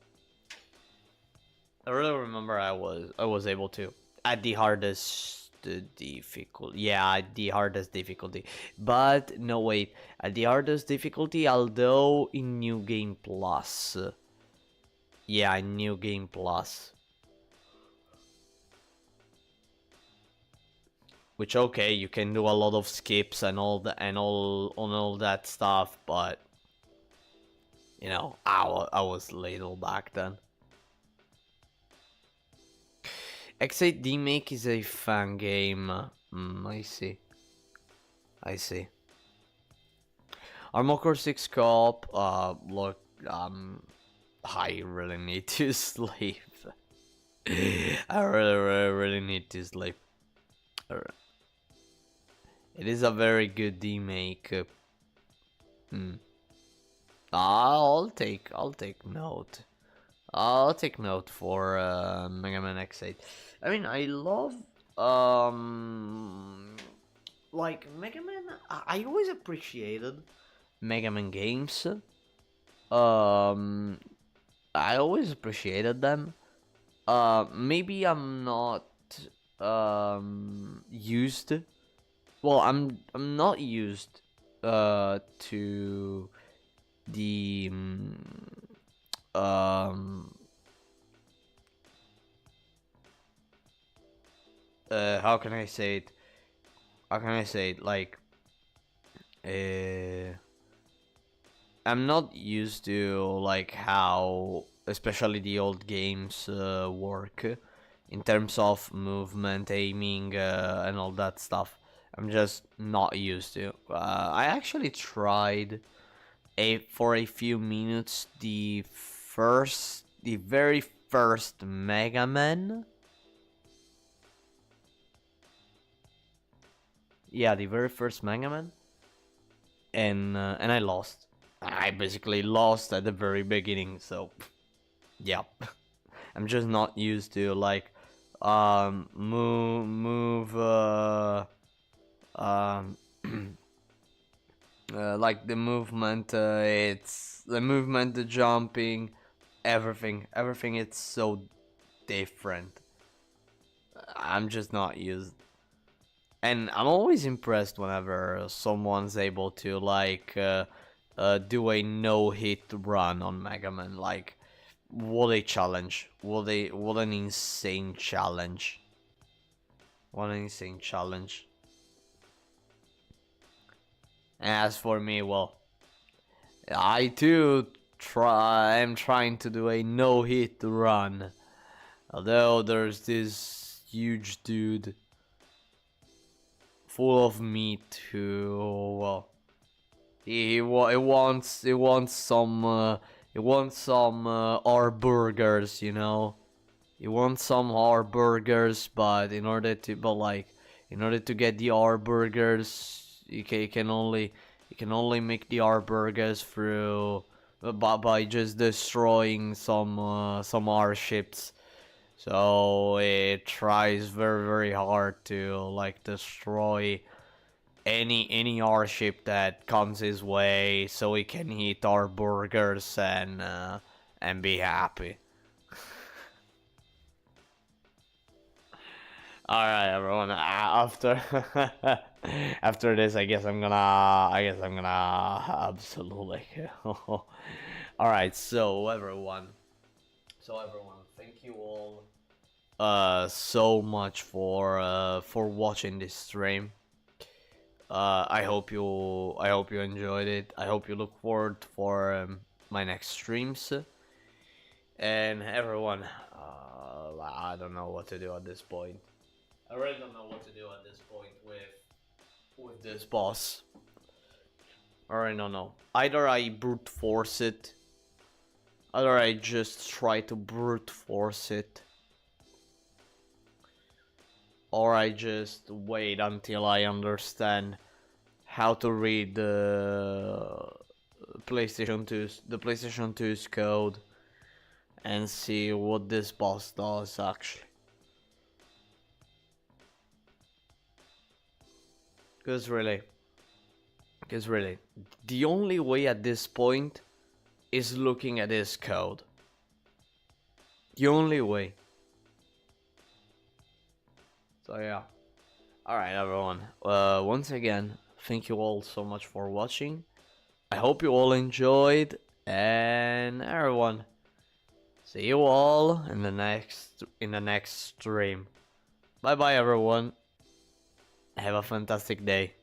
I really remember I was able to at the hardest difficulty. Yeah, at the hardest difficulty. But no, wait, at the hardest difficulty, although in New Game Plus. Yeah, in New Game Plus. Which, okay, you can do a lot of skips and all that stuff, but you know, I was little back then. X8 Demake is a fan game. I see. I see. Armor Core 6 co-op. Look, I really need to sleep. I really need to sleep. It is a very good demake. I'll take note. I'll take note for Mega Man X8. I mean, I love like Mega Man. I always appreciated Mega Man games. I always appreciated them. Maybe I'm not used. Well, I'm not used to the how can I say it? How can I say it? Like, I'm not used to like how, especially the old games work in terms of movement, aiming, and all that stuff. I'm just not used to. I actually tried for a few minutes the very first Mega Man. Yeah, the very first Mega Man, and I lost. I basically lost at the very beginning. So, yeah, I'm just not used to like move um like the movement. It's the movement, the jumping, everything. It's so different. I'm just not used. And I'm always impressed whenever someone's able to like do a no-hit run on Mega Man. Like, what a challenge! What an insane challenge! What an insane challenge! And as for me, well, I too am trying to do a no-hit run. Although there's this huge dude full of meat who, well, he wants some our burgers, you know. He wants some our burgers, but in order to get the our burgers, you can only make the our burgers through by just destroying some our ships. So it tries very hard to like destroy any our ship that comes his way, so he can eat our burgers and be happy. All right, everyone. After after this, I guess I'm gonna absolutely. All right, so everyone, thank you all so much for watching this stream. I hope you enjoyed it. I hope you look forward for my next streams. And everyone, I don't know what to do at this point. I really don't know what to do at this point with this boss. I really don't know. Either I brute force it, either I just try to brute force it, or I just wait until I understand how to read the PlayStation 2's code and see what this boss does actually. Because really, the only way at this point is looking at his code. The only way. So yeah. Alright everyone, once again, thank you all so much for watching. I hope you all enjoyed, and everyone, see you all in the next stream. Bye bye everyone. Have a fantastic day.